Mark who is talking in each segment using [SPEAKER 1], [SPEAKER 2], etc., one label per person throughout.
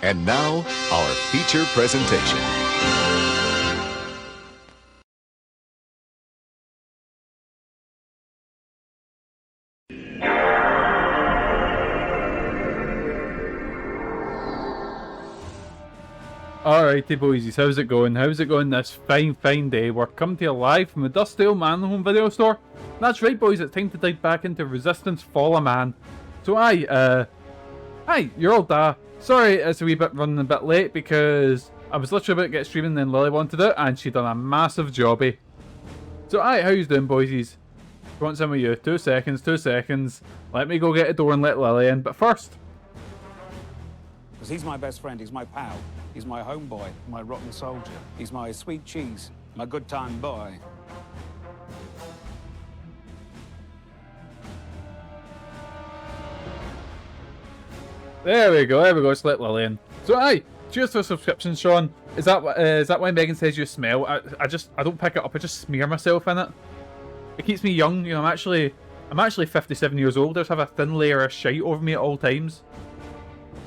[SPEAKER 1] And now, our feature presentation.
[SPEAKER 2] Alrighty boysies, how's it going? How's it going this fine day? We're coming to you live from the dusty old MANLON Home video store. That's right boys, it's time to dive back into Resistance Fall of Man. So hi, you're all da. Sorry it's a wee bit running a bit late because I was literally about to get streaming and then Lily wanted it and she done a massive jobby. So how you doing boysies? Want some of you? 2 seconds. Let me go get a door and let Lily in, but first.
[SPEAKER 3] Because he's my best friend, he's my pal. He's my homeboy, my rotten soldier. He's my sweet cheese, my good time boy.
[SPEAKER 2] There we go, let's let Lily in. So cheers for the subscription, Sean. Is that why Megan says you smell? I don't pick it up, I just smear myself in it. It keeps me young, you know, I'm actually 57 years old, I just have a thin layer of shite over me at all times.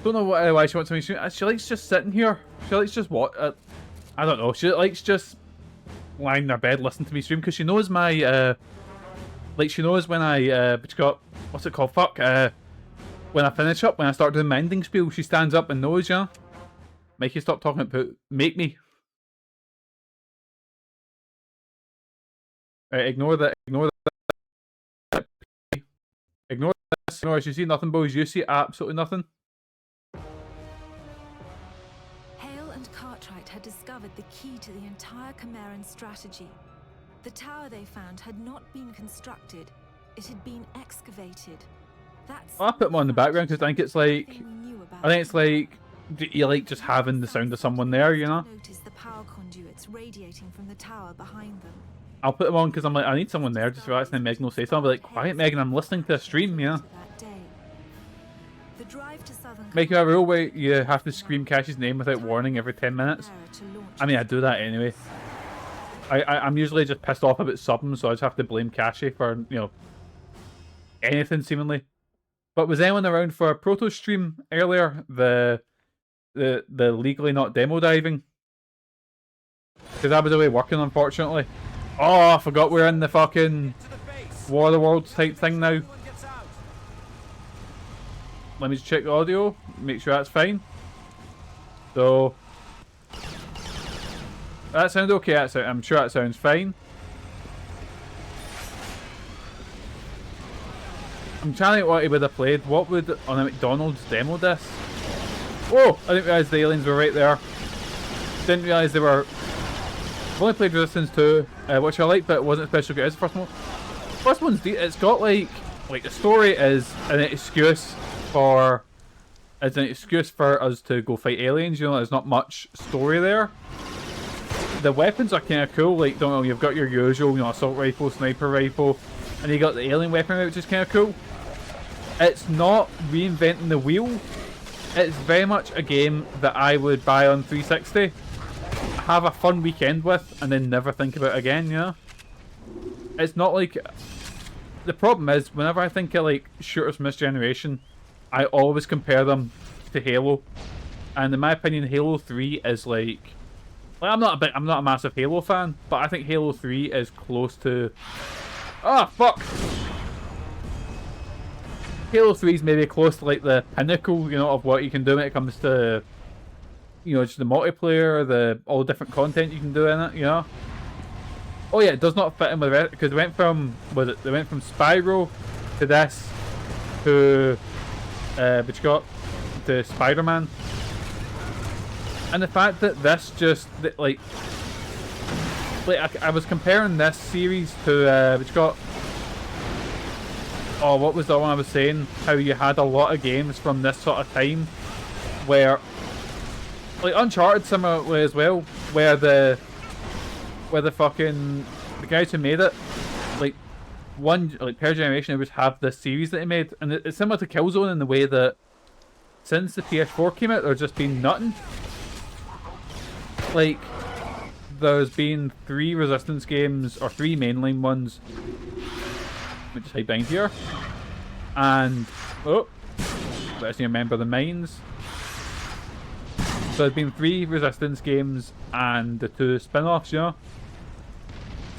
[SPEAKER 2] Don't know why she wants me to. She likes just sitting here. She likes just what? I don't know. She likes just lying in her bed listening to me stream because she knows my like she knows when I what's it called? Fuck. When I finish up, when I start doing my ending spiel, she stands up and knows, yeah. Mikey, stop talking about make me. Ignore this. Ignore this. Ignore this. You see nothing, boys. You see absolutely nothing.
[SPEAKER 4] Hale and Cartwright had discovered the key to the entire Chimeran strategy. The tower they found had not been constructed, it had been excavated.
[SPEAKER 2] I'll put them on the background because I think it's like, you like just having the sound of someone there, you know?
[SPEAKER 4] Notice the power conduits radiating from the tower behind them.
[SPEAKER 2] I'll put them on because I'm like, I need someone there just relax, and then Megan will say something. I'll be like, quiet Megan, I'm listening to a stream, you know? Make a rule where you have to scream Cash's name without warning every 10 minutes. I mean, I do that anyway. I'm usually just pissed off about subbing, so I just have to blame Cash for, you know, anything seemingly. But was anyone around for a proto stream earlier? The legally not demo diving? Because I was away working, unfortunately. Oh, I forgot we're in the fucking War of the Worlds type thing now. Let me just check the audio, make sure that's fine. So that sounds okay. I'm sure that sounds fine. I'm trying to think what he would have played. What would on a McDonald's demo disc? Oh, I didn't realise the aliens were right there. Didn't realise they were. I've only played Resistance 2, which I like, but it wasn't especially good as the first one. First one's it's got like the story is an excuse for us to go fight aliens. You know, there's not much story there. The weapons are kind of cool. Like, don't know, you've got your usual, you know, assault rifle, sniper rifle, and you got the alien weapon, which is kind of cool. It's not reinventing the wheel. It's very much a game that I would buy on 360, have a fun weekend with, and then never think about it again. You know, it's not like. The problem is, whenever I think of like shooters from this generation, I always compare them to Halo, and in my opinion, Halo 3 is like I'm not a massive Halo fan, but I think Halo 3 is close to. Ah, fuck. Halo 3 is maybe close to like the pinnacle, you know, of what you can do when it comes to, you know, just the multiplayer, all the different content you can do in it, you know. Oh yeah, it does not fit in with it because they went from Spyro to this to to Spider-Man, and the fact that this just like I was comparing this series to oh, what was the one I was saying? How you had a lot of games from this sort of time where, like Uncharted similarly as well, where the guys who made it, like per generation, they would have this series that they made, and it's similar to Killzone in the way that since the PS4 came out, there's just been nothing. Like, there's been 3 Resistance games, or 3 mainline ones. Let me just hide behind here. And, oh, let's remember the mines. So there's been 3 Resistance games and the 2 spin-offs, you know?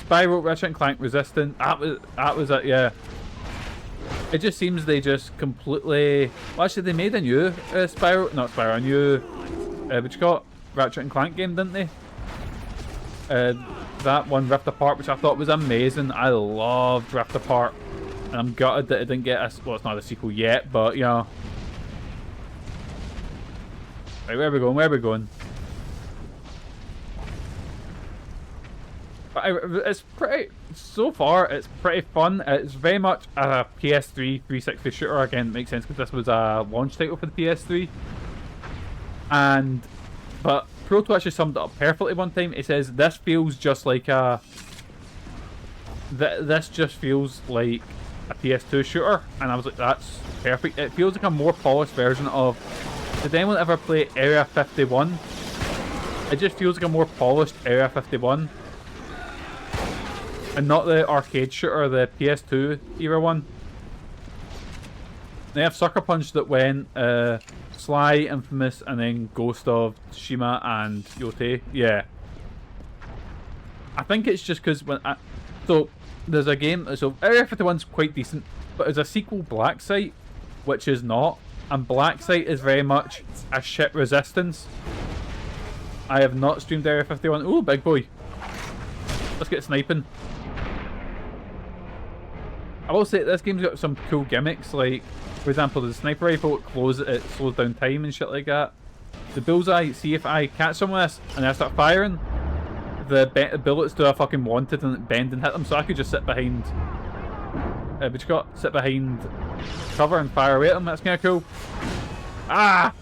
[SPEAKER 2] Spyro, Ratchet and Clank, Resistance. That was it, yeah. It just seems they just completely... Well, actually, they made a new Spyro... Not Spyro, a new... what you call it? Ratchet and Clank game, didn't they? That one, Rift Apart, which I thought was amazing. I loved Rift Apart. And I'm gutted that it didn't get a... Well, it's not a sequel yet, but, you know... Right, where are we going? Where are we going? It's pretty... So far, it's pretty fun. It's very much a PS3 360 shooter. Again, it makes sense because this was a launch title for the PS3. But Proto actually summed it up perfectly one time. He says, this feels just like a... This just feels like a PS2 shooter. And I was like, that's perfect. It feels like a more polished version of... Did anyone ever play Area 51? It just feels like a more polished Area 51. And not the arcade shooter, the PS2 era one. They have Sucker Punch that went Sly, Infamous, and then Ghost of Tsushima and Yote. Yeah. I think it's just because when so there's a game. So Area 51's quite decent, but there's a sequel, Black Site, which is not. And Black Site is very much a shit Resistance. I have not streamed Area 51. Ooh, big boy. Let's get sniping. I will say this game's got some cool gimmicks, like, for example, the sniper rifle, it slows down time and shit like that. The bullseye, see if I catch some of this and I start firing, the bullets do a fucking wanted and bend and hit them, so I could just sit behind... sit behind cover and fire away at them. That's kind of cool. Ah!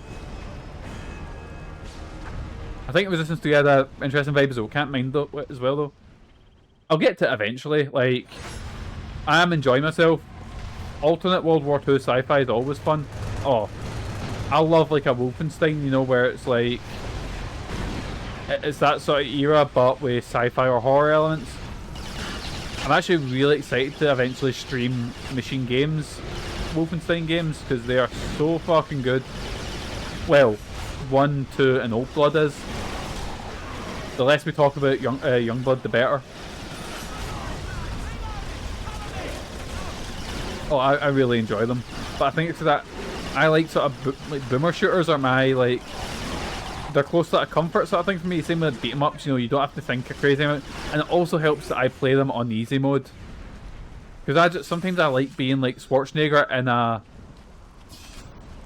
[SPEAKER 2] I think Resistance 2 had an interesting vibe as well. Can't mind it as well though. I'll get to it eventually. Like, I am enjoying myself. Alternate World War II sci-fi is always fun. Oh, I love like a Wolfenstein, you know, where it's like it's that sort of era but with sci-fi or horror elements. I'm actually really excited to eventually stream Machine Games Wolfenstein games because they are so fucking good. Well, 1, 2 and Old Blood is. The less we talk about Youngblood, the better. Oh, I really enjoy them. But I think it's that I like sort of like boomer shooters are my like... They're close to a comfort sort of thing for me. Same with beat 'em ups, you know, you don't have to think a crazy amount. And it also helps that I play them on easy mode. Because sometimes I like being like Schwarzenegger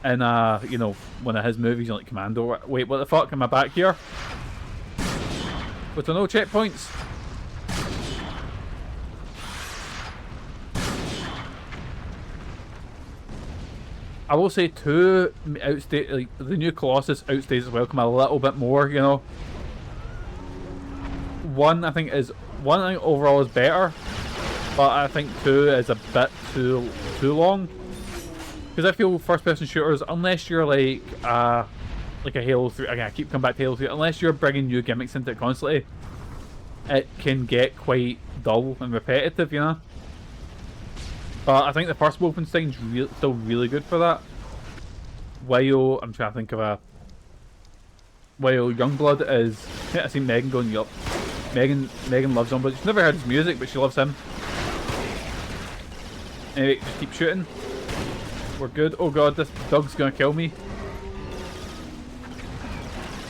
[SPEAKER 2] in a, you know, one of his movies, you know, like Commando. Wait, what the fuck? Am I back here? With no checkpoints? I will say 2 outstays, like the new Colossus outstays its welcome a little bit more, you know. 1 I think overall is better, but I think 2 is a bit too long. Because I feel first-person shooters, unless you're like a Halo 3, again I keep coming back to Halo 3, unless you're bringing new gimmicks into it constantly, it can get quite dull and repetitive, you know. But I think the first Wolfenstein's still really good for that. While I'm trying to think of a... While Youngblood is... I see Megan going, yup. Megan loves Youngblood. She's never heard his music, but she loves him. Anyway, just keep shooting. We're good. Oh god, this dog's gonna kill me.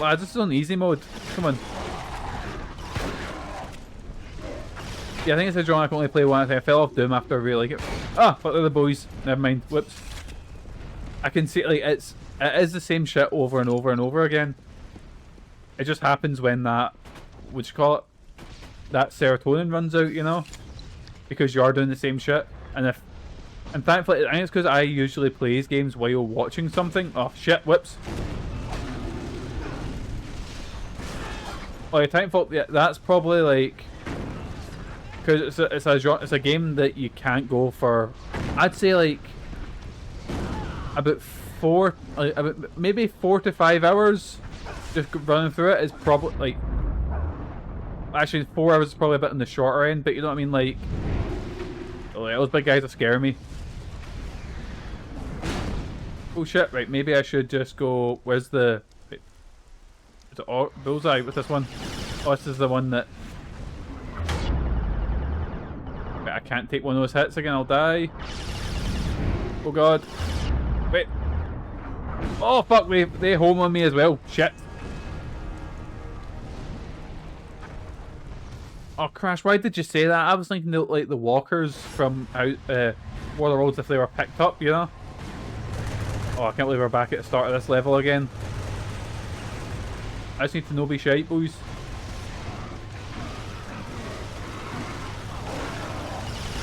[SPEAKER 2] Wow, this is on easy mode. Come on. Yeah, I think it's a drawing I can only play one. I think I fell off Doom after I really like it. Ah, but they're the boys. Never mind. Whoops. I can see like it is the same shit over and over and over again. It just happens when that, what you call it, that serotonin runs out, you know, because you are doing the same shit. And thankfully, I think it's because I usually play these games while watching something. Oh shit! Whoops. Oh, yeah, Titanfall. Yeah, that's probably like. Because it's a game that you can't go for, I'd say like about maybe 4 to 5 hours just running through it is probably like, actually 4 hours is probably a bit on the shorter end, but you know what I mean, like, oh, those big guys are scaring me. Oh shit, right, maybe I should just go, where's the, wait. Oh, bullseye with this one. Oh, this is the one that... Wait, I can't take one of those hits again, I'll die. Oh god. Wait. Oh fuck, they home on me as well. Shit. Oh Crash, why did you say that? I was thinking like the walkers from out War of the Worlds if they were picked up, you know? Oh, I can't believe we're back at the start of this level again. I just need to know be shite, boys.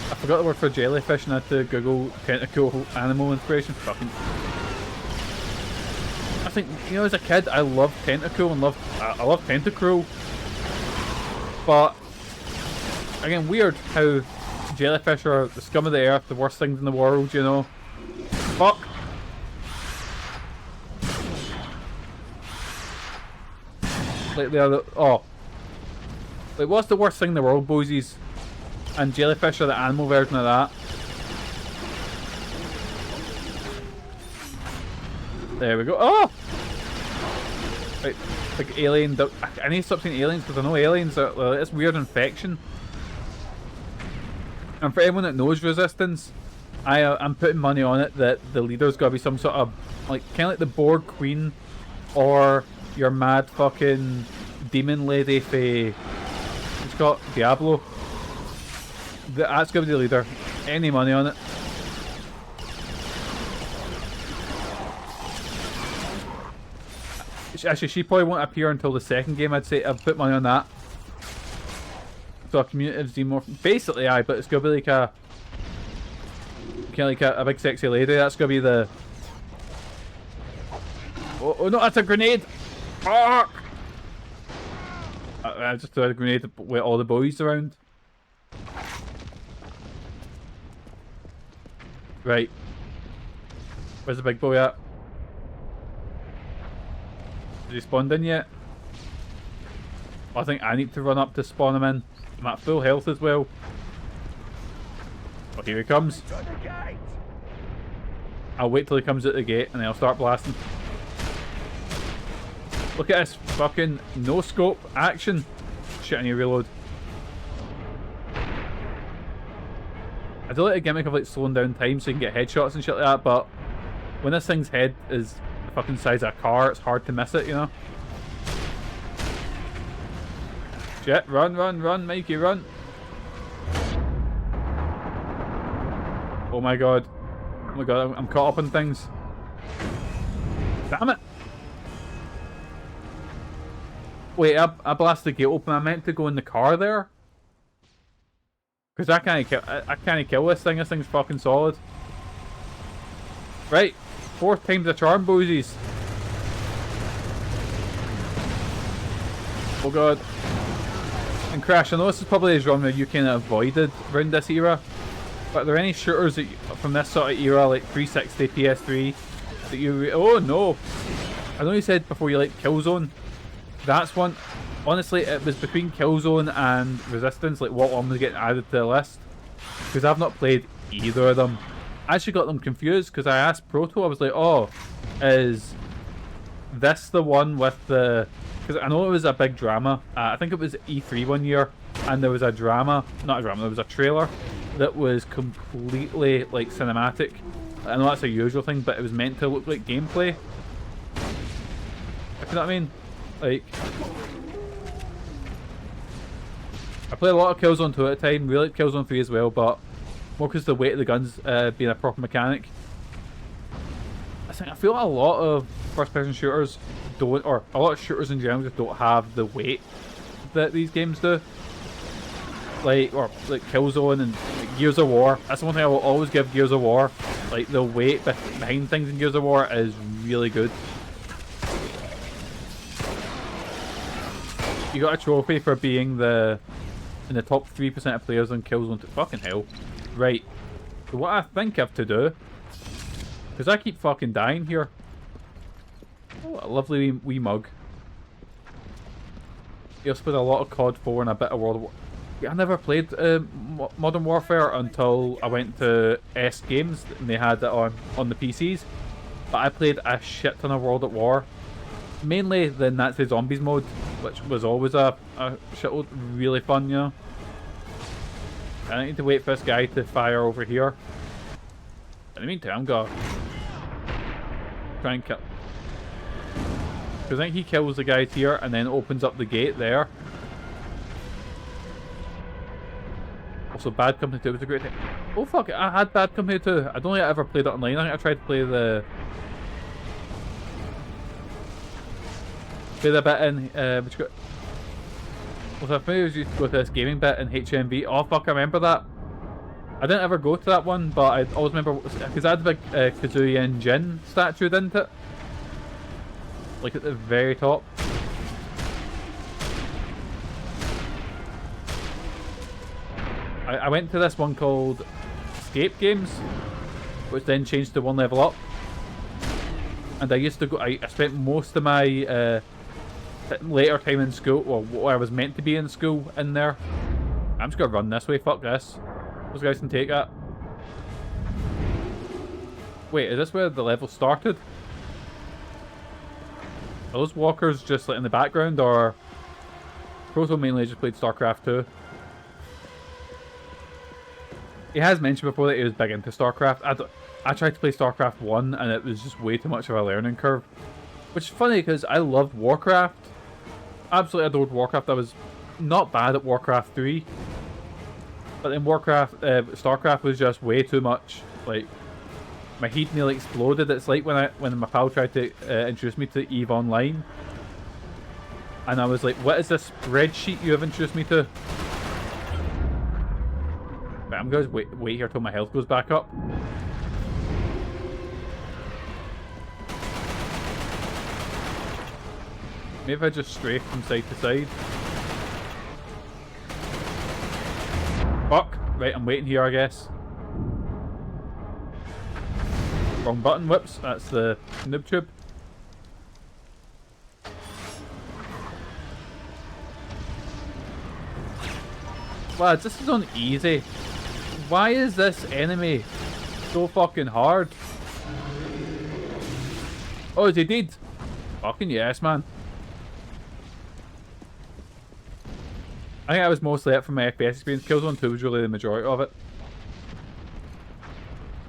[SPEAKER 2] I forgot the word for jellyfish and I had to Google tentacle animal inspiration. Fucking... I think, you know, as a kid I loved tentacle and I love tentacruel. But again, weird how jellyfish are the scum of the earth, the worst things in the world, you know. Fuck. Like they are the... Oh. Like what's the worst thing in the world, boysies? And jellyfish are the animal version of that. There we go. Oh! Right, like alien... I need to stop saying aliens because I know aliens are... Well, it's weird infection. And for anyone that knows Resistance, I'm putting money on it that the leader's got to be some sort of... Like, kind of like the Borg Queen or your mad fucking demon lady for... It's got Diablo. That's going to be the leader. Any money on it. Actually, she probably won't appear until the second game, I'd say. I've put money on that. So a community xenomorph. Basically, aye, but it's going to be like a... Kind of like a big sexy lady. That's going to be the... Oh no, that's a grenade! Fuck! I just threw a grenade with all the boys around. Right. Where's the big boy at? Has he spawned in yet? I think I need to run up to spawn him in. I'm at full health as well. Oh, here he comes. I'll wait till he comes at the gate and then I'll start blasting. Look at this fucking no scope action. Shit, I need to reload. I do like a gimmick of like slowing down time so you can get headshots and shit like that, but when this thing's head is the fucking size of a car, it's hard to miss it, you know? Shit, run, run, run, Mikey, run! Oh my god. Oh my god, I'm caught up on things. Damn it! Wait, I blasted the gate open. I meant to go in the car there? Because I can't kill this thing. This thing's fucking solid. Right. 4th time's a charm, boysies. Oh god. And Crash, I know this is probably a genre you kind of avoided around this era. But are there any shooters that from this sort of era, like 360, PS3, that you... Oh no! I know you said before you like Killzone. That's one. Honestly, it was between Killzone and Resistance, like what one was getting added to the list. Because I've not played either of them. I actually got them confused because I asked Proto, I was like, oh, is this the one with the... Because I know it was a big drama. I think it was E3 one year, and there was a drama, not a drama, there was a trailer that was completely like cinematic. I know that's a usual thing, but it was meant to look like gameplay. If you know what I mean? Like... I played a lot of Killzone 2 at a time, really like Killzone 3 as well, but more because the weight of the guns being a proper mechanic. I feel like a lot of first-person shooters don't, or a lot of shooters in general just don't have the weight that these games do. Like Killzone and like Gears of War. That's the one thing I will always give Gears of War. Like the weight behind things in Gears of War is really good. You got a trophy for being in the top 3% of players on Killzone 2. Fucking hell. Right. So what I think I have to do, because I keep fucking dying here. Oh, a lovely wee mug. He also played a lot of COD 4 and a bit of World War. Yeah, I never played Modern Warfare until I went to S Games and they had it on the PCs. But I played a shit ton of World at War. Mainly the Nazi Zombies mode, which was always a shitload really fun, you know. I need to wait for this guy to fire over here. In the meantime, I'm gonna try and kill. Because I think he kills the guys here and then opens up the gate there. Also, Bad Company 2 was a great thing. Oh fuck, I had Bad Company 2. I don't think I ever played it online. I think I tried to play the bit in which got. Well, so I maybe used to go to this gaming bit in HMV. Oh fuck, I remember that. I didn't ever go to that one, but I always remember because I had the big Kazuya Jin statue, didn't it? Like at the very top. I went to this one called Escape Games, which then changed to One Level Up. And I used to go. I spent most of my later time in school, well, what I was meant to be in school, in there. I'm just gonna run this way. Fuck this. Those guys can take that. Wait, is this where the level started? Are those walkers just like in the background, or Proto mainly just played StarCraft 2? He has mentioned before that he was big into StarCraft. I tried to play StarCraft 1 and it was just way too much of a learning curve. Which is funny because I loved Warcraft. Absolutely adored Warcraft. I was not bad at Warcraft 3. But then StarCraft was just way too much. Like, my heat nearly exploded. It's like when my pal tried to introduce me to EVE Online. And I was like, what is this spreadsheet you have introduced me to? Right, I'm going to wait here till my health goes back up. Maybe if I just strafe from side to side. Fuck. Right, I'm waiting here, I guess. Wrong button. Whoops. That's the noob tube. Lads, this is on easy. Why is this enemy so fucking hard? Oh, is he dead? Fucking yes, man. I think I was mostly it from my FPS experience. Killzone 2 was really the majority of it.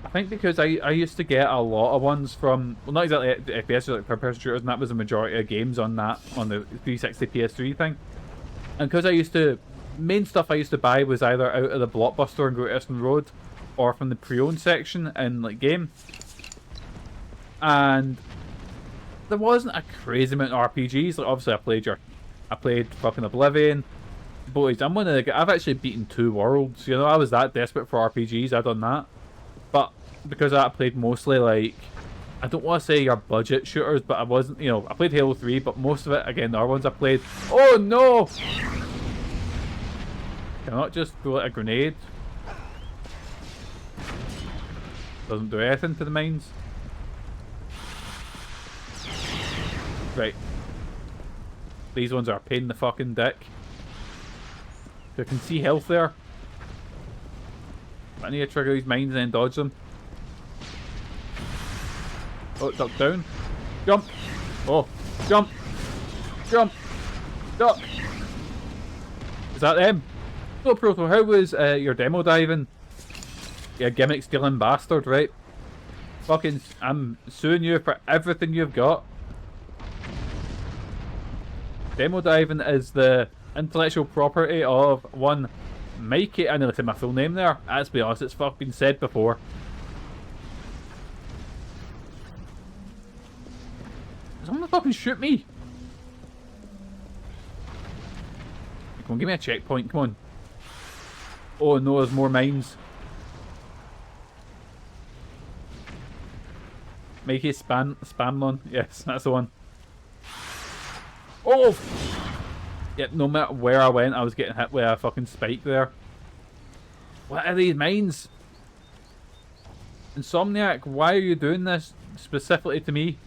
[SPEAKER 2] I think because I used to get a lot of ones from, well, not exactly FPS, like third-person shooters, and that was the majority of games on that, on the 360 PS3 thing. And because I used to, main stuff I used to buy was either out of the Blockbuster and Great Eastern Road, or from the pre-owned section in like game. And there wasn't a crazy amount of RPGs. Like obviously I played fucking Oblivion. Boys, I've actually beaten 2 worlds. You know, I was that desperate for RPGs. I've done that. But because I played mostly like, I don't want to say your budget shooters, but I wasn't. You know, I played Halo 3, but most of it, again, the other ones I played. Oh no! Cannot just throw a grenade. Doesn't do anything to the mines. Right. These ones are a pain in the fucking dick. I can see health there. I need to trigger these mines and then dodge them. Oh, duck down. Jump! Oh, jump! Jump! Duck! Is that them? So, Proto, how was your demo diving? You gimmick stealing bastard, right? Fucking, I'm suing you for everything you've got. Demo diving is the intellectual property of one Mikey. I nearly said my full name there. Let's be honest, it's been said before. Someone fucking shoot me! Come on, give me a checkpoint, come on. Oh no, there's more mines. Mikey MANLON. Yes, that's the one. Oh! Yep, no matter where I went, I was getting hit with a fucking spike there. What are these mines? Insomniac, why are you doing this specifically to me?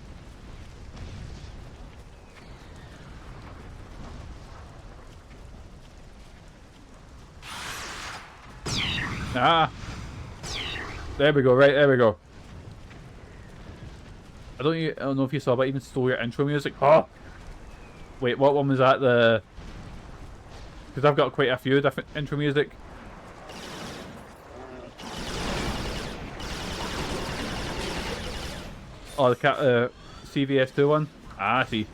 [SPEAKER 2] Ah! There we go, right, there we go. I don't know if you saw, but I even stole your intro music. Oh! Wait, what one was that? Because I've got quite a few different intro music. Oh, the CVS2 one? Ah, I see.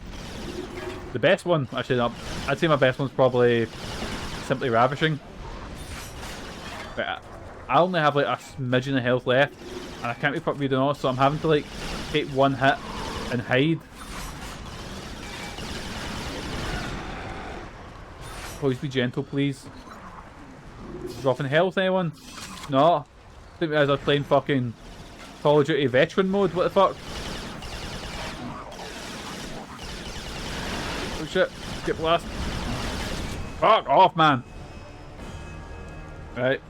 [SPEAKER 2] The best one, actually, no, I'd say my best one's probably Simply Ravishing. But I only have like a smidgen of health left, and I can't be properly doing all, so I'm having to like take one hit and hide. Please be gentle, please. Dropping health, anyone? No. I didn't realize I was playing fucking Call of Duty veteran mode. What the fuck? Oh shit. Get blast. Fuck off, man. Right.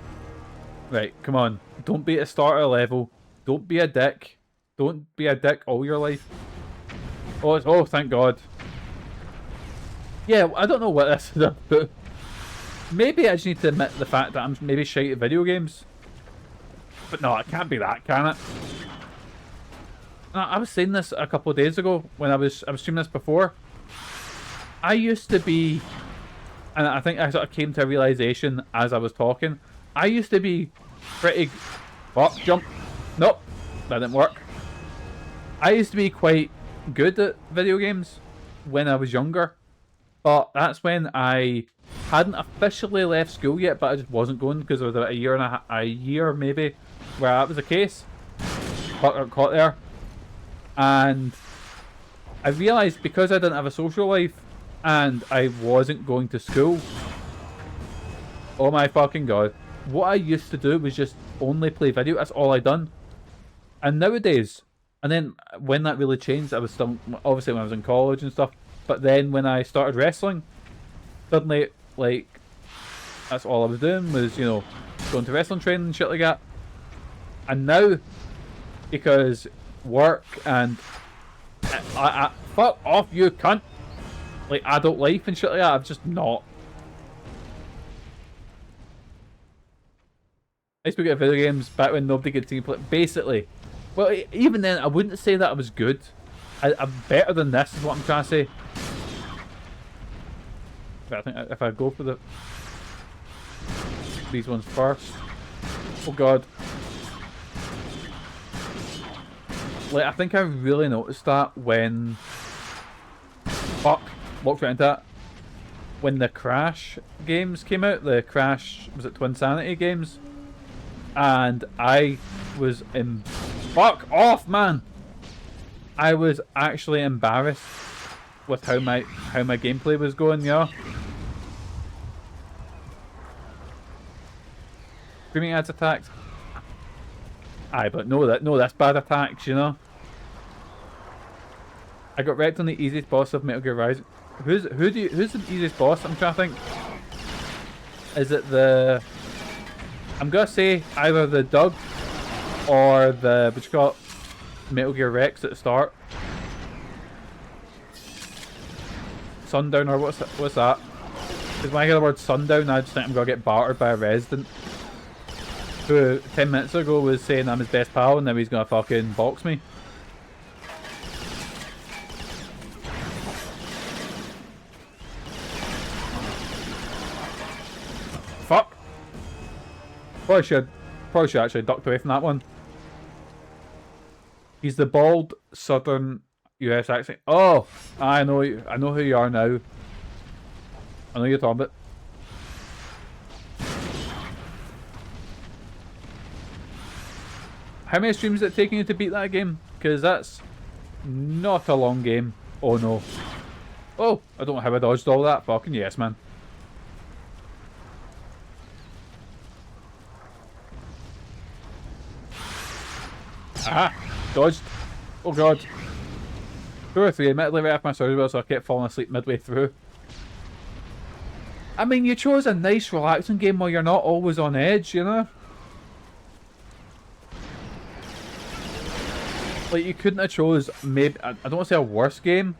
[SPEAKER 2] Right, come on. Don't be at the starter level. Don't be a dick. Don't be a dick all your life. Oh, thank God. Yeah, I don't know what this is about. Maybe I just need to admit the fact that I'm maybe shite at video games. But no, it can't be that, can it? I was saying this a couple of days ago when I was streaming this before. I used to be, and I think I sort of came to a realization as I was talking. I used to be pretty... Fuck, jump. Nope, that didn't work. I used to be quite good at video games when I was younger. But that's when I hadn't officially left school yet, but I just wasn't going because there was about a year maybe where that was the case. Got caught there. And I realised because I didn't have a social life and I wasn't going to school. Oh my fucking God. What I used to do was just only play video. That's all I done. And nowadays, and then when that really changed, I was still, obviously when I was in college and stuff, but then when I started wrestling, suddenly, like, that's all I was doing was, you know, going to wrestling training and shit like that. And now, because work and I fuck off, you cunt, like adult life and shit like that, I've just not. I used to get at video games back when nobody could see me play. Basically, well, even then, I wouldn't say that I was good. I'm better than this, is what I'm trying to say. But I think if I go for these ones first. Oh God. Like, I think I really noticed that when... Fuck. Walked right into that. When the Crash games came out. The Crash... Was it Twinsanity games? And I was in... Fuck off, man! I was actually embarrassed with how my gameplay was going, yeah. Screaming ads attacks. Aye, but no, that's bad attacks, you know. I got wrecked on the easiest boss of Metal Gear Rising. Who's the easiest boss? I'm trying to think. Is it the? I'm gonna say either the Doug or the what you call it, Metal Gear Rex at the start. Sundown or what's that? Because when I hear the word Sundown, I just think I'm gonna get battered by a resident who 10 minutes ago was saying I'm his best pal and now he's gonna fucking box me. Fuck! Probably should actually ducked away from that one. He's the bald southern US accent. Oh, I know who you are now. I know you're talking about. How many streams is it taking you to beat that game? Because that's not a long game. Oh no. Oh, I don't know how I dodged all that. Fucking yes, man. Ah, dodged. Oh God. 2 or 3, admittedly right after my surgery, well, so I kept falling asleep midway through. I mean, you chose a nice, relaxing game while you're not always on edge, you know? Like, you couldn't have chose, maybe, I don't want to say a worse game,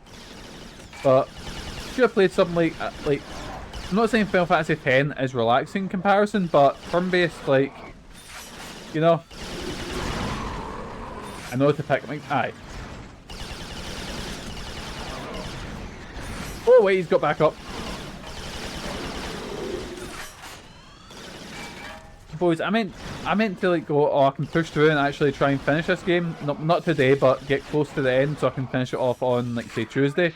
[SPEAKER 2] but you could have played something like, I'm not saying Final Fantasy X is relaxing in comparison, but turn-based, like, you know? I know to pick, aye. Oh wait, he's got back up. Boys, I meant to like go, oh, I can push through and actually try and finish this game. Not today, but get close to the end so I can finish it off on, like, say, Tuesday.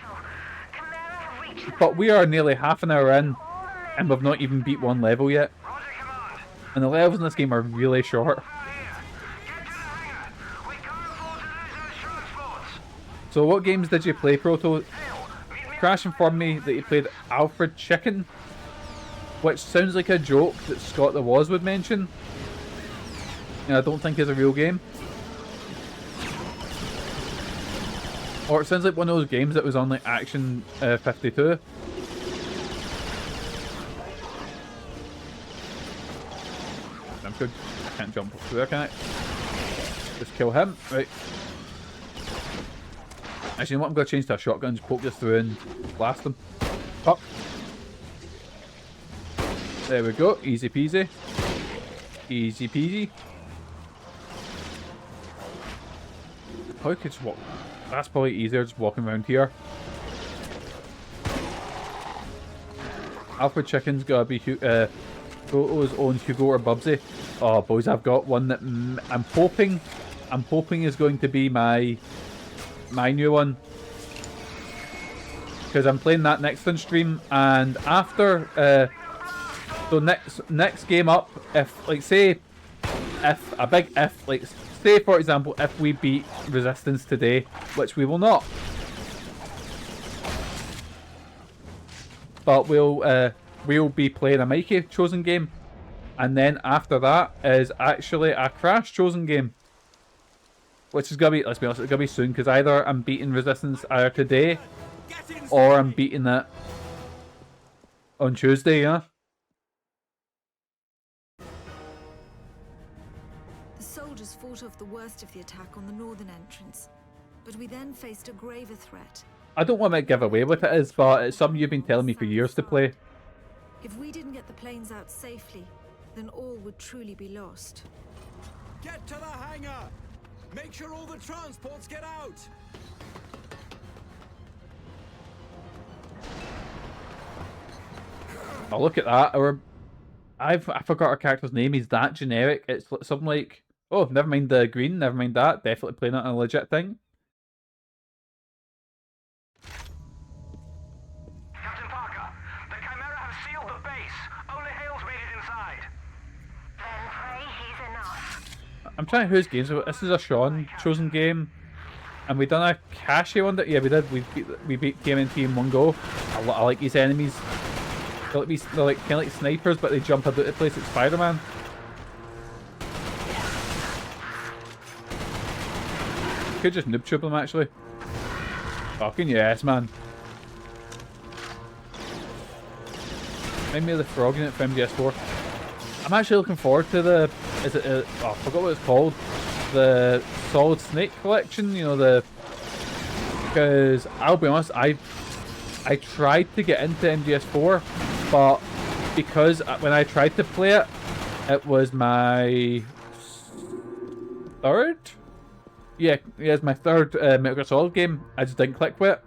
[SPEAKER 2] But we are nearly half an hour in, and we've not even beat one level yet. And the levels in this game are really short. So what games did you play, Proto? Crash informed me that you played Alfred Chicken, which sounds like a joke that Scott the Woz would mention. And I don't think is a real game. Or it sounds like one of those games that was on like Action 52. I'm good. I can't jump through there, can I? Just kill him. Right. Actually, you know what? I'm going to change to a shotgun, just poke this through and blast them. Up. There we go. Easy peasy. Easy peasy. Probably could just walk. That's probably easier just walking around here. Alfred Chicken's gotta be Proto's own Hugo or Bubsy. Oh boys, I've got one that I'm hoping is going to be my new one. Because I'm playing that next on stream, and after so next game up, if like say for example, if we beat Resistance today, which we will not, but we'll be playing a Mikey chosen game, and then after that is actually a Crash chosen game, which is gonna be, let's be honest, it's gonna be soon, because either I'm beating Resistance either today or I'm beating it on Tuesday, yeah.
[SPEAKER 4] The soldiers fought off the worst of the attack on the northern entrance, but we then faced a graver threat.
[SPEAKER 2] I don't want to give away what it is, but it's something you've been telling me for years to play.
[SPEAKER 4] If we didn't get the planes out safely, then all would truly be lost.
[SPEAKER 5] Get to the hangar! Make sure all the transports get out!
[SPEAKER 2] Oh, look at that. I forgot our character's name. He's that generic. It's something like, oh, never mind the green, never mind that. Definitely playing it on a legit thing.
[SPEAKER 6] Captain Parker, the chimera have sealed the base. Only Hale's made it inside. Then pray he's enough.
[SPEAKER 2] I'm trying to whose games. This is a Sean chosen game, and we done a Cashy one. Yeah, we did. We beat TMNT in one go. I like these enemies. They're like kind of like snipers, but they jump about the place like Spider-Man. Could just noob tube them actually. Fucking yes, man. Remind me of the frog unit from MGS4. I'm actually looking forward to the. Is it? Oh, I forgot what it's called. The Solid Snake collection. You know because I'll be honest, I tried to get into MGS4. But because when I tried to play it, it was my third? Yeah, it's my third Metal Gear Solid game. I just didn't click with it.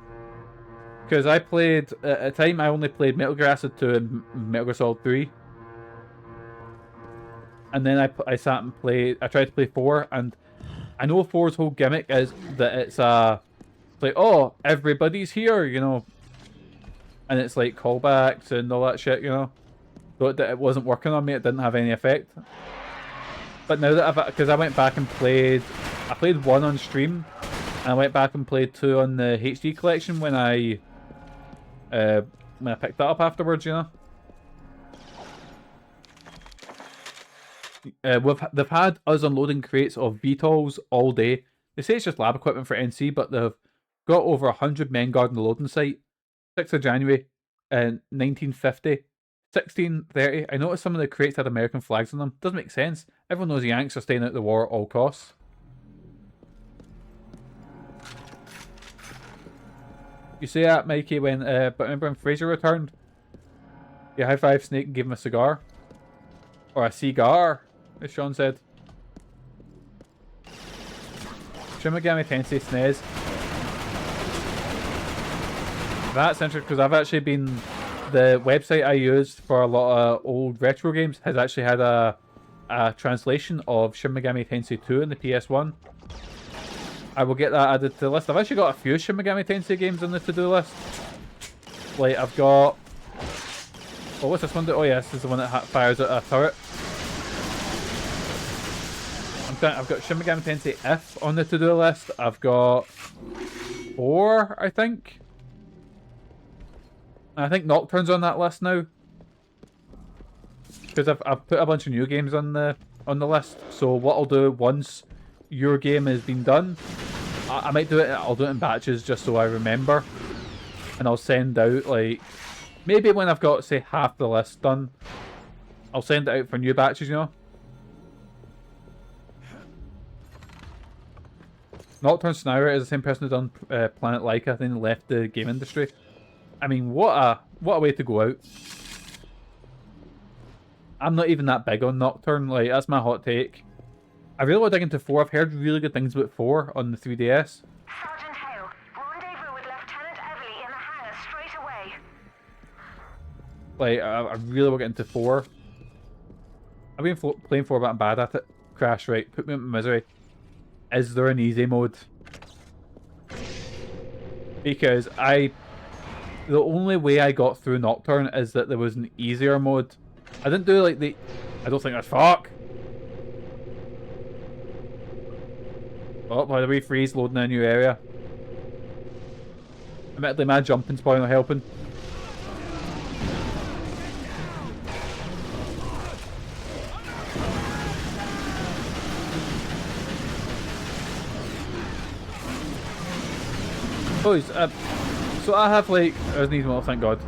[SPEAKER 2] Because I played, at the time I only played Metal Gear Acid 2 and Metal Gear Solid 3. And then I sat and played, I tried to play 4, and I know 4's whole gimmick is that it's like, oh, everybody's here, you know. And it's like callbacks and all that shit, you know. But it wasn't working on me, it didn't have any effect. But now that because I went back and played 1 on stream, and I went back and played 2 on the HD collection when I picked that up afterwards, you know. They've had us unloading crates of VTOLs all day. They say it's just lab equipment for NC, but they've got over 100 men guarding the loading site. 6th of January, 1950, 1630. I noticed some of the crates had American flags on them. Doesn't make sense. Everyone knows the Yanks are staying out the war at all costs. You say that, Mikey, when but remember when Fraser returned? You high-five Snake and gave him a cigar. Or a cigar, as Sean said. Shimigami Tensei SNES. That's interesting because I've actually been... The website I used for a lot of old retro games has actually had a translation of Shin Megami Tensei 2 in the PS1. I will get that added to the list. I've actually got a few Shin Megami Tensei games on the to-do list. Like, I've got... Oh, what's this one do? Oh, yeah, this is the one that fires at a turret. I've got Shin Megami Tensei F on the to-do list. I've got 4, I think. I think Nocturne's on that list now. Because I've put a bunch of new games on the list. So what I'll do once your game has been done, I might do it. I'll do it in batches just so I remember, and I'll send out like maybe when I've got say half the list done, I'll send it out for new batches. You know. Nocturne Snyder is the same person who done Planet Laika, then left the game industry. I mean, what a way to go out. I'm not even that big on Nocturne, like, that's my hot take. I really want to dig into 4. I've heard really good things about 4 on the 3DS.
[SPEAKER 6] Sergeant Hale, rendezvous with Lieutenant Everly in the hangar straight away.
[SPEAKER 2] Like, I really want to get into 4. I've been playing 4, but I'm bad at it. Crash, right, put me in misery. Is there an easy mode? Because the only way I got through Nocturne is that there was an easier mode. I didn't do like the... I don't think that's... Fuck! Oh, by the way, freeze, loading a new area. Admittedly, my jumping's probably not helping. Boys, so I have like... There's an easy mode, thank God.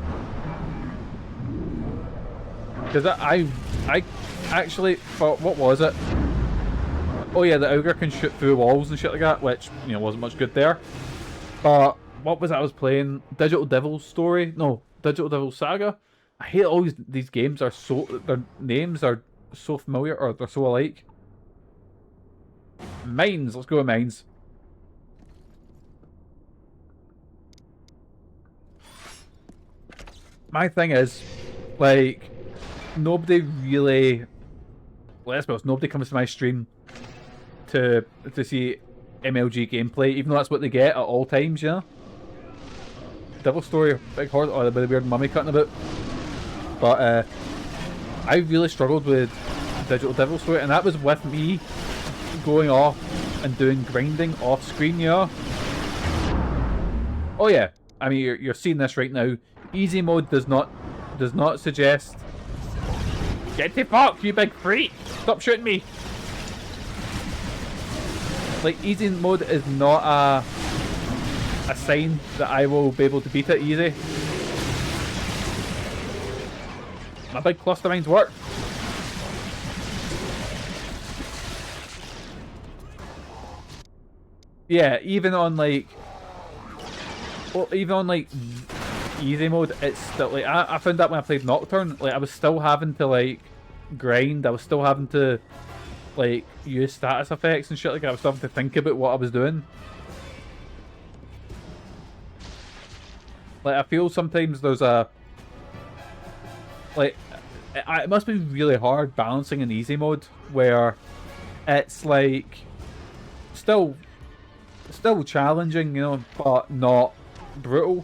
[SPEAKER 2] Because I actually thought, what was it? Oh yeah, the ogre can shoot through walls and shit like that, which, you know, wasn't much good there. But what was it I was playing? Digital Devil's Story? No, Digital Devil's Saga? I hate all these games are so... Their names are so familiar, or they're so alike. Mines, let's go with Mines. My thing is, like... Nobody really, let's be honest, nobody comes to my stream to see MLG gameplay, even though that's what they get at all times, you know? Devil Story, big horse, or the weird mummy cutting about. But I really struggled with Digital Devil Story, and that was with me going off and doing grinding off screen, you know? Oh yeah, I mean you're seeing this right now. Easy mode does not suggest. Get the fuck, you big freak! Stop shooting me! Like, easy mode is not a sign that I will be able to beat it easy. My big cluster mines work. Yeah, even on like... Well, even on like... easy mode, it's still like I found that when I played Nocturne, like I was still having to like grind, I was still having to like use status effects and shit like that. I was still having to think about what I was doing. Like I feel sometimes there's a like it must be really hard balancing an easy mode where it's like still challenging, you know, but not brutal.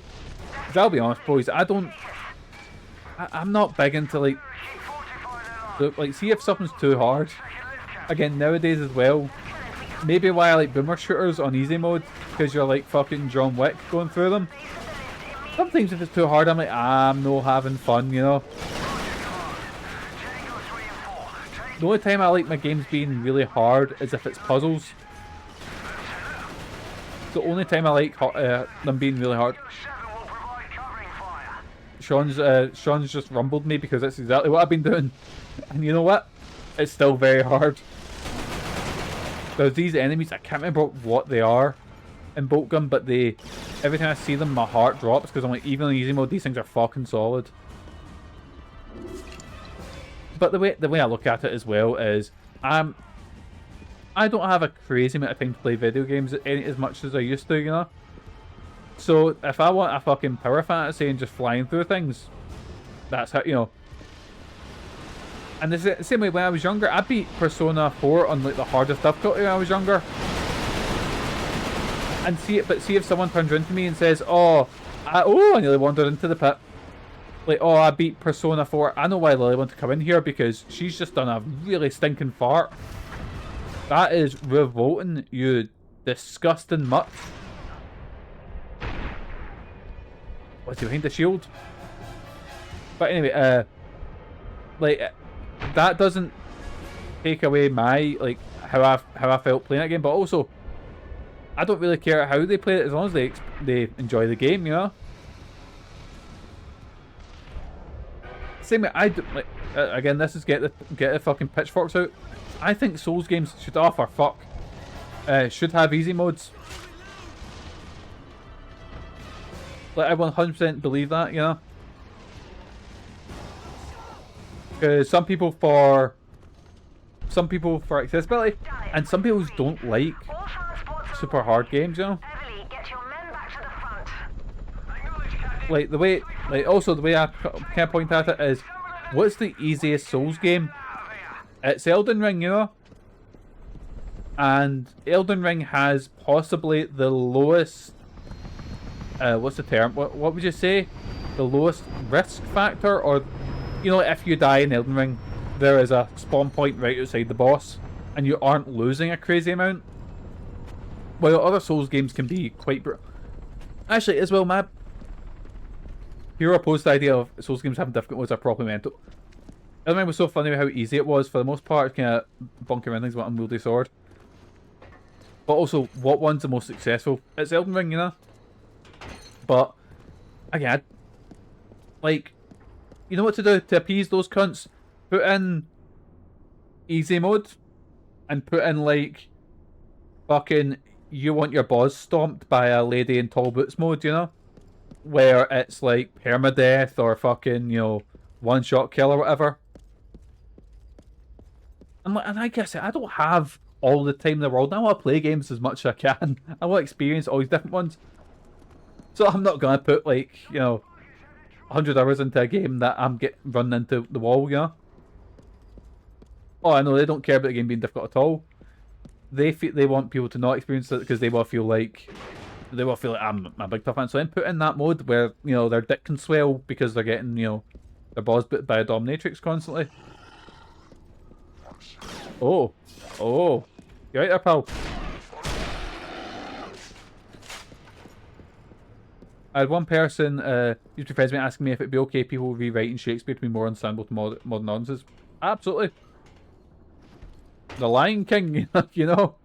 [SPEAKER 2] I'll be honest, boys, I'm not big into like see if something's too hard. Again, nowadays as well, maybe why I like boomer shooters on easy mode, because you're like fucking John Wick going through them. Sometimes if it's too hard, I'm like, I'm no having fun, you know. The only time I like my games being really hard is if it's puzzles. The only time I like them being really hard. Sean's just rumbled me because that's exactly what I've been doing. And you know what? It's still very hard. There's these enemies, I can't remember what they are in Boltgun, but every time I see them my heart drops because I'm like, even in easy mode these things are fucking solid. But the way I look at it as well is I don't have a crazy amount of time to play video games as much as I used to, you know? So if I want a fucking power fantasy and just flying through things, that's how, you know. And the same way when I was younger, I beat Persona 4 on like the hardest difficulty when I was younger. And see if someone turns around to me and says, "Oh, I nearly wandered into the pit." Like, "Oh, I beat Persona 4. I know why Lily wanted to come in here, because she's just done a really stinking fart." That is revolting, you disgusting mutt. What's he behind the shield? But anyway, like, that doesn't take away my, like, how I felt playing that game, but also I don't really care how they play it as long as they enjoy the game, you know. Same way again, this is get the fucking pitchforks out. I think Souls games should offer should have easy modes. Like, I 100% believe that, you know. Because some people for accessibility, and some people don't like super hard games, you know. Like the way I kind of point at it is, what's the easiest Souls game? It's Elden Ring, you know. And Elden Ring has possibly the lowest, what's the term? What would you say? The lowest risk factor, or, you know, if you die in Elden Ring, there is a spawn point right outside the boss, and you aren't losing a crazy amount. While other Souls games can be quite actually, as well, my hero opposed the idea of Souls games having difficult modes are properly mental. Elden Ring was so funny with how easy it was. For the most part, kind of bunking around things with an unwieldy sword. But also, what one's the most successful? It's Elden Ring, you know? But, again, like, you know what to do to appease those cunts? Put in easy mode, and put in, like, fucking, you want your boss stomped by a lady in tall boots mode, you know? Where it's, like, permadeath or fucking, you know, one-shot kill or whatever. And I guess I don't have all the time in the world. I want to play games as much as I can. I want to experience all these different ones. So I'm not going to put, like, you know, 100 hours into a game that I'm running into the wall, you know? Oh, I know, they don't care about the game being difficult at all. They want people to not experience it because they will feel like I'm a big tough fan. So then put in that mode where, you know, their dick can swell because they're getting, you know, their balls bit by a dominatrix constantly. Oh. You right there, pal? I had one person, used to be friends with me, asking me if it'd be okay people rewriting Shakespeare to be more understandable to modern audiences. Absolutely. The Lion King, you know.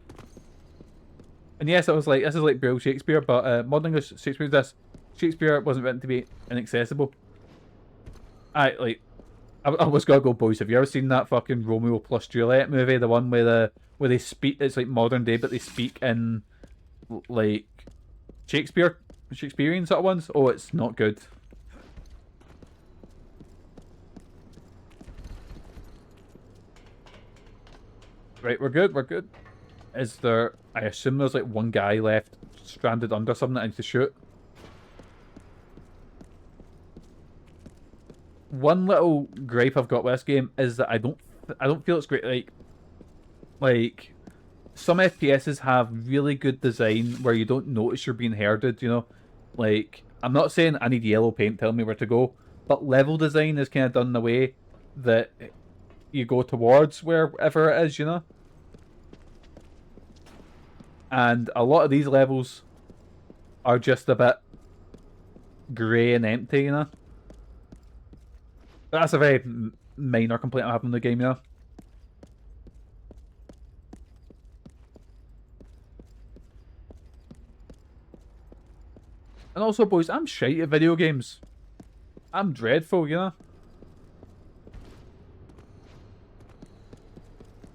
[SPEAKER 2] And yes, I was like, this is like real Shakespeare, but modern English Shakespeare is this. Shakespeare wasn't written to be inaccessible. I was gonna go, boys. Have you ever seen that fucking Romeo plus Juliet movie? The one where they speak. It's like modern day, but they speak in like Shakespearean sort of ones. Oh, it's not good. Right, we're good. We're good. Is there? I assume there's like one guy left stranded under something that I need to shoot. One little gripe I've got with this game is that I don't feel it's great. Like some FPSs have really good design where you don't notice you're being herded, you know? Like, I'm not saying I need yellow paint telling me where to go, but level design is kind of done in a way that you go towards wherever it is, you know? And a lot of these levels are just a bit grey and empty, you know? That's a very minor complaint I have in the game, you know? And also, boys, I'm shite at video games. I'm dreadful, you know?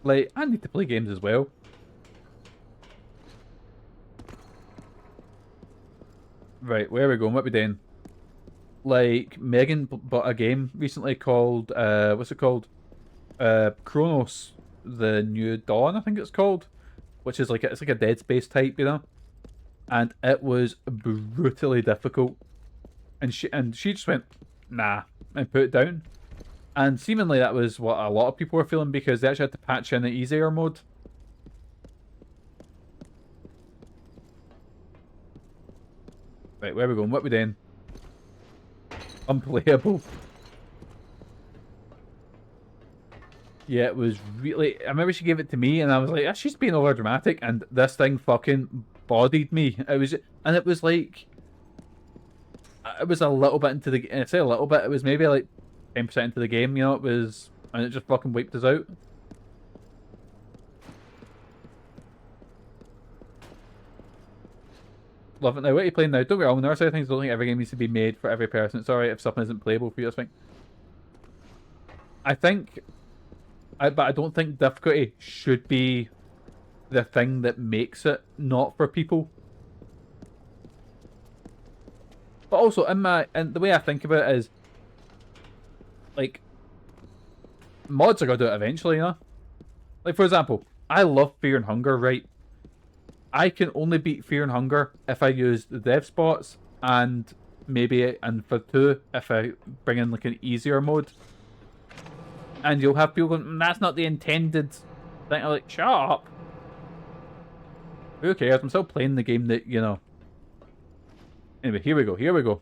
[SPEAKER 2] Like, I need to play games as well. Right, where are we going? What are we doing? Like, Megan bought a game recently called, what's it called? Chronos, the New Dawn, I think it's called. Which is like, it's like a Dead Space type, you know? and it was brutally difficult. And she just went, nah, and put it down. And seemingly that was what a lot of people were feeling, because they actually had to patch in the easier mode. Right, where are we going? What are we doing? Unplayable. Yeah, it was really... I remember she gave it to me and I was like, ah, she's being over dramatic, and this thing fucking bodied me. It was... And it was like... It was a little bit into the... I say a little bit, it was maybe like 10% into the game, you know, it was... And it just fucking wiped us out. Love it. Now, what are you playing now? Don't get wrong, there are certain things I don't think every game needs to be made for every person. It's alright if something isn't playable for you, I think... but I don't think difficulty should be the thing that makes it not for people. But also, and the way I think about it is, like, mods are gonna do it eventually, you know? Like, for example, I love Fear and Hunger, right? I can only beat Fear and Hunger if I use the dev spots, and maybe, and for 2, if I bring in like an easier mode. And you'll have people going, that's not the intended thing. I'm like, shut up. Who cares? I'm still playing the game that, you know. Anyway, here we go, here we go.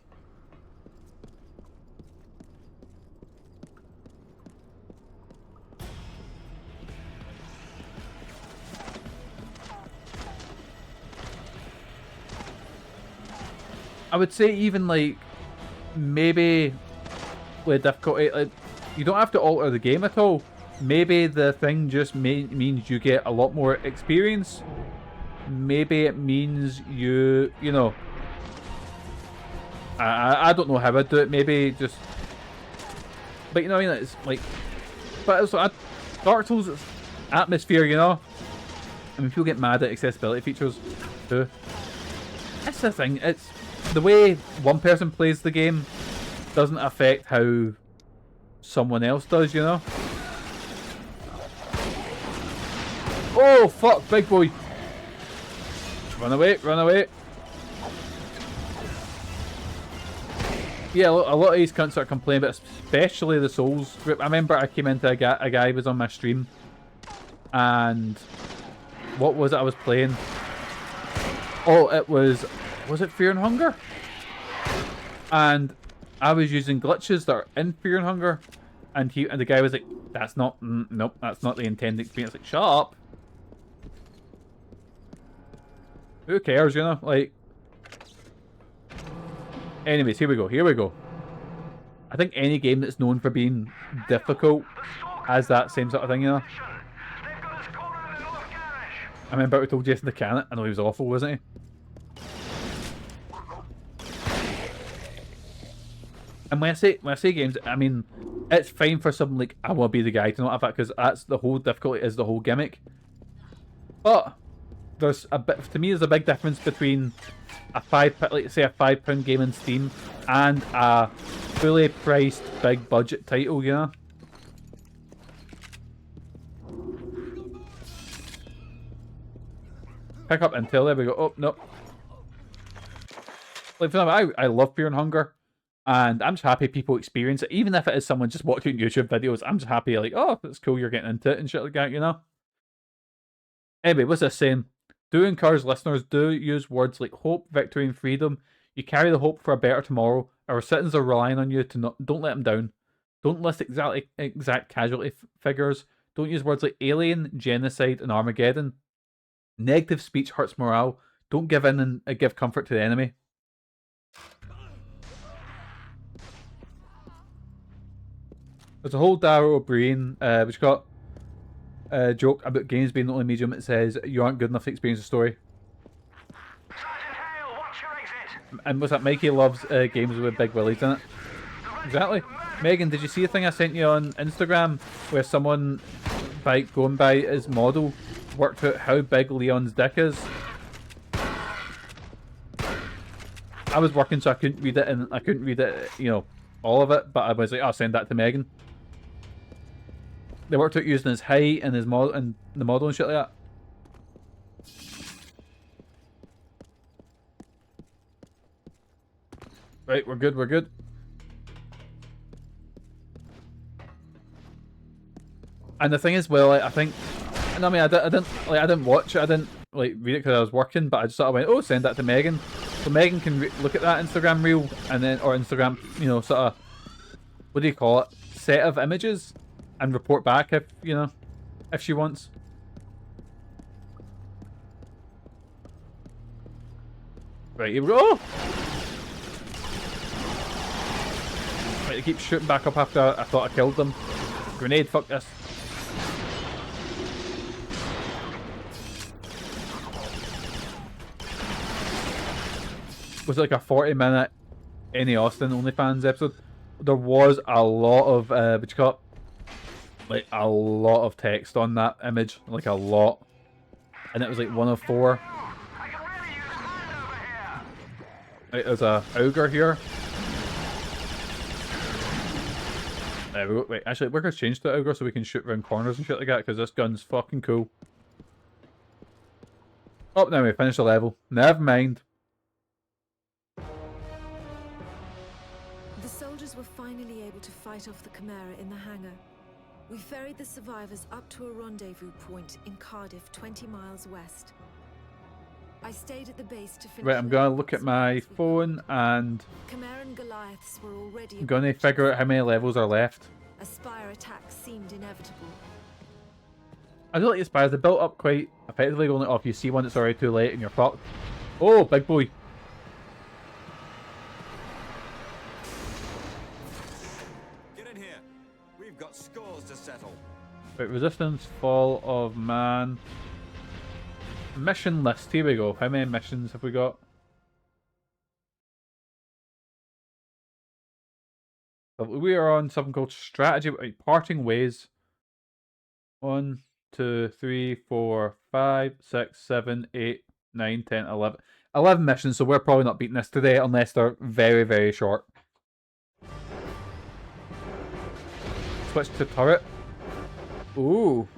[SPEAKER 2] I would say even like, maybe with difficulty, like, you don't have to alter the game at all. Maybe the thing just means you get a lot more experience. Maybe it means you know... I don't know how I'd do it. Maybe just... But you know what I mean? It's like... But it's like Dark Souls, it's atmosphere, you know? I mean, people get mad at accessibility features too. That's the thing. It's... The way one person plays the game doesn't affect how someone else does, you know? Oh, fuck, big boy. Run away, run away. Yeah, a lot of these cunts are complaining, but especially the Souls group. I remember I came into a guy was on my stream, and what was it I was playing? Oh, it was it Fear and Hunger? And I was using glitches that are in Fear and Hunger, and the guy was like, that's not, nope, that's not the intended experience. Like, shut up. Who cares, you know? Like, anyways, here we go, here we go. I think any game that's known for being difficult has that same sort of thing, you know? I remember we told Jason to can it. I know he was awful, wasn't he? And when I say games, I mean, it's fine for something like, I want to be the guy to not have that, because that's the whole difficulty, is the whole gimmick. But there's a bit, to me, there's a big difference between a like say a £5 game in Steam and a fully priced big budget title, you know? Pick up Intel, there we go. Oh, no. Like, for example, I love Fear and Hunger. And I'm just happy people experience it. Even if it is someone just watching YouTube videos, I'm just happy, like, oh, it's cool you're getting into it and shit like that, you know? Anyway, what's this saying? Do encourage listeners, do use words like hope, victory, and freedom. You carry the hope for a better tomorrow. Our citizens are relying on you to don't let them down. Don't list exact casualty figures. Don't use words like alien, genocide, and Armageddon. Negative speech hurts morale. Don't give in and give comfort to the enemy. There's a whole Darrow O'Brien, which got a joke about games being the only medium that says you aren't good enough to experience a story.
[SPEAKER 6] Sergeant Hale, watch your exit.
[SPEAKER 2] And what's that? Mikey loves games with big willies in it. Exactly. Megan, did you see the thing I sent you on Instagram where someone, going by his model, worked out how big Leon's dick is? I was working, so I couldn't read it, and I couldn't read it, you know, all of it, but I was like, I'll send that to Megan. They worked out using his height and his model and the model and shit like that. Right, we're good, we're good. And the thing is, well, like, I think, and I mean, I didn't watch it, I didn't like read it because I was working, but I just sort of went, oh, send that to Megan, so Megan can look at that Instagram reel and then, or Instagram, you know, sort of, what do you call it, set of images, and report back if, you know, if she wants. Right, here we go. Right, they keep shooting back up after I thought I killed them. Grenade, fuck this. Was it like a 40-minute Annie Austin OnlyFans episode? There was a lot of what you call it? Like a lot of text on that image, like a lot, and it was like 1 of 4. Right, there's a ogre here. There we go. Wait, actually, we're gonna change to ogre so we can shoot around corners and shit like that because this gun's fucking cool. Oh, now we finished the level. Never mind.
[SPEAKER 4] The soldiers were finally able to fight off the chimera in the hangar. We ferried the survivors up to a rendezvous point in Cardiff, 20 miles west. I stayed at the base to finish.
[SPEAKER 2] Right, I'm gonna look at my phone and
[SPEAKER 4] Chimera and Goliaths were already
[SPEAKER 2] I'm gonna figure out how many levels are left.
[SPEAKER 4] A spire attack seemed inevitable.
[SPEAKER 2] I do like the spires. They built up quite effectively, only off you see one that's already too late and you're fucked. Oh, big boy.
[SPEAKER 5] Get in here. We've got scores to settle.
[SPEAKER 2] Right, resistance, fall of man. Mission list, here we go. How many missions have we got? We are on something called strategy, parting ways. 1, 2, 3, 4, 5, 6, 7, 8, 9, 10, 11. 11 missions, so we're probably not beating this today unless they're very, very short. Switch to turret. Ooh.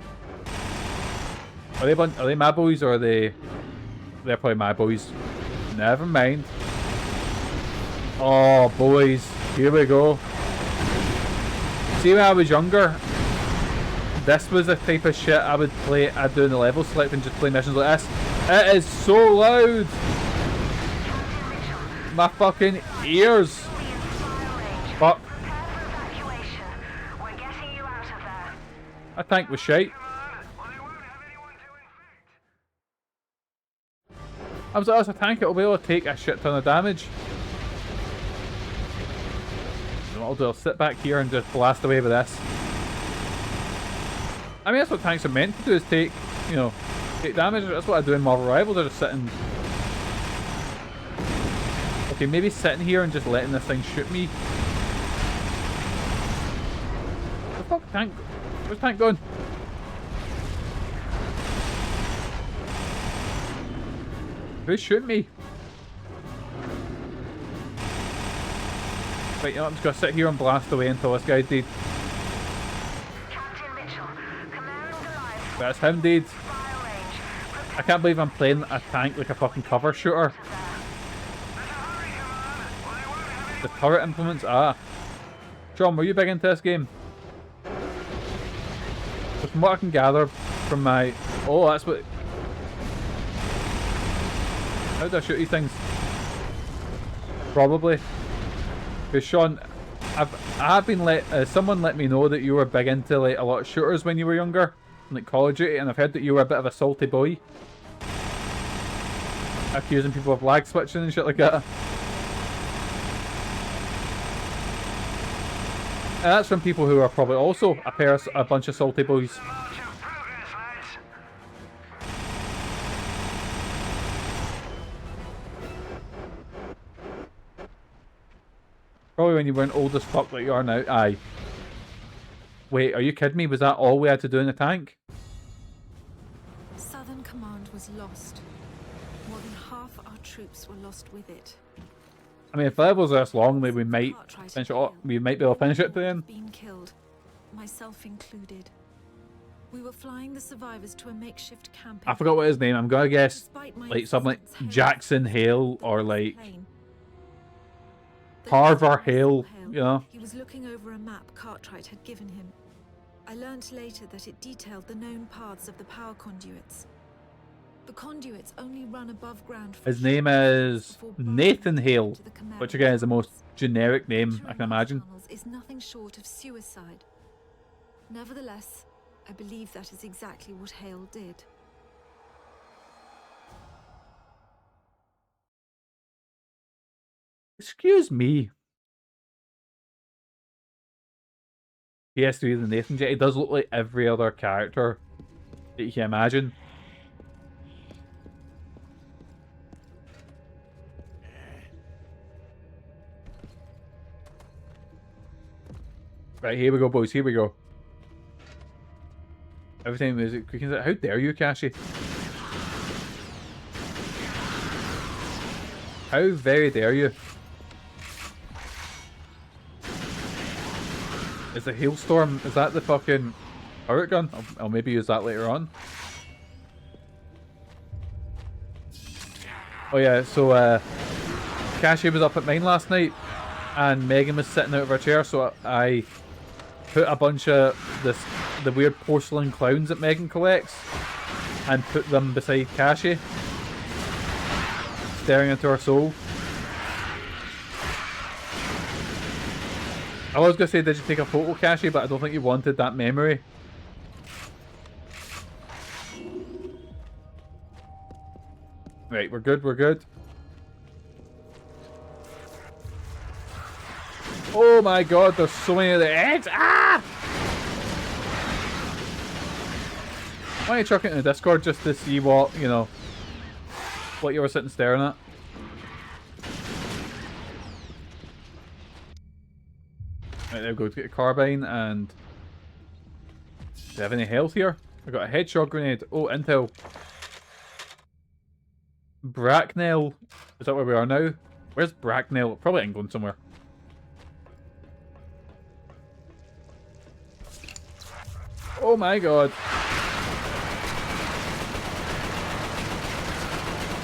[SPEAKER 2] Are they my boys or are they... They're probably my boys. Never mind. Oh, boys. Here we go. See, when I was younger, this was the type of shit I would play. I'd do in the level select and just play missions like this. It is so loud. My fucking ears. Fuck. I think was shite. I was like, as a tank, it'll be able to take a shit ton of damage. And what I'll do, I'll sit back here and just blast away with this. I mean, that's what tanks are meant to do, is take, you know, take damage. That's what I do in Marvel Rivals. I just sit and... Okay, maybe sitting here and just letting this thing shoot me. Where's the fuck tank? Where's the tank going? Who's shooting me? Right, you know, I'm just gonna sit here and blast away until this guy's dead. That's him dead. I can't believe I'm playing a tank like a fucking cover shooter. The turret implements, Sean, were you big into this game? So from what I can gather from my... Oh, that's what... How do I shoot these things? Probably. Because Sean, I've been someone let me know that you were big into like a lot of shooters when you were younger, like Call of Duty, and I've heard that you were a bit of a salty boy, accusing people of lag switching and shit like that. And that's from people who are probably also a bunch of salty boys. Probably when you weren't old as fuck like you are now. Aye. Wait, are you kidding me? Was that all we had to do in the tank?
[SPEAKER 4] Southern Command was lost. More than half our troops were lost with it.
[SPEAKER 2] I mean, if the levels are this long, maybe we might finish it up. We might be able to finish it to the end.
[SPEAKER 4] Been killed, myself included. We were flying the survivors to a makeshift camp.
[SPEAKER 2] I forgot what his name. I'm gonna guess like something like Jackson Hale or like.
[SPEAKER 4] The
[SPEAKER 2] Carver
[SPEAKER 4] last time I
[SPEAKER 2] Hale,
[SPEAKER 4] saw
[SPEAKER 2] you know.
[SPEAKER 4] He was looking over a map Cartwright had given him. I learned later that it detailed the known paths of the power conduits. The conduits only run above ground for
[SPEAKER 2] His name is
[SPEAKER 4] before
[SPEAKER 2] Nathan
[SPEAKER 4] barring
[SPEAKER 2] Hale,
[SPEAKER 4] to the Chimera
[SPEAKER 2] which again is the most
[SPEAKER 4] tunnels.
[SPEAKER 2] generic name I
[SPEAKER 4] Entering
[SPEAKER 2] can
[SPEAKER 4] these
[SPEAKER 2] imagine.
[SPEAKER 4] tunnels is nothing short of suicide. Nevertheless, I believe that is exactly what Hale did.
[SPEAKER 2] Excuse me. He has to be the Nathan Jet. He does look like every other character that you can imagine. Right, here we go, boys. Here we go. Everything music. How dare you, Cassie? How very dare you? Is the hailstorm, is that the fucking turret gun? I'll maybe use that later on. Oh yeah, so Cassie was up at mine last night and Megan was sitting out of her chair, so I put a bunch of the weird porcelain clowns that Megan collects and put them beside Cassie, staring into her soul. I was going to say, did you take a photo, Cassie? But I don't think you wanted that memory. Right, we're good, we're good. Oh my god, there's so many of the eggs! Ah! Why don't you chuck it in the Discord just to see what, you know, what you were sitting staring at? Right, there we go, to get a carbine, and do I have any health here? I got a headshot grenade. Oh, intel. Bracknell. Is that where we are now? Where's Bracknell? Probably England somewhere. Oh my god.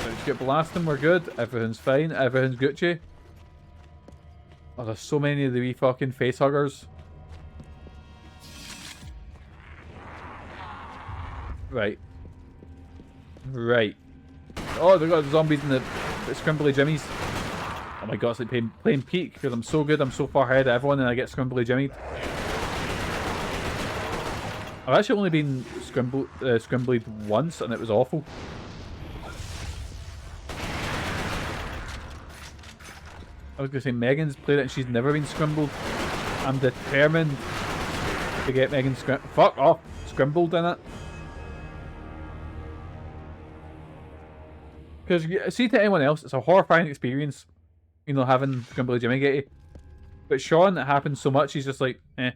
[SPEAKER 2] Let's get blasting, we're good. Everything's fine, everything's Gucci. Oh, there's so many of the wee fucking face huggers. Right. Right. Oh, they've got the zombies in the scrimbly jimmies. Oh my god, it's like playing Peak, because I'm so good, I'm so far ahead of everyone and I get scrimbly jimmied. I've actually only been scrimblied once and it was awful. I was going to say, Megan's played it and she's never been scrimbled. I'm determined to get Megan fuck off! Scrimbled in it. Because, see, to anyone else, it's a horrifying experience, you know, having Scrimbly Jimmy get you. But Sean, it happens so much, he's just like, eh.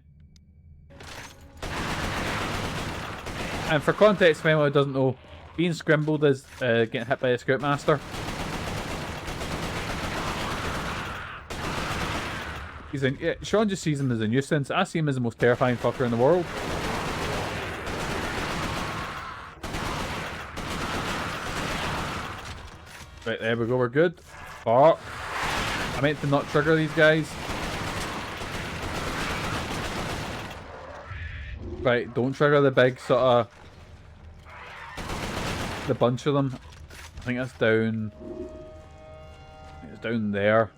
[SPEAKER 2] And for context, for anyone who doesn't know, being scrimbled is getting hit by a Scoutmaster. Sean just sees him as a nuisance. I see him as the most terrifying fucker in the world. Right, there we go, we're good. Fuck. I meant to not trigger these guys. Right, don't trigger the big sort of... the bunch of them. I think that's down... I think it's down there.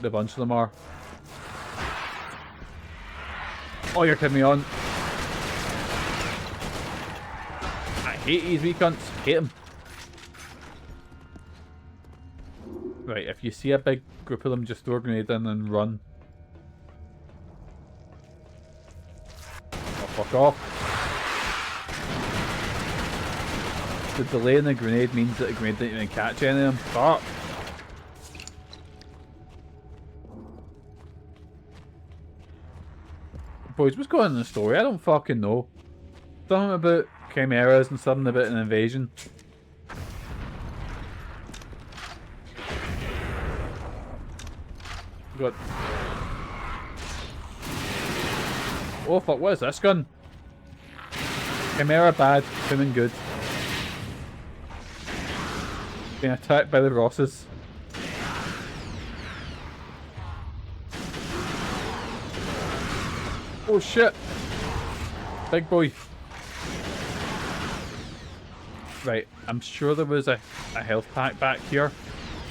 [SPEAKER 2] The bunch of them are. Oh, you're kidding me on. I hate these wee cunts. Hate them. Right, if you see a big group of them, just throw a grenade in and run. Oh, fuck off. The delay in the grenade means that the grenade didn't even catch any of them. Fuck. Boys, what's going on in the story? I don't fucking know. Something about chimeras and something about an invasion. Got... Oh fuck, what is this gun? Chimera bad, human good. Being attacked by the Rosses. Oh shit! Big boy. Right, I'm sure there was a health pack back here.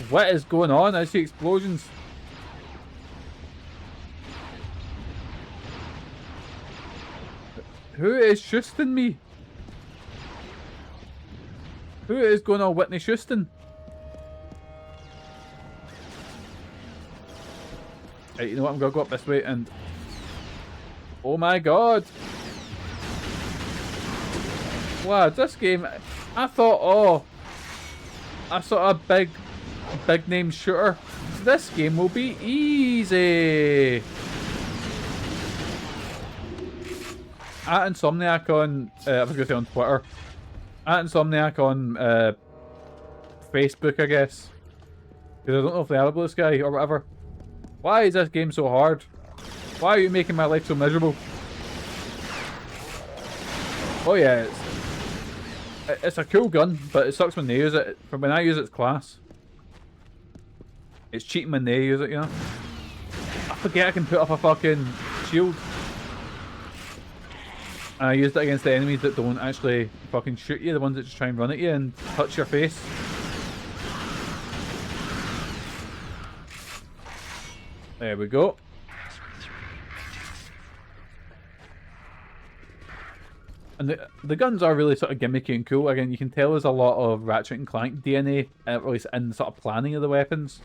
[SPEAKER 2] What is going on? I see explosions. Who is shooting me? Who is going on Whitney Houston? Right, you know what? I'm gonna go up this way and... Oh my god! Wow, this game... I thought, oh... I saw a big name shooter. This game will be easy! At Insomniac on... I was gonna say on Twitter. At Insomniac on Facebook, I guess. Because I don't know if they are this guy or whatever. Why is this game so hard? Why are you making my life so miserable? Oh yeah, it's a cool gun, but it sucks when they use it. When I use it, it's class. It's cheating when they use it, you know? I forget I can put up a fucking shield. And I used it against the enemies that don't actually fucking shoot you, the ones that just try and run at you and touch your face. There we go. And the guns are really sort of gimmicky and cool. Again, you can tell there's a lot of Ratchet and Clank DNA, at least in the sort of planning of the weapons.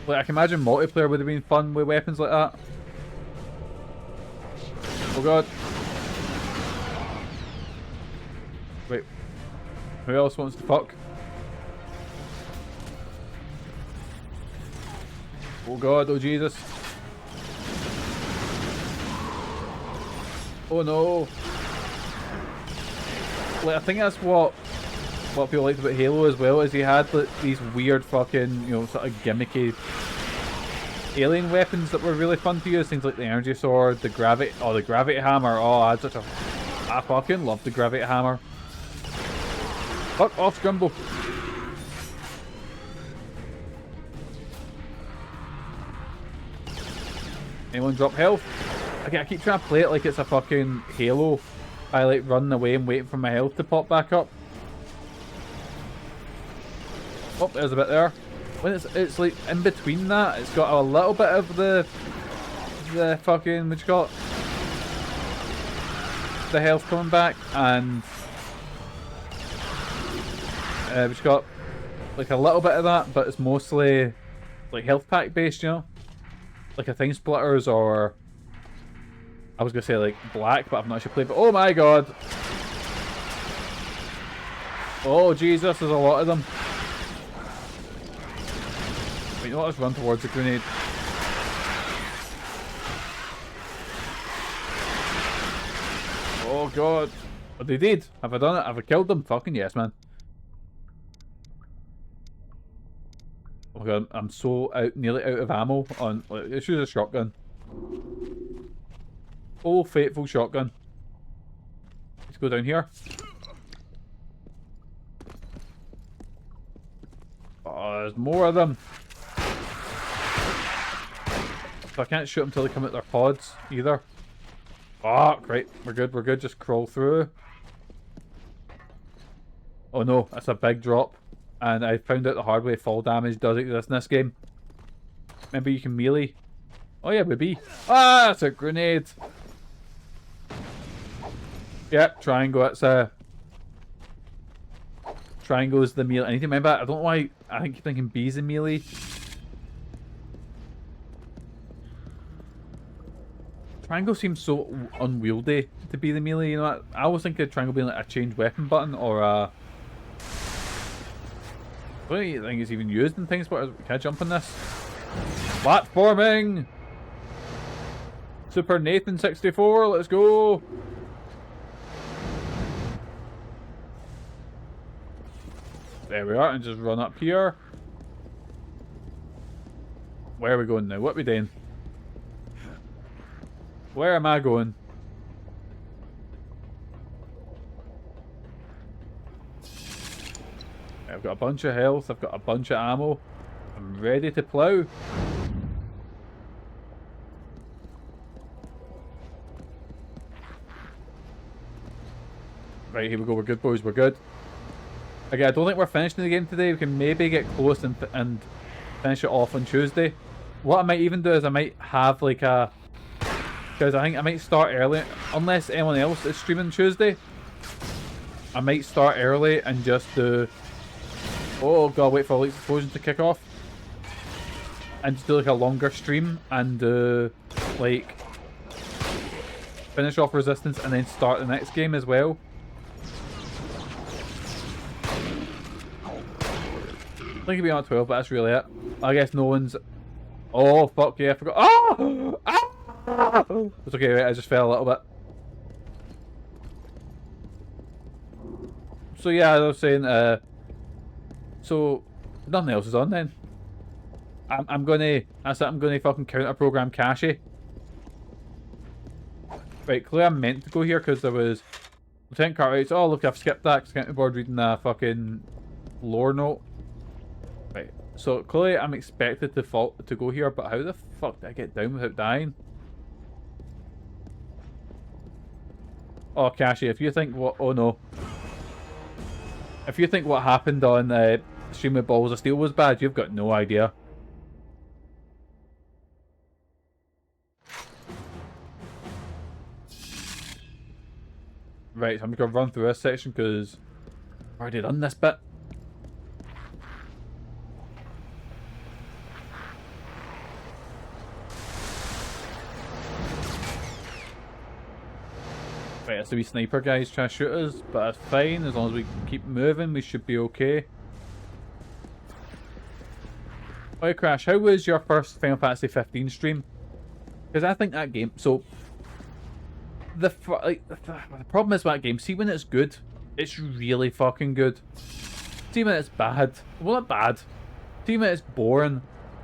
[SPEAKER 2] Like, I can imagine multiplayer would have been fun with weapons like that. Oh god. Wait. Who else wants to fuck? Oh god, oh Jesus. Oh no. Like, I think that's what people liked about Halo as well, is he had like, these weird fucking, you know, sort of gimmicky alien weapons that were really fun to use. Things like the energy sword, the gravity hammer. Oh, I fucking love the gravity hammer. Fuck off, Scrimble. Anyone drop health? Okay, I keep trying to play it like it's a fucking Halo. I like running away and waiting for my health to pop back up. Oh, there's a bit there. When it's like in between that, it's got a little bit of the fucking, what you call it? The health coming back, and we've got like a little bit of that, but it's mostly like health pack based, you know? Like a Thing Splitters, or I was gonna say like Black, but I've not actually played. But oh my god! Oh Jesus, there's a lot of them. Wait, you know what? Let's run towards the grenade. Oh god! Oh, they did. Have I done it? Have I killed them? Fucking yes, man. Oh my god, I'm so nearly out of ammo on. Let's use a shotgun. Oh, fateful shotgun. Let's go down here. Oh, there's more of them. So I can't shoot them until they come out their pods either. Oh, great. We're good. Just crawl through. Oh no, that's a big drop. And I found out the hard way fall damage does exist in this game. Remember you can melee. Oh yeah, baby. Ah, that's a grenade. Yep, triangle. It's a... Triangle is the melee. I need to remember that. I don't know why I keep thinking B's in melee. Triangle seems so unwieldy to be the melee, you know. I always think of triangle being like a change weapon button or a... I don't even think it's even used in things, but can I jump on this? Platforming! Super Nathan 64, let's go! There we are, and just run up here. Where are we going now? What are we doing? Where am I going? I've got a bunch of health, I've got a bunch of ammo. I'm ready to plow. Right, here we go. We're good, boys. We're good. Okay, I don't think we're finishing the game today. We can maybe get close and finish it off on Tuesday. What I might even do is I might have like a... Because I think I might start early. Unless anyone else is streaming Tuesday. I might start early and just do... Oh god, wait for Elite Explosion to kick off. And just do like a longer stream and do like... Finish off Resistance and then start the next game as well. I think it'd be on 12, but that's really it. I guess no one's... Oh, fuck yeah, I forgot. Oh! Ah! It's okay, right, I just fell a little bit. So yeah, I was saying, so nothing else is on then. I'm gonna fucking counter program Cashy. Right, clearly I'm meant to go here because there was Lieutenant Cartwright's. Oh look, I've skipped that because I can't be bored reading the fucking lore note. Right, so clearly I'm expected to go here, but how the fuck did I get down without dying? Oh, Cashy, if you think what... Oh no. If you think what happened on Stream with Balls of Steel was bad, you've got no idea. Right, so I'm just going to run through this section because I've already done this bit. Right, that's the wee sniper guys trying to shoot us, but that's fine. As long as we keep moving, we should be okay. Alright, Crash, how was your first Final Fantasy 15 stream? Because I think that game... So, the problem is with that game, see when it's good, it's really fucking good. See when it's bad, well not bad. See when it's boring,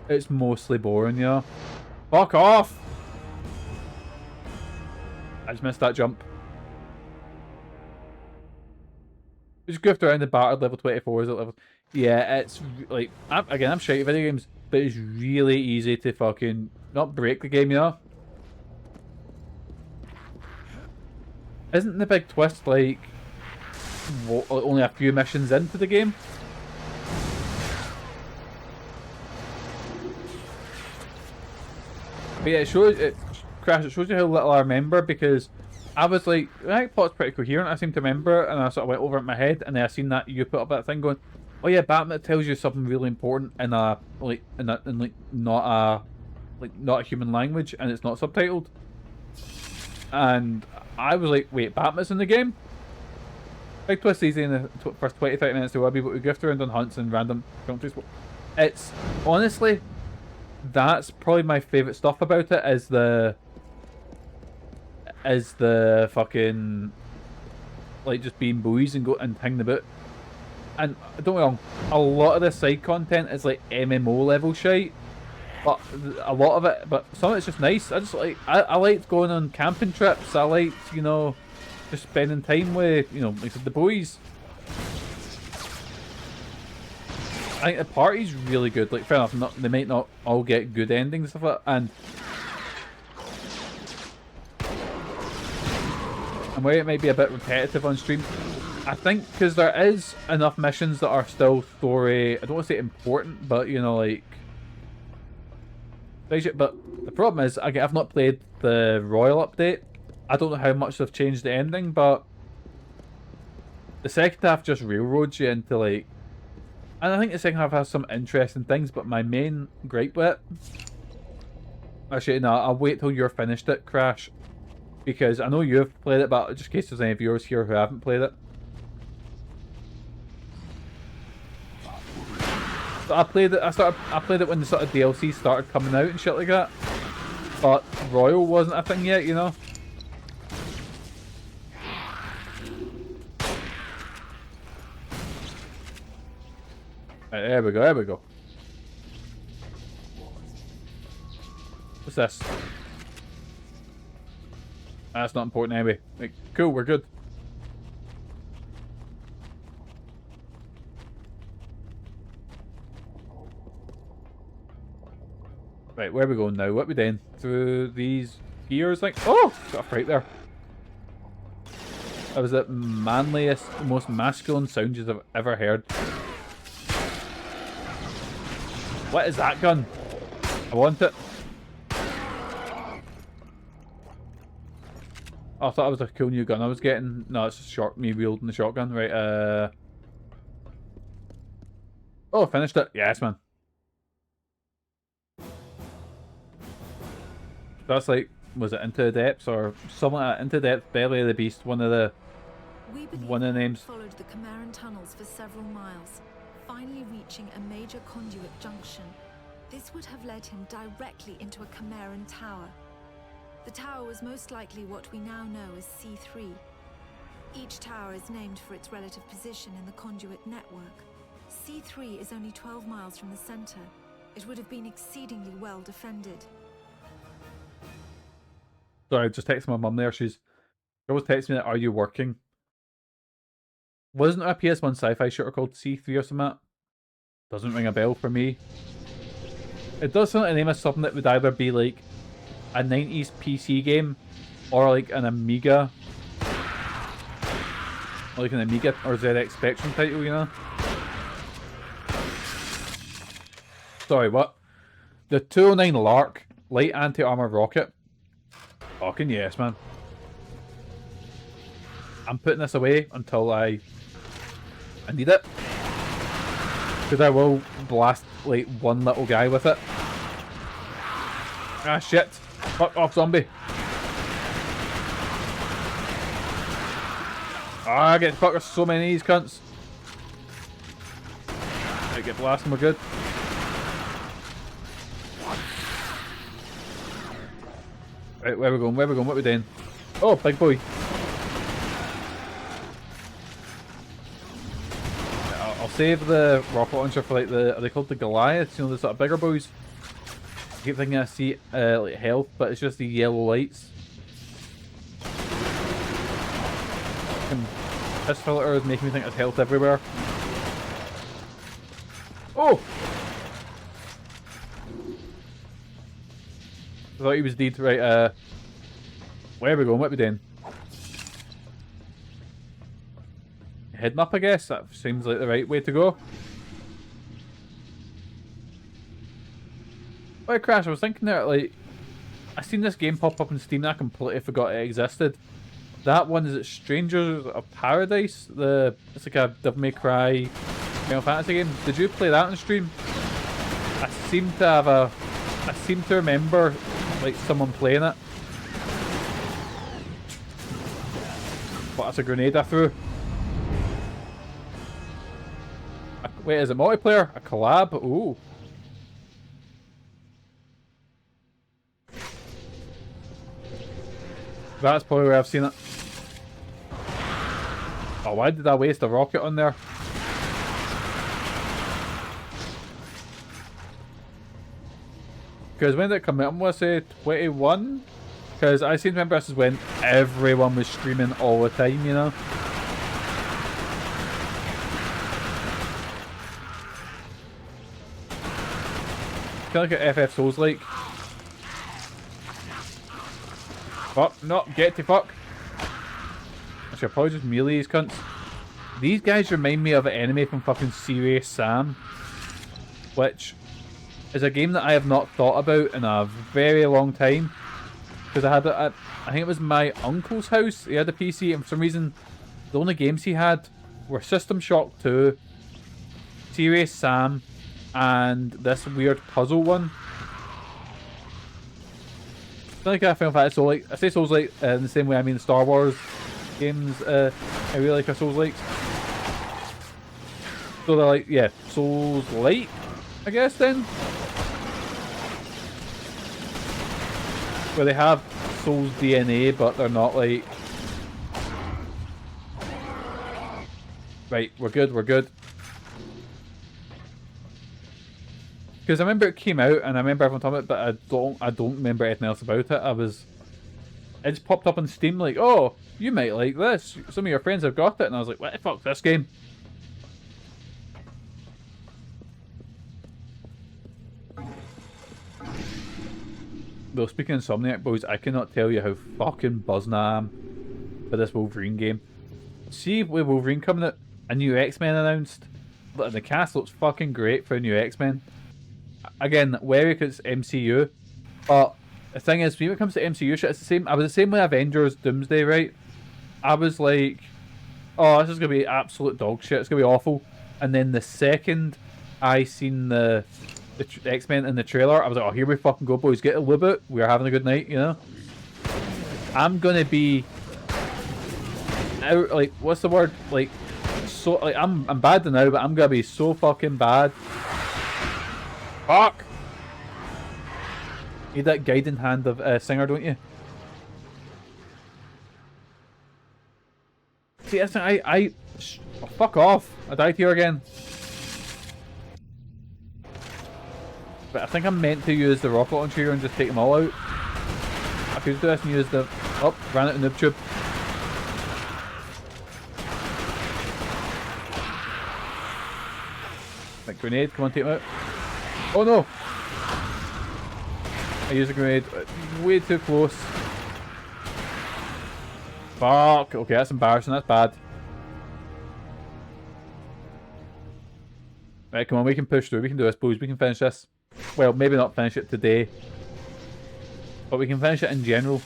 [SPEAKER 2] it's mostly boring, you know? Fuck off! I just missed that jump. We just goofed around the battered level 24, is it level... Yeah, it's like, again, I'm shite at video games, but it's really easy to fucking not break the game, you know? Isn't the big twist like only a few missions into the game? But yeah, it shows Crash. It shows you how little I remember because I was like, that plot's pretty coherent. I seem to remember, and I sort of went over it in my head, and then I seen that you put up that thing going, oh yeah, Batman tells you something really important in a not a human language, and it's not subtitled. And I was like, wait, Batman's in the game? Big twist easy in the first 20-30 minutes to be able to gift around on hunts in random countries. It's honestly, that's probably my favourite stuff about it is the fucking like just being boys and go and hang the boot. And don't get me wrong, a lot of the side content is like MMO level shite. But a lot of it, but some of it's just nice. I liked going on camping trips. I liked, you know, just spending time with, you know, like the boys. I think the party's really good. Like, fair enough, they might not all get good endings and stuff like that. And where it might be a bit repetitive on stream, I think because there is enough missions that are still story, I don't want to say important, but, you know, like... But the problem is, I've not played the Royal update. I don't know how much they've changed the ending, but the second half just railroads you into like... And I think the second half has some interesting things, but my main gripe with it... Actually, no, I'll wait till you're finished it, Crash. Because I know you've played it, but just in case there's any viewers here who haven't played it. So I played it when the sort of DLC started coming out and shit like that. But Royal wasn't a thing yet, you know? Right, there we go, there we go. What's this? That's not important anyway. Like, cool, we're good. Right, where are we going now? What are we doing? Through these gears, like... Oh! Got a fright there. That was the manliest, most masculine sound you've ever heard. What is that gun? I want it. Oh, I thought it was a cool new gun I was getting. No, it's just me wielding the shotgun. Right, oh, I finished it. Yes, man. That's like, was it Into the Depths or something like that? Into the Depths, Belly of the Beast, one of the names.
[SPEAKER 4] Followed the Chimeran tunnels for several miles, finally reaching a major conduit junction. This would have led him directly into a Chimeran tower. The tower was most likely what we now know as C3. Each tower is named for its relative position in the conduit network. C3 is only 12 miles from the center. It would have been exceedingly well defended.
[SPEAKER 2] Sorry, I just texted my mum there. She always texts me that, are you working? Wasn't there a PS1 sci-fi shooter called C3 or something? Doesn't ring a bell for me. It does sound like the name of something that would either be like a 90s PC game or like an Amiga. Like an Amiga or ZX Spectrum title, you know? Sorry, what? The 209 Lark Light Anti-Armor Rocket. Fucking yes, man. I'm putting this away until I need it. Because I will blast like one little guy with it. Ah shit. Fuck off, zombie. Ah, I get fucked with so many of these cunts. I get blasting, we're good. Right, where we going? Where we going? What we doing? Oh, big boy. I'll save the rocket launcher for like the, are they called the Goliaths? You know, the sort of bigger boys. I keep thinking I see like health, but it's just the yellow lights. This filter is making me think there's health everywhere. Oh! I thought he was dead. Right, where are we going? What are we doing? Heading up, I guess. That seems like the right way to go. Wait, Crash, I was thinking there, like, I seen this game pop up on Steam and I completely forgot it existed. That one, is it Strangers of Paradise? It's like a Devil May Cry Final Fantasy game. Did you play that on stream? I seem to remember like someone playing it. But that's a grenade I threw. Wait, is it multiplayer? A collab? Ooh. That's probably where I've seen it. Oh, why did I waste a rocket on there? Because when did it come out? I'm going to say 21? Because I seem to remember this is when everyone was streaming all the time, you know? Kind of like a FF Souls like. Fuck, no, get to fuck. I should probably just melee these cunts. These guys remind me of an enemy from fucking Serious Sam, which is a game that I have not thought about in a very long time. Because I had it at, I think it was my uncle's house. He had a PC, and for some reason, the only games he had were System Shock 2, Serious Sam, and this weird puzzle one. I like a Final Fantasy Soul like. I say Souls like in the same way I mean Star Wars games. I really like a Souls like. So they're like, yeah, Souls light, I guess then. Where they have Souls DNA, but they're not like. Right, we're good, we're good. Because I remember it came out, and I remember everyone talking about it, but I don't remember anything else about it. It just popped up on Steam like, oh, you might like this. Some of your friends have got it, and I was like, what the fuck's this game? Though speaking of Insomniac boys, I cannot tell you how fucking buzzing I am for this Wolverine game. See, with Wolverine coming out, a new X-Men announced. The cast looks fucking great for a new X-Men. Again, wary because it's MCU. But the thing is, when it comes to MCU shit, it's the same. I was the same with Avengers Doomsday, right? I was like, oh, this is going to be absolute dog shit. It's going to be awful. And then the second I seen the X-Men in the trailer, I was like, oh, here we fucking go, boys. Get a lube out. We're having a good night, you know? I'm going to be out, like, what's the word? Like, so, like, I'm bad now, but I'm going to be so fucking bad. Fuck! You need that guiding hand of Singer, don't you? See, that's oh, fuck off! I died here again. But I think I'm meant to use the rocket launcher here and just take them all out. I could do this and use the... Oh, ran out of noob tube. Like grenade, come on, take them out. Oh no! I used a grenade. Way too close. Fuck! Okay, that's embarrassing, that's bad. Right, come on, we can push through. We can do this, boys. We can finish this. Well, maybe not finish it today. But we can finish it in general.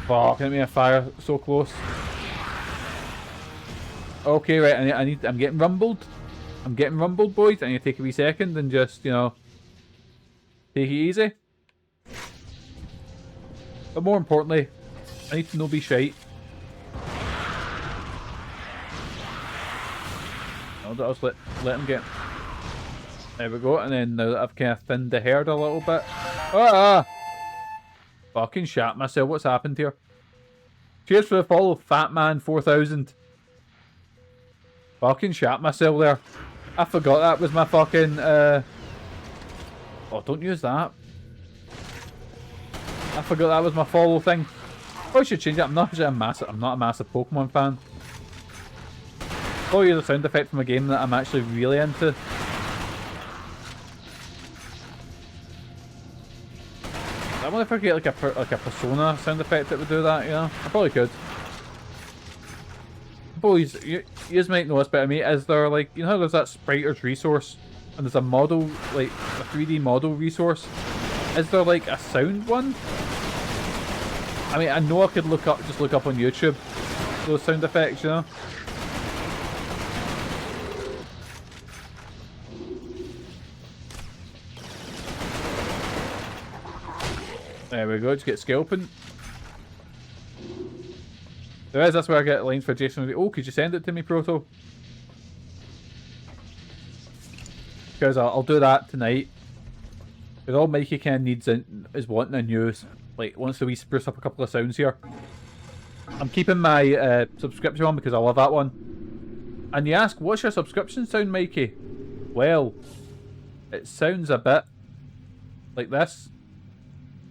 [SPEAKER 2] Fuck, I need a fire so close. Okay, right, I'm getting rumbled. I'm getting rumbled, boys. I need to take a wee second and just, you know, take it easy. But more importantly, I need to not be shite. I'll just let him get... There we go, and then now that I've kind of thinned the herd a little bit... Ah! Fucking shat myself, what's happened here? Cheers for the follow, Fatman4000. Fucking shat myself there. I forgot that was my fucking... Oh, don't use that. I forgot that was my follow thing. Oh, I should change it. I'm not a massive Pokemon fan. Oh, use a sound effect from a game that I'm actually really into. I wonder if I could get like a Persona sound effect that would do that, you know? I probably could. Boys, you might know this better than me. Is there, like, you know how there's that Spriters resource? And there's a model, like, a 3D model resource? Is there, like, a sound one? I mean, I know I could just look up on YouTube those sound effects, you know? There we go, just get scalping. That's where I get lines for Jason. Oh, could you send it to me, Proto? Because I'll do that tonight. Because all Mikey kind of needs is wanting a news. Like, wants to spruce up a couple of sounds here. I'm keeping my subscription on because I love that one. And you ask, what's your subscription sound, Mikey? Well, it sounds a bit like this.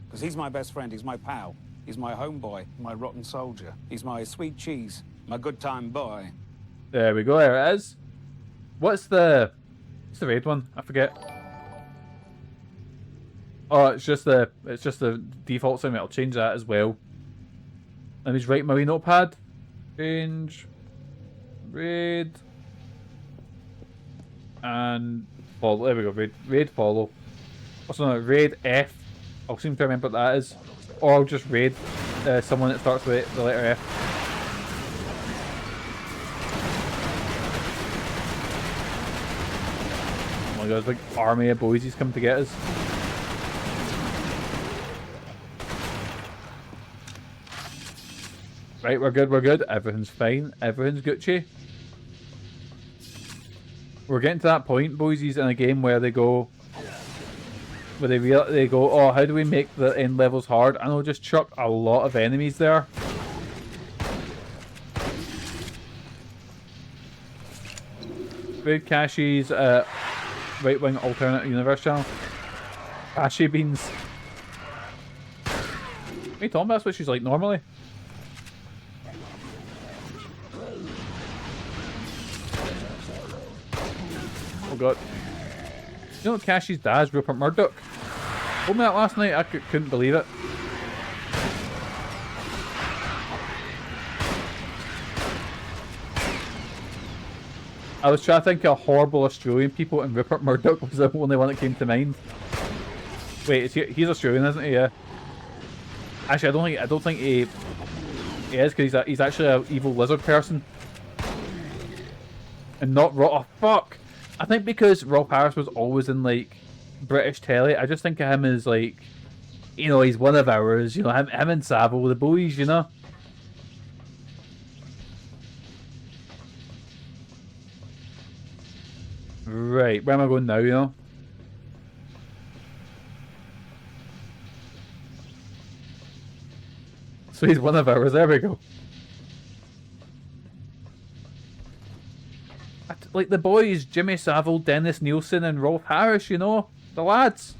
[SPEAKER 3] Because he's my best friend, he's my pal. He's my homeboy, my rotten soldier. He's my sweet cheese, my good time boy.
[SPEAKER 2] There we go, there it is. What's the red one? I forget. Oh, it's just the default sound. I'll change that as well. Let me just write my wee notepad. Change red and follow. There we go. Red follow. Also, no, red F. I'll seem to remember what that is. Or I'll just raid someone that starts with the letter F. Oh my god, there's like army of boys he's come to get us. Right, we're good, we're good. Everything's fine. Everything's Gucci. We're getting to that point, boysies, in a game where they go... Where they go, oh, how do we make the end levels hard? And they'll just chuck a lot of enemies there. Red Cashy's right-wing alternate universe channel. Cashy beans. Hey Tom, that's what she's like normally. Oh god. You know Cashy's dad's Rupert Murdoch? Told me that last night, I couldn't believe it. I was trying to think of horrible Australian people, and Rupert Murdoch was the only one that came to mind. Wait, he's Australian, isn't he? Yeah. Actually, I don't think he is, because he's actually an evil lizard person, and not Rob. Oh fuck! I think because Rob Harris was always in like British telly, I just think of him as like, you know, he's one of ours. You know, him and Savo, the boys. You know. Right, where am I going now, you know? So he's one of ours, there we go. Like the boys, Jimmy Savile, Dennis Nielsen and Rolf Harris, you know? The lads.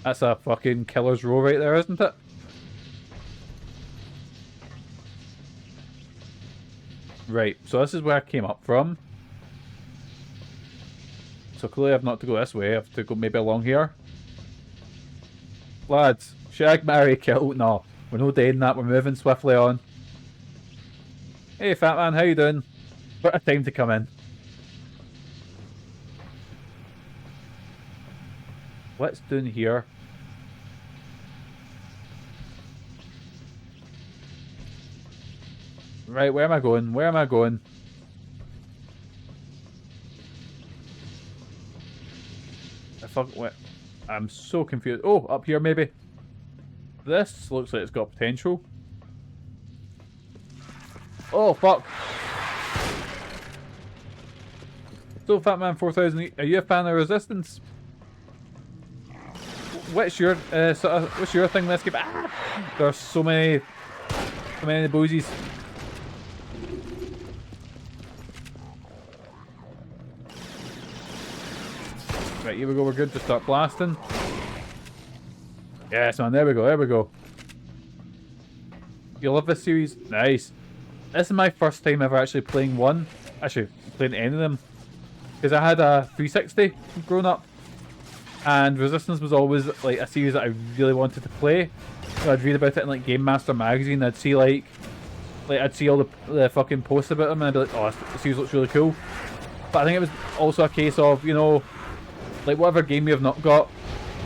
[SPEAKER 2] That's a fucking killer's row right there, isn't it? Right, so this is where I came up from. So clearly I have not to go this way, I have to go maybe along here. Lads, shag, marry, kill. No, we're not doing that, we're moving swiftly on. Hey fat man, how you doing? What a time to come in. What's doing here? Right, where am I going? Where am I going? I'm so confused. Oh, up here maybe. This looks like it's got potential. Oh, fuck. So, Fatman 4000, are you a fan of Resistance? What's your what's your thing? Let's give. Ah! There's so many boozies. Right, here we go, we're good to start blasting. Yes, man, there we go, there we go. You love this series? Nice. This is my first time ever actually playing one. Actually, playing any of them. Because I had a 360 growing up. And Resistance was always like a series that I really wanted to play. So I'd read about it in like Game Master magazine. I'd see like I'd see all the fucking posts about them and I'd be like, oh, this series looks really cool. But I think it was also a case of, you know, like whatever game you've not got,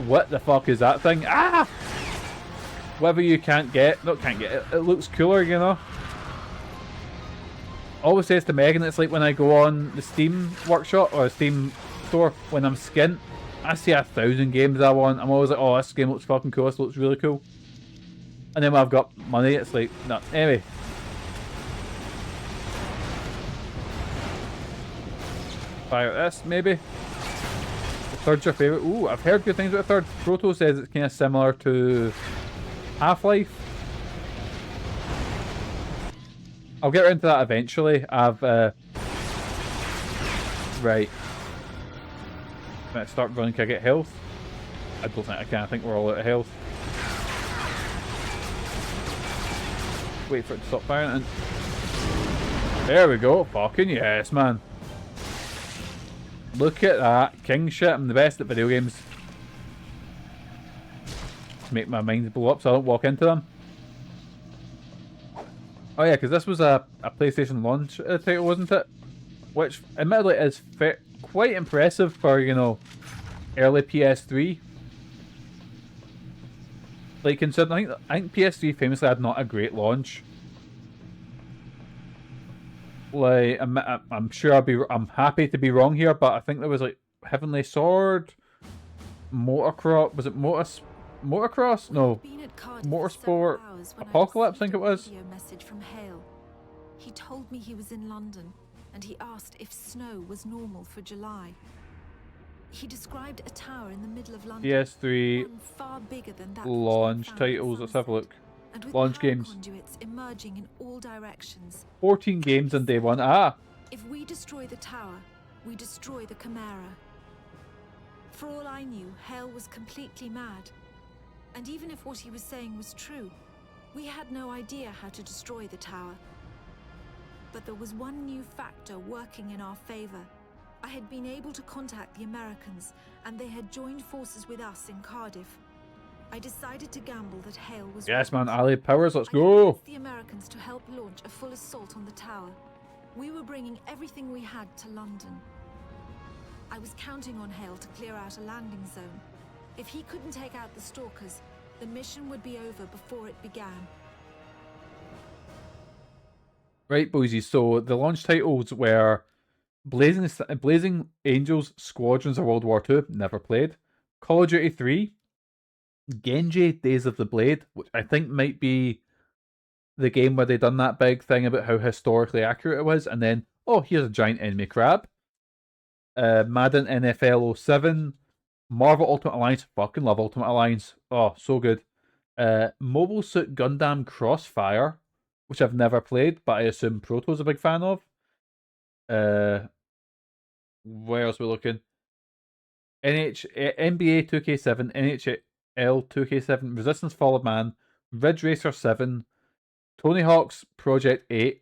[SPEAKER 2] what the fuck is that thing? Ah! Whatever you can't get, it looks cooler, you know? Always says to Megan, it's like when I go on the Steam workshop or Steam store when I'm skint, I see 1,000 games I want. I'm always like, oh, this game looks fucking cool, this looks really cool. And then when I've got money, it's like, no. Anyway. Fire this, maybe. Third's your favourite. Ooh, I've heard good things about the third. Proto says it's kind of similar to Half-Life. I'll get around to that eventually. Right. When I start running, can I get health? I don't think I can. I think we're all out of health. Wait for it to stop firing. And there we go. Fucking yes, man. Look at that. King shit. I'm the best at video games. Just make my mind blow up so I don't walk into them. Oh yeah, because this was a PlayStation launch title, wasn't it? Which, admittedly, is quite impressive for, you know, early PS3. Like, considering, I think PS3 famously had not a great launch. Like, I'm sure I'm happy to be wrong here, but I think there was like Heavenly Sword, Motocross, was it Motocross? No, Motorsport, Apocalypse, I think it was.
[SPEAKER 4] Message from Hale. He told me he was in London, and he asked if snow was normal for July. He described a tower in the middle of London,
[SPEAKER 2] PS3
[SPEAKER 4] one far bigger than that
[SPEAKER 2] launch titles. Let's have a look. Launch games.
[SPEAKER 4] Emerging in all directions.
[SPEAKER 2] 14 games on day one. Ah.
[SPEAKER 4] If we destroy the tower, we destroy the chimera. For all I knew, Hale was completely mad. And even if what he was saying was true, we had no idea how to destroy the tower. But there was one new factor working in our favor. I had been able to contact the Americans, and they had joined forces with us in Cardiff. I decided to gamble that Hale was
[SPEAKER 2] yes,
[SPEAKER 4] right.
[SPEAKER 2] man, allied powers, let's
[SPEAKER 4] I
[SPEAKER 2] go.
[SPEAKER 4] convinced the Americans to help launch a full assault on the tower. We were bringing everything we had to London. I was counting on Hale to clear out a landing zone. If he couldn't take out the stalkers, the mission would be over before it began.
[SPEAKER 2] Right, boysies, so the launch titles were Blazing Angels Squadrons of World War II, never played. Call of Duty 3, Genji Days of the Blade, which I think might be the game where they done that big thing about how historically accurate it was, and then, oh, here's a giant enemy crab. Madden NFL 07, Marvel Ultimate Alliance, fucking love Ultimate Alliance, oh, so good. Mobile Suit Gundam Crossfire, which I've never played, but I assume Proto's a big fan of. Where else are we looking? NBA 2K7, NHL 2K7, Resistance Fall of Man, Ridge Racer 7, Tony Hawk's Project 8,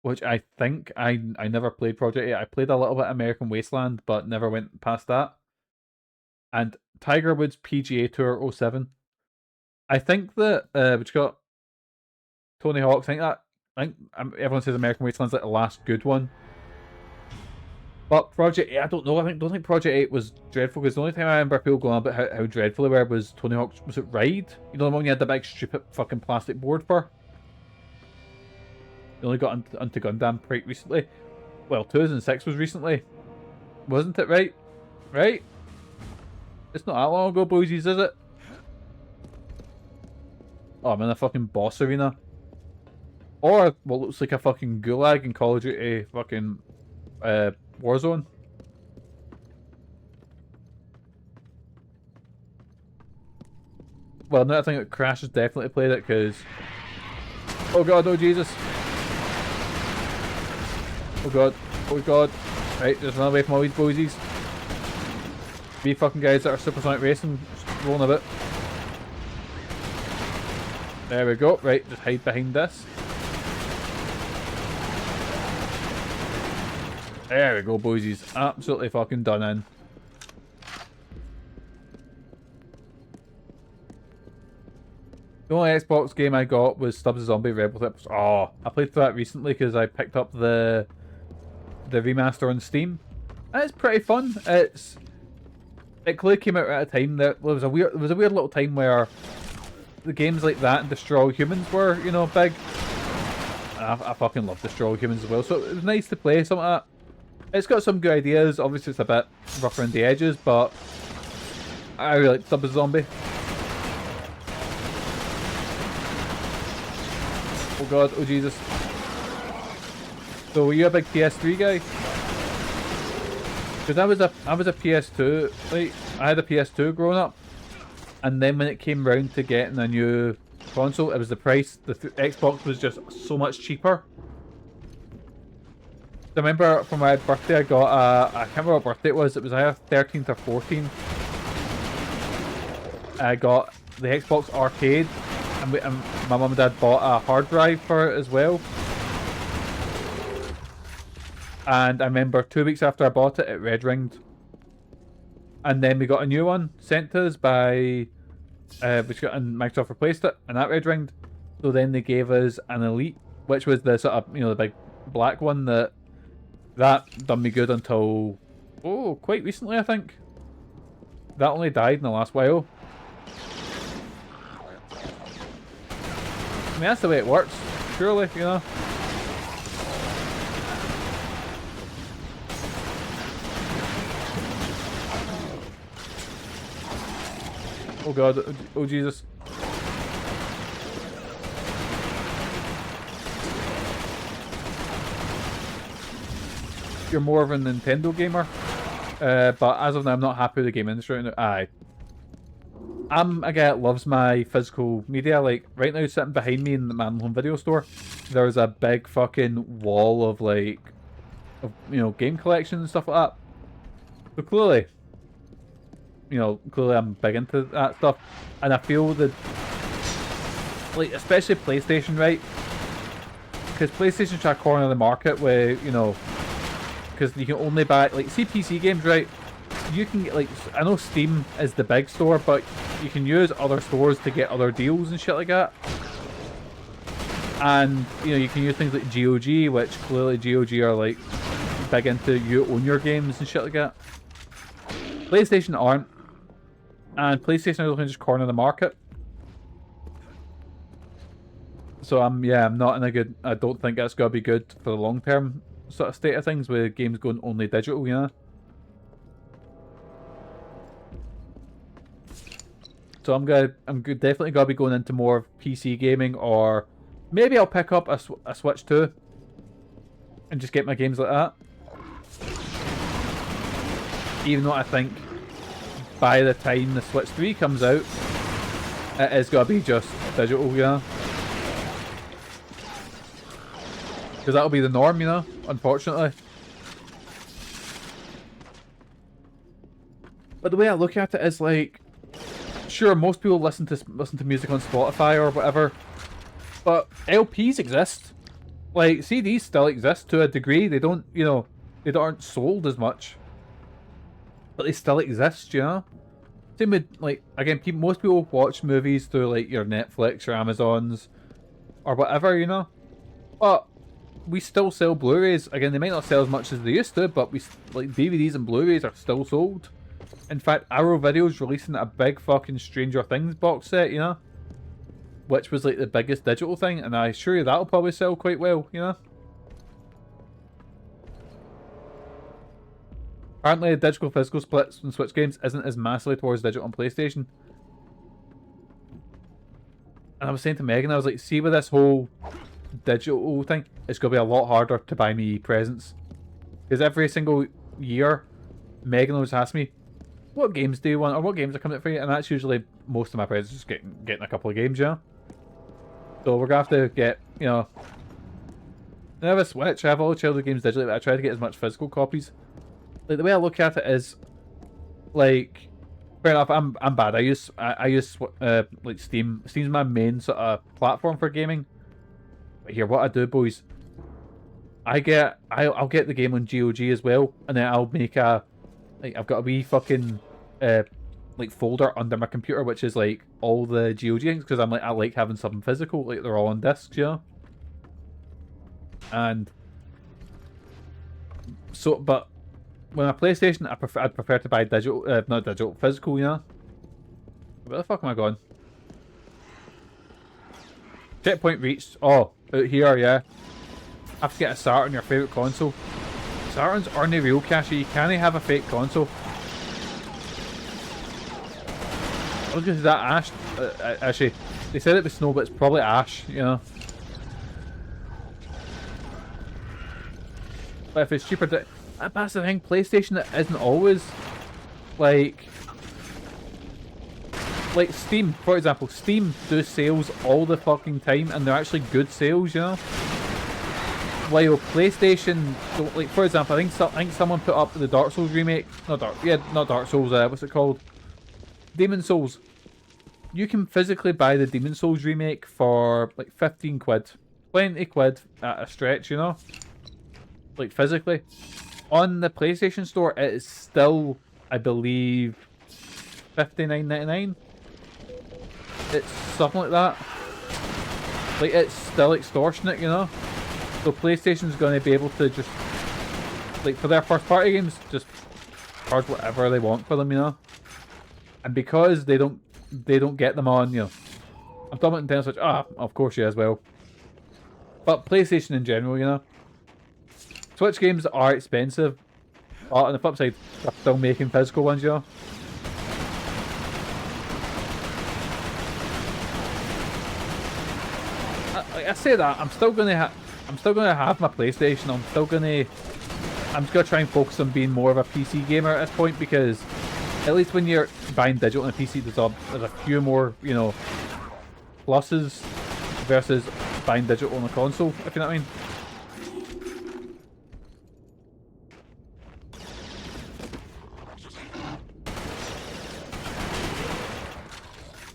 [SPEAKER 2] which I think I never played Project 8. I played a little bit American Wasteland, but never went past that. And Tiger Woods PGA Tour 07. I think that which got Tony Hawk's. I think everyone says American Wasteland's like the last good one. But Project 8, I don't know. Don't think Project 8 was dreadful, because the only time I remember people going on about how dreadful they were was Tony Hawk's, was it Ride? You know the one you had the big stupid fucking plastic board for? You only got onto Gundam quite recently. Well, 2006 was recently. Wasn't it, right? Right? It's not that long ago, boysies, is it? Oh, I'm in a fucking boss arena. Or what looks like a fucking gulag in Call of Duty fucking Warzone. Well, no, I think that Crash has definitely played it, because... Oh god, oh Jesus. Oh god, oh god. Right, just run away from all these boysies. Three fucking guys that are supersonic racing, just rolling a bit. There we go, right, just hide behind this. There we go, boysies. Absolutely fucking done in. The only Xbox game I got was Stubbs Zombie Rebel Tips. Oh, I played through that recently because I picked up the remaster on Steam. And it's pretty fun. It clearly came out at a time that there was a weird little time where the games like that and Destroy All Humans were, you know, big. And I fucking love Destroy All Humans as well. So it was nice to play something like that. It's got some good ideas. Obviously, it's a bit rough around the edges, but I really like Stubbs Zombie. Oh god, oh Jesus. So were you a big PS3 guy? Because I was a PS2, like, I had a PS2 growing up, and then when it came round to getting a new console, it was the price. The Xbox was just so much cheaper. I remember for my birthday I got I can't remember what birthday it was either 13th or 14th. I got the Xbox Arcade, and my mum and dad bought a hard drive for it as well. And I remember 2 weeks after I bought it, it red ringed. And then we got a new one sent to us by and Microsoft replaced it, and that red ringed. So then they gave us an Elite, which was the sort of, you know, the big black one that done me good until quite recently, I think. That only died in the last while. I mean, that's the way it works, surely, you know. Oh god, oh Jesus. You're more of a Nintendo gamer, but as of now I'm not happy with the game industry right now. I'm a guy that loves my physical media. Like, right now, sitting behind me in the MANLON Home video store, there's a big fucking wall of, like, you know, game collections and stuff like that. So clearly, you know, I'm big into that stuff, and I feel that, like, especially PlayStation, right? Because PlayStation's trying to corner the market with, you know, because you can only buy, like, see PC games, right? You can get, like, I know Steam is the big store, but you can use other stores to get other deals and shit like that. And, you know, you can use things like GOG, which clearly GOG are, like, big into you own your games and shit like that. PlayStation aren't. And PlayStation are looking to just corner the market. So I'm not in a good... I don't think that's going to be good for the long-term sort of state of things with games going only digital, you know? So I'm definitely gonna be going into more PC gaming, or maybe I'll pick up a Switch 2 and just get my games like that. Even though I think by the time the Switch 3 comes out, it is gonna be just digital, you know? Because that'll be the norm, you know, unfortunately. But the way I look at it is like, sure, most people listen to music on Spotify or whatever, but LPs exist. Like, CDs still exist to a degree. They don't, you know, they aren't sold as much, but they still exist, you know? Same with, like, again, most people watch movies through, like, your Netflix or Amazons or whatever, you know? But we still sell Blu-rays. Again, they might not sell as much as they used to, but like, DVDs and Blu-rays are still sold. In fact, Arrow Video's releasing a big fucking Stranger Things box set, you know? Which was like the biggest digital thing, and I assure you that'll probably sell quite well, you know? Apparently, the digital physical splits in Switch games isn't as massively towards digital on PlayStation. And I was saying to Megan, I was like, see with this whole digital thing, it's going to be a lot harder to buy me presents. Because every single year, Megan always asks me, what games do you want, or what games are coming out for you? And that's usually most of my presents, just getting a couple of games, yeah. So we're gonna have to get, you know, I have a Switch, I have all the childhood games digitally, but I try to get as much physical copies. Like, the way I look at it is, like, fair enough, I'm bad. I use like Steam. Steam's my main sort of platform for gaming. But here, what I do, boys, I'll get the game on GOG as well, and then I'll make like, I've got a wee fucking like folder under my computer, which is like all the GOG things, because I like having something physical, like they're all on discs, you know. And so, but when a PlayStation, I'd prefer to buy digital, not digital, physical, you know. Where the fuck am I going? Checkpoint reached. Oh, out here, yeah. Have to get a start on your favourite console. Saturns aren't real, Cashy. You can't have a fake console. I was going to say that Ash. Actually, they said it was snow, but it's probably ash, you know. But if it's cheaper, that's the thing. PlayStation isn't always like Steam, for example. Steam do sales all the fucking time, and they're actually good sales, you know. While PlayStation don't, like, for example, I think someone put up the Dark Souls remake. Not Dark Souls. What's it called? Demon Souls. You can physically buy the Demon Souls remake for like 15 quid, 20 quid at a stretch, you know. Like, physically. On the PlayStation Store, it is still, I believe, $59.99. It's something like that. Like, it's still extortionate, you know. So PlayStation's going to be able to just, like, for their first party games, just charge whatever they want for them, you know. And because they don't get them on, you know. I'm talking about Nintendo Switch. Of course, yeah, as well. But PlayStation in general, you know. Switch games are expensive. But on the flip side, they're still making physical ones, you know. I say that, I'm still gonna have my PlayStation. I'm just gonna try and focus on being more of a PC gamer at this point, because at least when you're buying digital on a PC, there's a few more, you know, pluses versus buying digital on a console, if you know what I mean.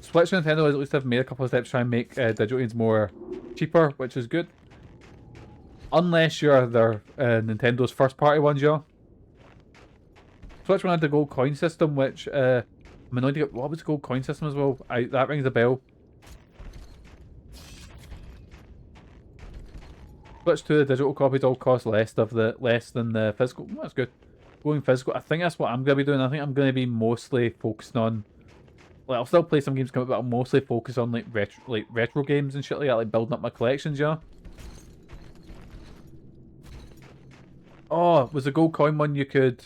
[SPEAKER 2] Switch and Nintendo at least have made a couple of steps to try and make digital games more cheaper, which is good. Unless you're their Nintendo's first party ones, yeah. Switch one had the gold coin system, which I'm annoyed to get. What was the gold coin system as well? That rings a bell. Switch to the digital copies all cost less than the physical. That's good. Going physical, I think that's what I'm gonna be doing. I think I'm gonna be mostly focused on, like, I'll still play some games come out, but I'll mostly focus on like retro games and shit like that, like building up my collections, yeah. Oh, was the gold coin one you could?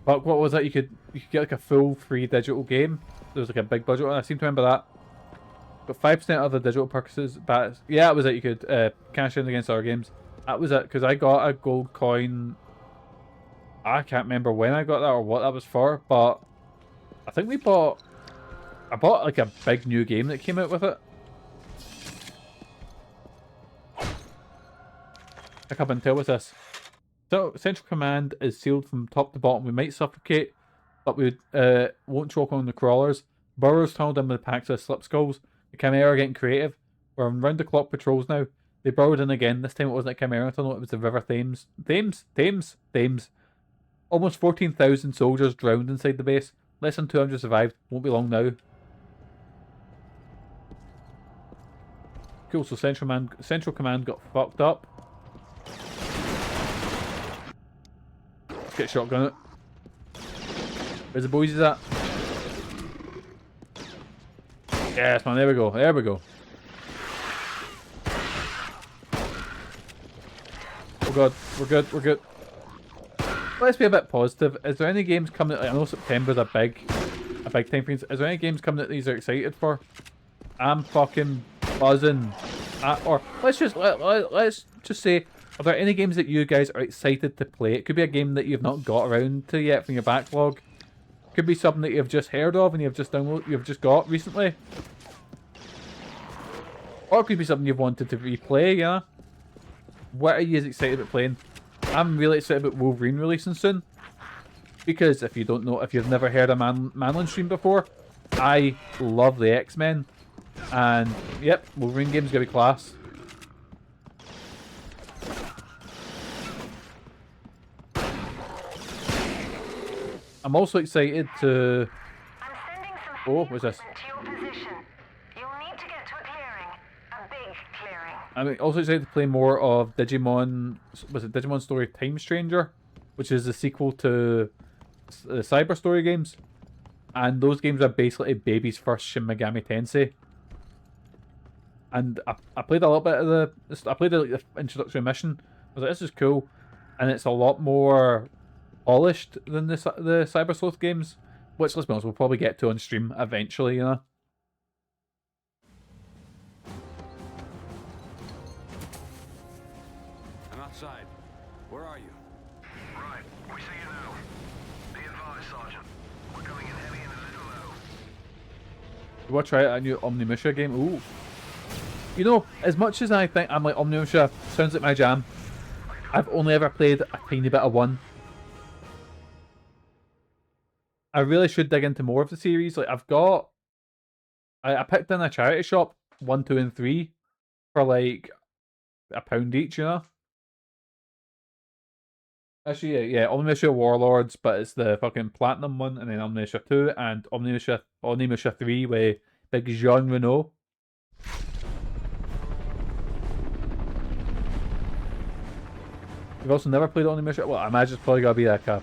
[SPEAKER 2] Fuck, what was that? You could get like a full free digital game. There was like a big budget one. I seem to remember that. But 5% of the digital purchases, but yeah, that was it. You could cash in against other games. That was it, because I got a gold coin. I can't remember when I got that or what that was for, but I think I bought like a big new game that came out with it. Pick up and tell with this. So Central Command is sealed from top to bottom. We might suffocate, but we won't choke on the crawlers. Burrows tunneled in with packs of slip skulls. The Chimera are getting creative. We're on round the clock patrols now. They burrowed in again. This time it wasn't a Chimera tunnel, it was the River Thames. Thames. Almost 14,000 soldiers drowned inside the base. Less than 200 survived. Won't be long now. Cool, so Central Command got fucked up. Let's get shotgun it. Where's the boys at? Yes, man, there we go. There we go. Oh god, we're good, we're good. Let's be a bit positive. Is there any games coming out? I know September's a big time for things. Is there any games coming that these are excited for? I'm fucking buzzing. Or let's just say, are there any games that you guys are excited to play? It could be a game that you've not got around to yet from your backlog. Could be something that you've just heard of and you've just got recently. Or it could be something you've wanted to replay, yeah? What are you excited about playing? I'm really excited about Wolverine releasing soon. Because if you don't know, if you've never heard a MANLON stream before, I love the X-Men. And, yep, Wolverine game's gonna be class. I'm also excited to... Oh, what's this? I'm also excited to play more of Digimon... Was it Digimon Story Time Stranger? Which is the sequel to the Cyber Story games. And those games are basically baby's first Shin Megami Tensei. And I played a little bit of the... I played the introductory mission. I was like, this is cool. And it's a lot more polished than the Cyber Sleuth games. Which, let's be honest, we'll probably get to on stream eventually, you know?
[SPEAKER 5] I'm outside. Where are you?
[SPEAKER 6] Right, we see you now. Be advised, Sergeant. We're coming in heavy and a little low.
[SPEAKER 2] You want to try out a new Omnimusha game? Ooh. You know, as much as I think I'm like, Omnimusha sounds like my jam, I've only ever played a tiny bit of one. I really should dig into more of the series. Like, I've got... I picked in a charity shop, 1, 2, and 3, for like £1 each, you know? Actually, yeah, Omnimusha Warlords, but it's the fucking Platinum one, and then Omnimusha 2, and Omnimusha 3 with Big Jean Reno. You've also never played Omnimusha? Well, I imagine it's probably gotta be like a...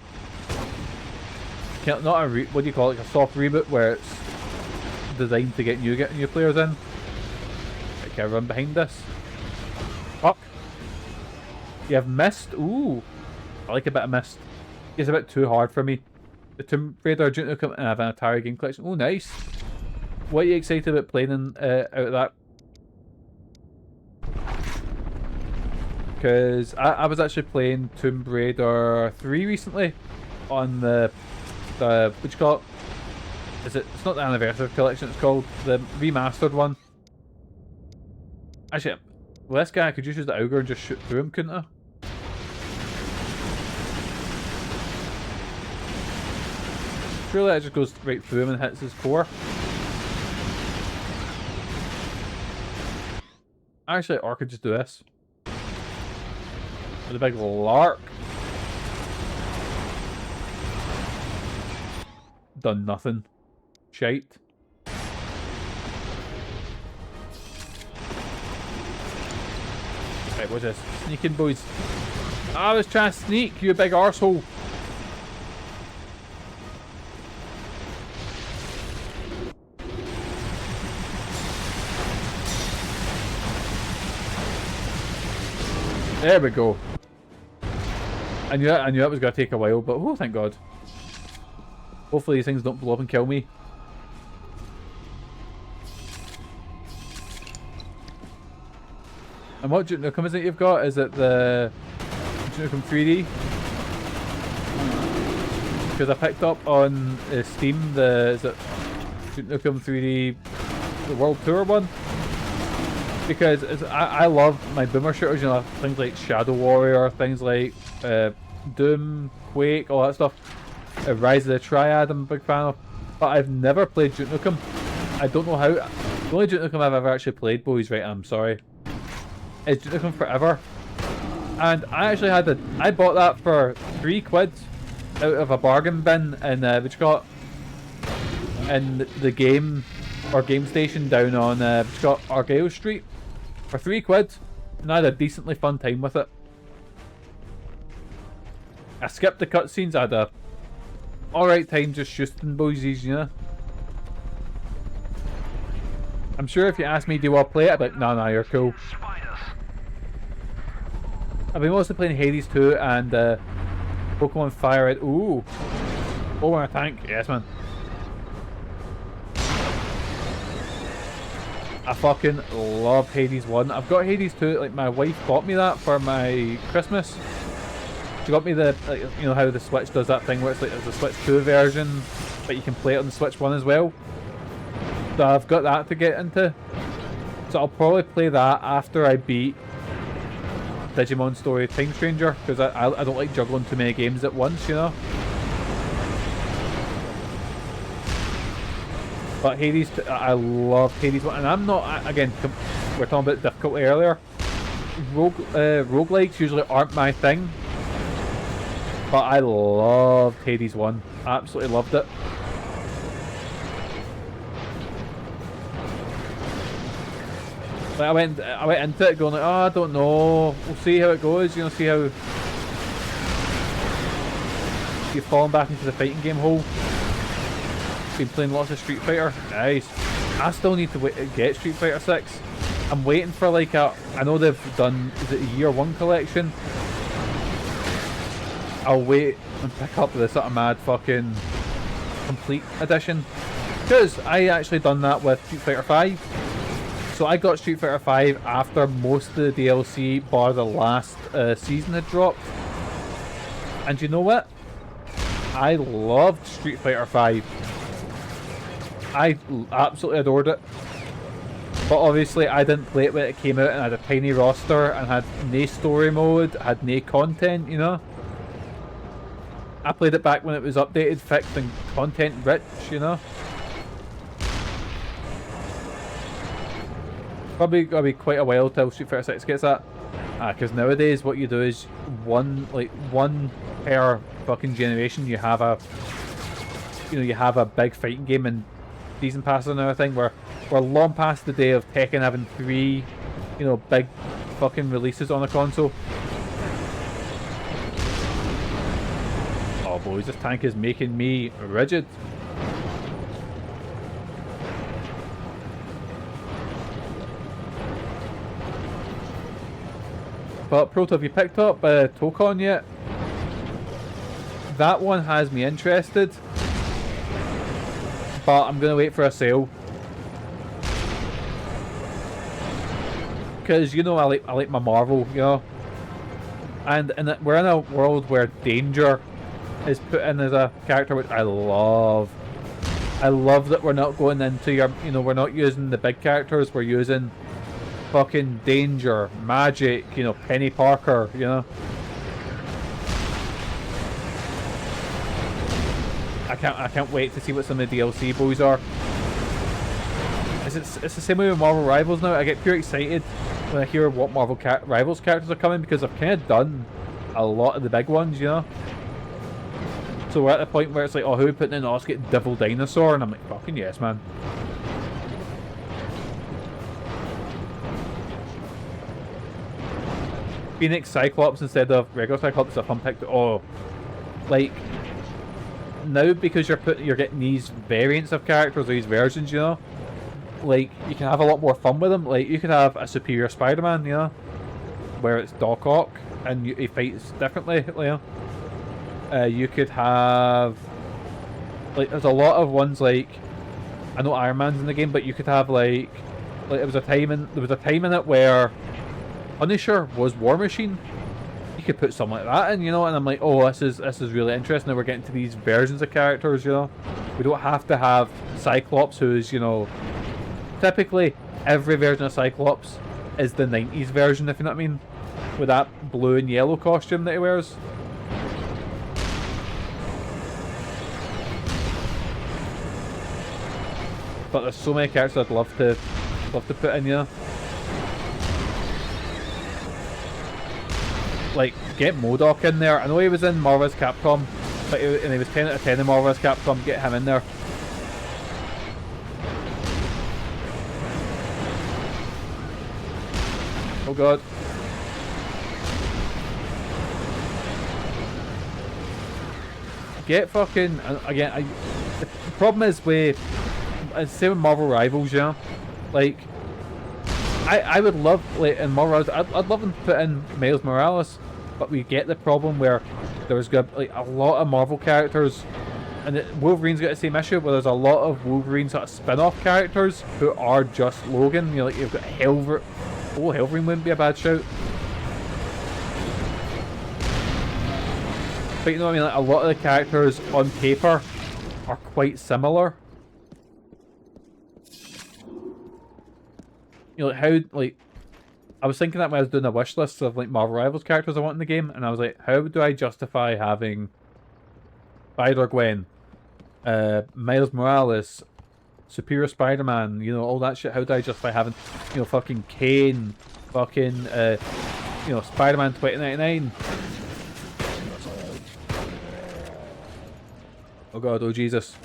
[SPEAKER 2] Not a what do you call it? Like a soft reboot where it's designed to get new players in. Like, can I run behind this? Fuck. You have Mist? Ooh. I like a bit of Mist. It's a bit too hard for me. The Tomb Raider Junior come and have an Atari game collection. Oh, nice. What are you excited about playing out of that? Because I was actually playing Tomb Raider 3 recently on the what do you call it? It's not the Anniversary Collection, it's called the remastered one. Actually, well, this guy, I could just use the Auger and just shoot through him, couldn't I? Surely it just goes right through him and hits his core. Actually, or I could just do this. With a big lark. Done nothing. Shite. Right, what's this? Sneaking, boys. I was trying to sneak, you big arsehole. There we go. I knew that was going to take a while, but oh, thank God. Hopefully these things don't blow up and kill me. And what Duke Nukem is it you've got? Is it the Duke Nukem 3D? Because I picked up on Steam is it Duke Nukem 3D, the World Tour one? Because I love my boomer shooters, you know, things like Shadow Warrior, things like Doom, Quake, all that stuff. Rise of the Triad I'm a big fan of. But I've never played Duke Nukem. I don't know how. The only Duke Nukem I've ever actually played, boys, right, I'm sorry, is Duke Nukem Forever. And I actually had I bought that for £3 out of a bargain bin in which got in the game or game station down on which got Argyle Street for £3, and I had a decently fun time with it. I skipped the cutscenes. I had a alright time just shooting boysies, you know. I'm sure if you ask me do I play it, I'd be like, nah, you're cool. I've been mostly playing Hades 2 and Pokemon Fire Red. Ooh. Oh, and a tank. Yes, man. I fucking love Hades 1. I've got Hades 2. Like, my wife bought me that for my Christmas. She got me the, like, you know how the Switch does that thing where it's like there's a Switch 2 version, but you can play it on the Switch 1 as well. So I've got that to get into. So I'll probably play that after I beat Digimon Story Time Stranger, because I don't like juggling too many games at once, you know. But Hades, I love Hades 1, and I'm not, again, we were talking about difficulty earlier. Roguelikes usually aren't my thing, but I loved Hades 1, absolutely loved it. Like I went into it going like, oh, I don't know, we'll see how it goes, you know, see how you've fallen back into the fighting game hole. Been playing lots of Street Fighter. Nice. I still need to get Street Fighter 6. I'm waiting for like I know they've done, is it a Year 1 collection? I'll wait and pick up the sort of mad fucking complete edition. Because I actually done that with Street Fighter 5. So I got Street Fighter 5 after most of the DLC bar the last season had dropped. And you know what? I loved Street Fighter 5. I absolutely adored it. But obviously I didn't play it when it came out and had a tiny roster and had no story mode, had no content, you know. I played it back when it was updated, fixed and content rich, you know. Probably gonna be quite a while till Street Fighter 6 gets that. Because nowadays what you do is one per fucking generation you have a big fighting game, and season passes and everything. We're long past the day of Tekken having 3, you know, big fucking releases on a console. Oh boys, this tank is making me rigid. But Proto, have you picked up Tokon yet? That one has me interested, but I'm gonna wait for a sale. Because you know I like my Marvel, you know, and we're in a world where danger is put in as a character, which I love. I love that we're not going into your, you know, we're not using the big characters. We're using fucking Danger, Magic, you know, Penny Parker, you know. I can't wait to see what some of the DLC boys are. It's the same way with Marvel Rivals now. I get pure excited when I hear what Marvel Rivals characters are coming, because I've kind of done a lot of the big ones, you know. So we're at the point where it's like, oh, who are we putting in? Oh, let's get Devil Dinosaur, and I'm like, fucking yes, man. Phoenix Cyclops instead of regular Cyclops if I'm picked. Oh, like now because you're getting these variants of characters or these versions, you know, like you can have a lot more fun with them. Like you could have a superior Spider-Man, you know, where it's Doc Ock and he fights differently, you know. You could have like there's a lot of ones like I know Iron Man's in the game, but you could have like there was a time in it where Punisher was War Machine. You could put something like that in, you know, and I'm like, oh, this is really interesting. Now we're getting to these versions of characters, you know. We don't have to have Cyclops, who's, you know, typically every version of Cyclops is the 90s version, if you know what I mean, with that blue and yellow costume that he wears. But there's so many characters I'd love to put in, you know. Like, get MODOK in there. I know he was in Marvel vs. Capcom, but he was 10 out of 10 in Marvel vs. Capcom. Get him in there. Oh god. Get fucking... Again, the problem is with... Same with Marvel Rivals, you know? Like... I would love, like, in Marvel, I'd love them to put in Miles Morales, but we get the problem where there's got like a lot of Marvel characters, and Wolverine's got the same issue where there's a lot of Wolverine sort of spin-off characters who are just Logan. You know, like you've got Hale. Oh, Wolverine wouldn't be a bad shout. But you know what I mean? Like a lot of the characters on paper are quite similar. You know, like how, like, I was thinking that when I was doing a wish list of, like, Marvel Rivals characters I want in the game, and I was like, how do I justify having Spider-Gwen, Miles Morales, Superior Spider-Man, you know, all that shit? How do I justify having, you know, fucking Kane, fucking, you know, Spider-Man 2099? Oh god, oh Jesus.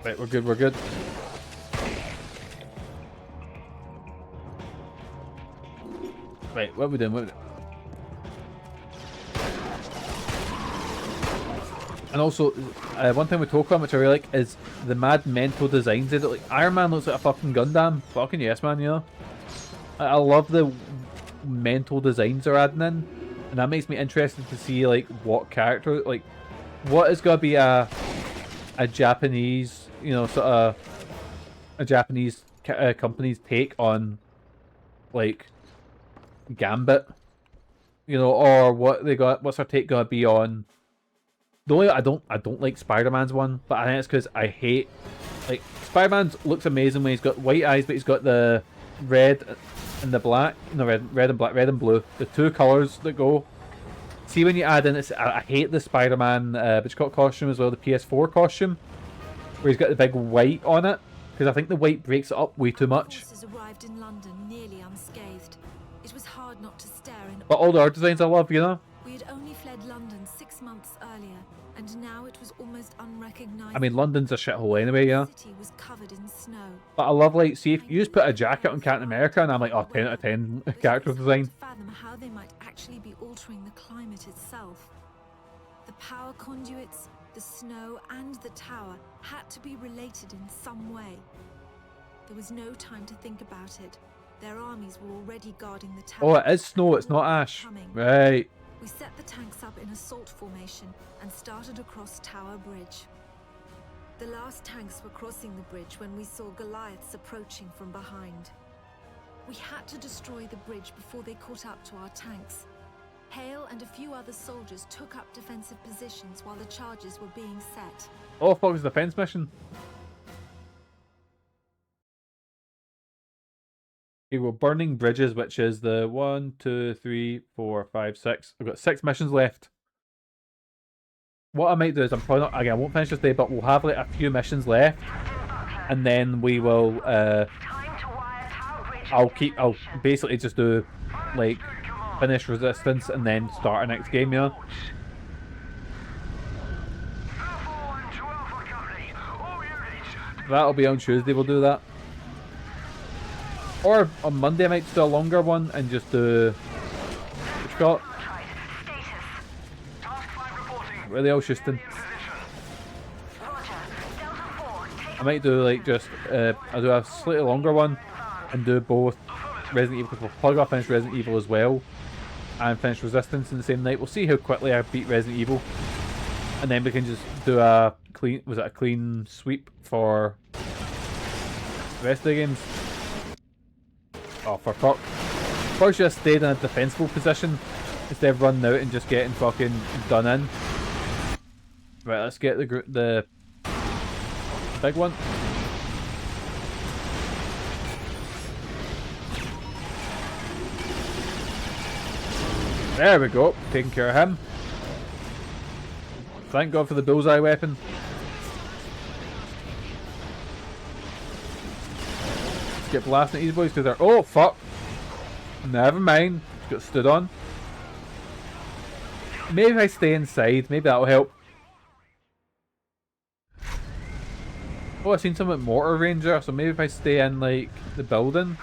[SPEAKER 2] Right, we're good, we're good. Right, what are we doing? And also, one thing with Tokon, which I really like, is the mad mental designs. Like, Iron Man looks like a fucking Gundam. Fucking yes, man, you know? I love the mental designs they're adding in. And that makes me interested to see, like, what character, like, what is going to be a Japanese, you know, sort of a Japanese company's take on, like, Gambit, you know, or what they got. What's their take gonna be on? The only I don't like Spider-Man's one, but I think it's because I hate, like, Spider-Man looks amazing when he's got white eyes, but he's got the red and the black, no, red and black, red and blue, the two colors that go. See, when you add in, I hate the Spider-Man, which got costume as well, the PS4 costume, where he's got the big white on it, because I think the white breaks it up way too much.
[SPEAKER 4] Forces arrived in London nearly unscathed. It was hard not to stare in.
[SPEAKER 2] But all the art designs I love, you know.
[SPEAKER 4] We had only fled London 6 months earlier, and now it was almost unrecognizable.
[SPEAKER 2] I mean, London's a shithole anyway, yeah.
[SPEAKER 4] The city was covered in snow.
[SPEAKER 2] But I love, like, see, if you just put a jacket on Captain America, and I'm like, oh, 10 out of 10 character design.
[SPEAKER 4] Fathom how they might actually be altering the climate itself. The power conduits, the snow, and the tower had to be related in some way. There was no time to think about it. Their armies were already guarding the tower.
[SPEAKER 2] Oh, it is snow, it's not ash. Right.
[SPEAKER 4] We set the tanks up in assault formation and started across Tower Bridge. The last tanks were crossing the bridge when we saw Goliaths approaching from behind. We had to destroy the bridge before they caught up to our tanks. Hale and a few other soldiers took up defensive positions while the charges were being set.
[SPEAKER 2] Oh, fuck, it's a defense mission. Okay, we're burning bridges, which is the 1, 2, 3, 4, 5, 6. We've got 6 missions left. What I might do is I'm probably not, again, I won't finish this day, but we'll have like a few missions left, and then we will. I'll basically just do like finish Resistance and then start our next game, you know. That'll be on Tuesday. We'll do that. Or on Monday I might just do a longer one and just do... what you call it? Where are they all shooting? I might do like just... I'll do a slightly longer one and do both Resident Evil, because we'll plug up finish Resident Evil as well and finish Resistance in the same night. We'll see how quickly I beat Resident Evil, and then we can just do a clean... was it a clean sweep for the rest of the games? Oh, for fuck. Probably should have stayed in a defensible position instead of running out and just getting fucking done in. Right, let's get the big one. There we go, taking care of him. Thank God for the bullseye weapon. Let's get blasting at these boys because they're... oh, fuck! Never mind. Just got stood on. Maybe if I stay inside, maybe that'll help. Oh, I've seen something at Mortar Ranger, so maybe if I stay in, like, the building.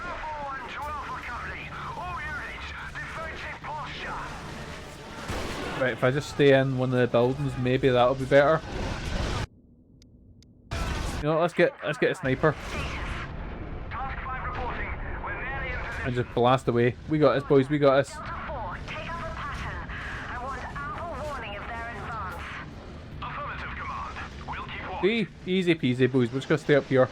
[SPEAKER 2] Right, if I just stay in one of the buildings, maybe that'll be better. You know, let's get a sniper. And just blast away. We got this, boys, we got this. See? Easy peasy, boys. We're just gonna stay up here.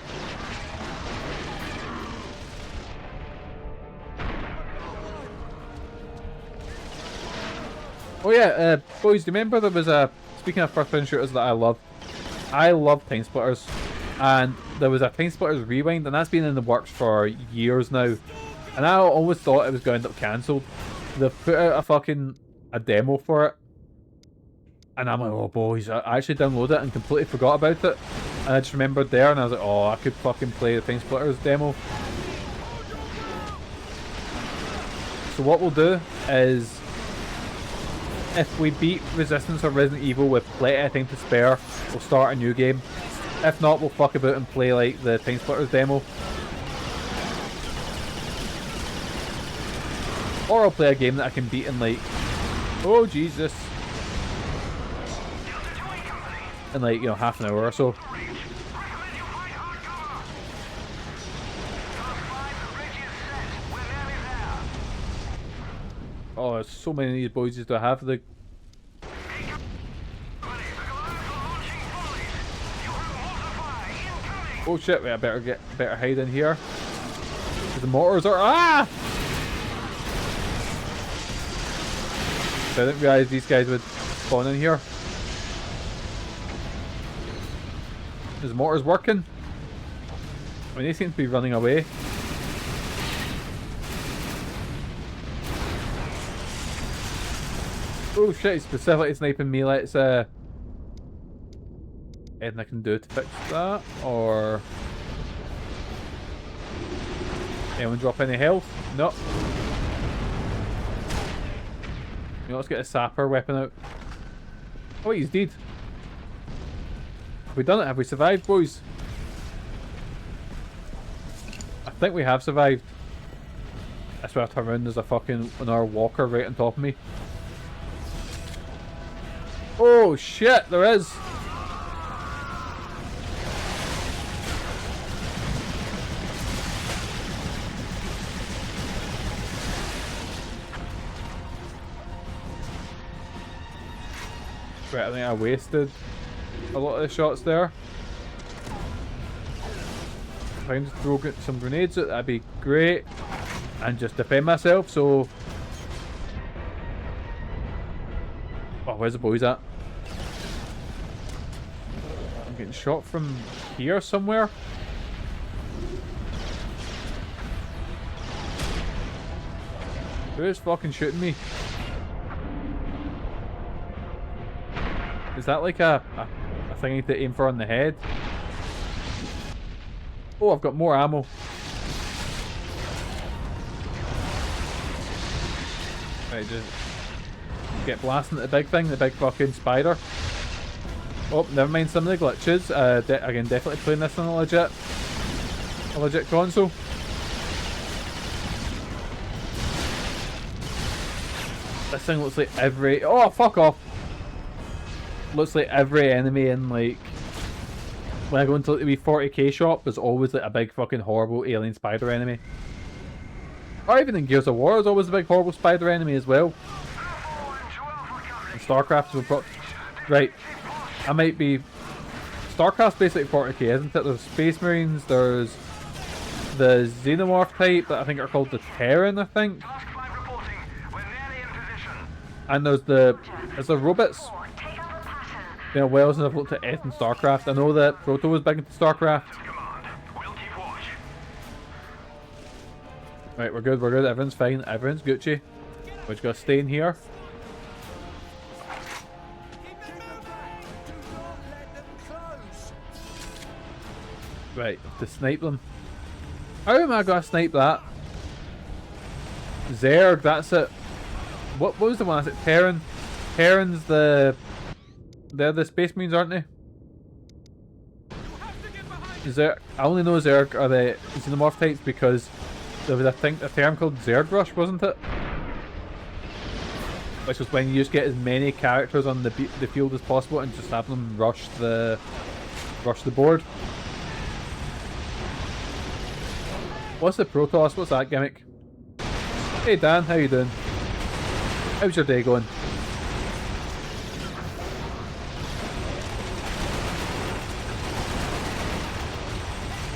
[SPEAKER 2] Oh yeah, boys, do you remember there was a... speaking of first-person shooters that I love Time Splitters. And there was a Time Splitters Rewind, and that's been in the works for years now. And I always thought it was going to end up cancelled. They've put out a demo for it. And I'm like, oh boys, I actually downloaded it and completely forgot about it. And I just remembered there, and I was like, oh, I could fucking play the Time Splitters demo. So what we'll do is, if we beat Resistance or Resident Evil with plenty of time to spare, we'll start a new game. If not, we'll fuck about and play like the Time Splitters demo. Or I'll play a game that I can beat in like... oh Jesus. In like, you know, half an hour or so. Oh, there's so many of these boys to have. The... oh shit, wait, I better hide in here. The mortars are... ah! I didn't realise these guys would spawn in here. Is the mortars working? I mean, they seem to be running away. Oh shit, he's specifically sniping me. Let's anything I can do to fix that, or anyone drop any health? No. You know, let's get a sapper weapon out. Oh, he's dead. Have we done it? Have we survived, boys? I think we have survived. That's why I turn around, there's a fucking another walker right on top of me. Oh shit, there is! Right, I think I wasted a lot of the shots there. If I can just throw some grenades out, that'd be great. And just defend myself, so... oh, where's the boys at? I'm getting shot from here somewhere. Who is fucking shooting me? Is that like a thing I need to aim for on the head? Oh, I've got more ammo. Right, just get blasting at the big thing, the big fucking spider. Oh, never mind some of the glitches. Again, definitely playing this on a legit console. This thing looks like every... Oh, fuck off! Looks like every enemy in, like... When I go into the wee 40k shop, there's always like a big fucking horrible alien spider enemy. Or even in Gears of War, there's always a big horrible spider enemy as well. And StarCraft is right. I might be... StarCraft's basically 40k, isn't it? There's Space Marines, there's the Xenomorph type that I think are called the Terran, I think. And there's the... Is there robots? You know, well, since I've looked at F and StarCraft, I know that Proto was big into StarCraft. Right, we're good, everyone's fine, everyone's Gucci. We just gotta stay in here. Right, to snipe them. How am I gonna snipe that? Zerg, that's it. What was the one? I said Terran. Terran's the... They're the Space Marines, aren't they? Zerg. I only know Zerg are the Xenomorph types because there was, I think, a term called Zerg Rush, wasn't it? Which was when you just get as many characters on the field as possible and just have them rush the board. What's the Protoss? What's that gimmick? Hey Dan, how you doing? How's your day going?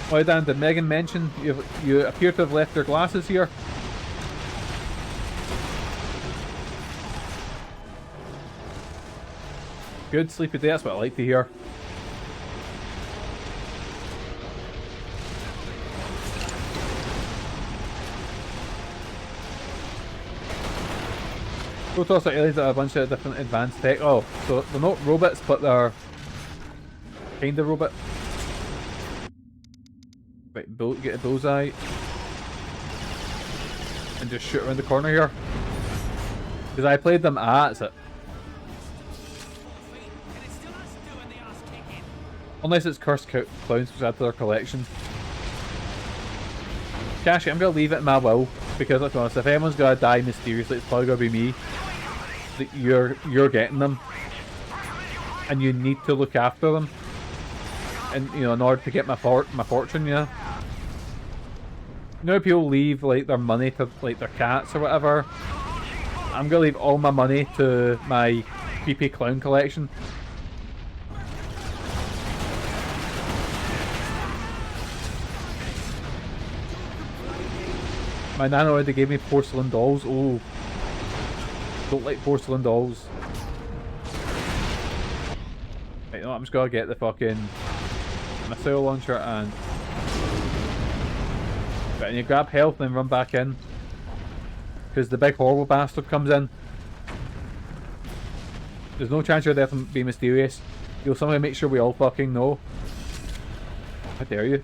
[SPEAKER 2] Oh Dan, did Megan mention you appear to have left your glasses here? Good sleepy day, that's what I like to hear. Protoss are aliens that have a bunch of different advanced tech. Oh, so they're not robots, but they're kind of robot. Right, get a bullseye. And just shoot around the corner here. Because I played them at it. Unless it's Cursed Clowns, which add to their collection. Cashy, I'm going to leave it in my will. Because let's be honest, if anyone's going to die mysteriously, it's probably going to be me. That you're getting them. And you need to look after them. And, you know, in order to get my fortune, yeah. You know, people leave like their money to like their cats or whatever. I'm gonna leave all my money to my creepy clown collection. My nana already gave me porcelain dolls. Oh, don't like porcelain dolls. Right, no, I'm just gonna get the fucking missile launcher and... Right, and you grab health and then run back in. Because the big horrible bastard comes in. There's no chance you're there to be mysterious. You'll somehow make sure we all fucking know. How dare you?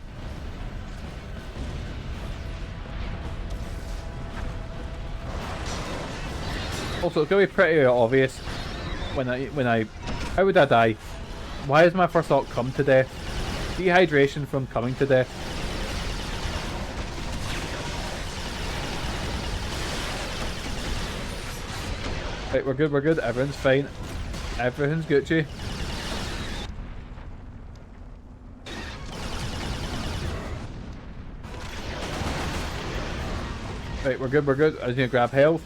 [SPEAKER 2] Also, it's gonna be pretty obvious when I... How would I die? Why is my first thought come to death? Dehydration from coming to death. Right, we're good, everyone's fine. Everything's Gucci. Right, we're good. I just need to grab health.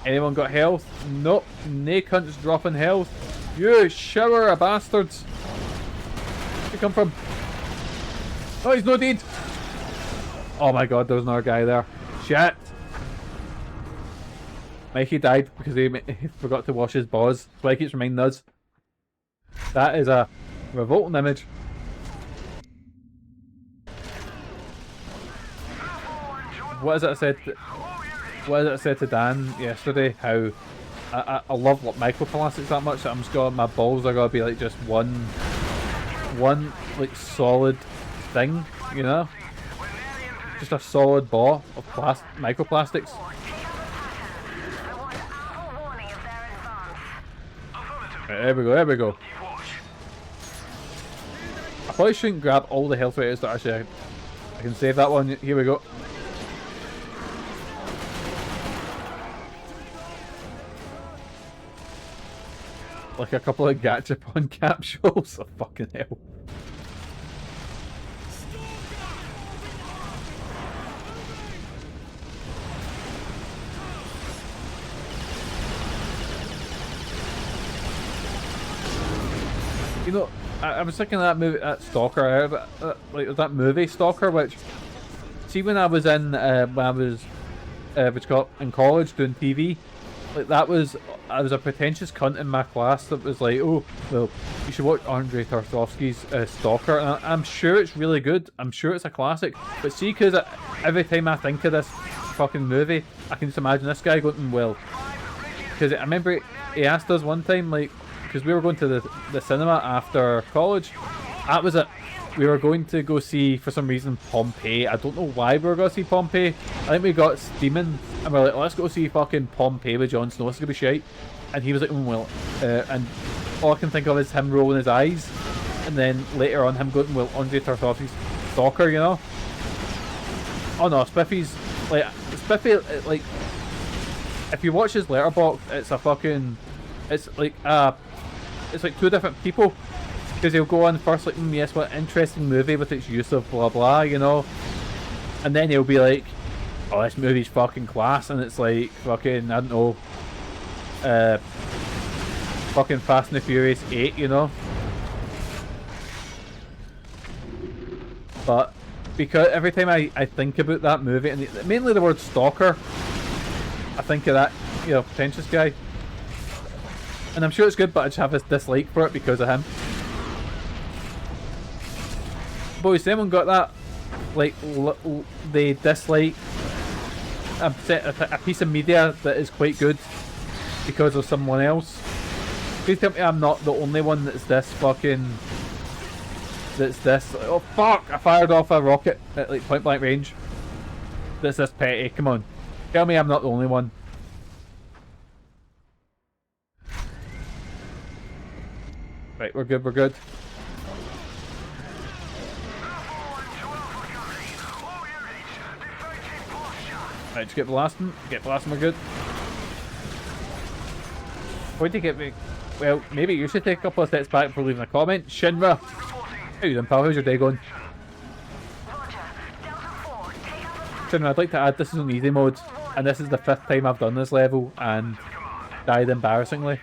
[SPEAKER 2] Anyone got health? Nope. No cunt's dropping health. You shower of bastards. Where'd you come from? Oh, he's no dead. Oh my god, there's another guy there. Shit. Mikey died because he forgot to wash his balls. That's why he keeps reminding us. That is a revolting image. What is it I said? What is it I said to Dan yesterday? How I love microplastics that much that I'm just going, my balls are gonna be like just one like solid thing, you know? Just a solid ball of microplastics. Right, there we go. I probably shouldn't grab all the health rates, but actually I can save that one. Here we go. like a couple of Gachapon capsules. Oh, fucking hell. You know, I was thinking of that movie, that Stalker, like that movie Stalker, which, see when I was in, in college doing TV, like that was, I was a pretentious cunt in my class that was like, oh, well, you should watch Andrei Tarkovsky's Stalker, and I'm sure it's really good, I'm sure it's a classic, but see, because every time I think of this fucking movie, I can just imagine this guy going, well, because I remember he asked us one time, like, because we were going to the cinema after college. That was it. We were going to go see, for some reason, Pompeii. I don't know why we were going to see Pompeii. I think we got steaming, and we're like, let's go see fucking Pompeii with Jon Snow. This is going to be shite. And he was like, well, and all I can think of is him rolling his eyes. And then later on, him going, well, Andrei Tarkovsky's Stalker, you know? Oh no, Spiffy's, like, Spiffy, like, if you watch his letterbox, it's a fucking, it's like two different people, because he'll go on first like, yes, what interesting movie with its use of blah blah, you know, and then he'll be like, oh, this movie's fucking class, and it's like fucking, I don't know, fucking Fast and the Furious 8, you know. But because every time I think about that movie, and mainly the word Stalker, I think of that, you know, pretentious guy. And I'm sure it's good, but I just have this dislike for it because of him. Boys, anyone got that? Like, they dislike a piece of media that is quite good because of someone else? Please tell me I'm not the only one that's this fucking... That's this... Oh, fuck! I fired off a rocket at, like, point blank range. That's this petty. Come on. Tell me I'm not the only one. Right, we're good, we're good. Right, just get blasting. Get blasting, we're good. Why'd you get me? Well, maybe you should take a couple of steps back before leaving a comment. Shinra! How you doing, pal? How's your day going? Shinra, I'd like to add this is on easy mode, and this is the 5th time I've done this level, and died embarrassingly.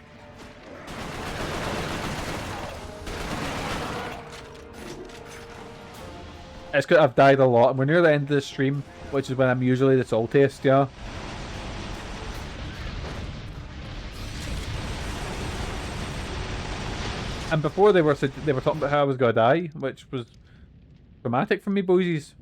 [SPEAKER 2] It's because I've died a lot, and we're near the end of the stream, which is when I'm usually the saltiest, yeah. And before they were talking about how I was gonna die, which was traumatic for me, boysies.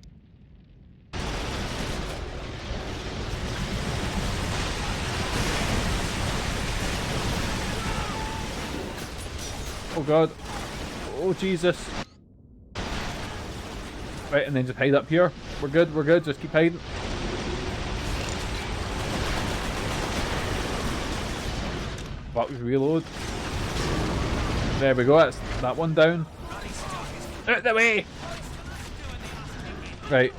[SPEAKER 2] Oh god. Oh Jesus. Right, and then just hide up here. We're good, just keep hiding. Fuck, we reload. There we go, that's that one down. Out the way! Right.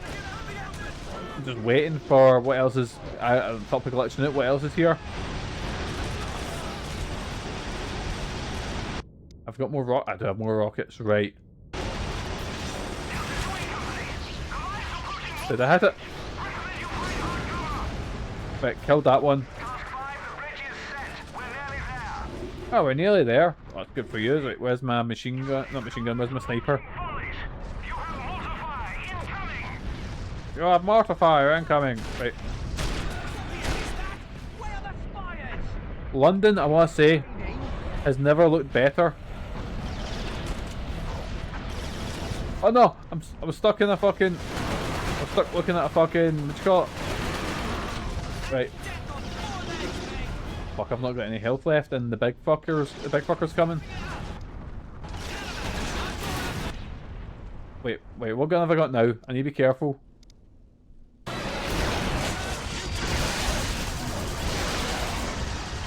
[SPEAKER 2] I'm just waiting for what else is... I'm top of glitching it, what else is here? I've got more I do have more rockets, right. Did I hit it? Right, killed that one. Oh, we're nearly there. Oh, that's good for you. Right, where's my machine gun? Not machine gun, where's my sniper? You have mortar fire incoming. Right. London, I want to say, has never looked better. Oh no! I was stuck in a fucking... I was stuck looking at a fucking... What you call it? Right. Fuck, I've not got any health left, and the big fucker's coming. Wait, what gun have I got now? I need to be careful.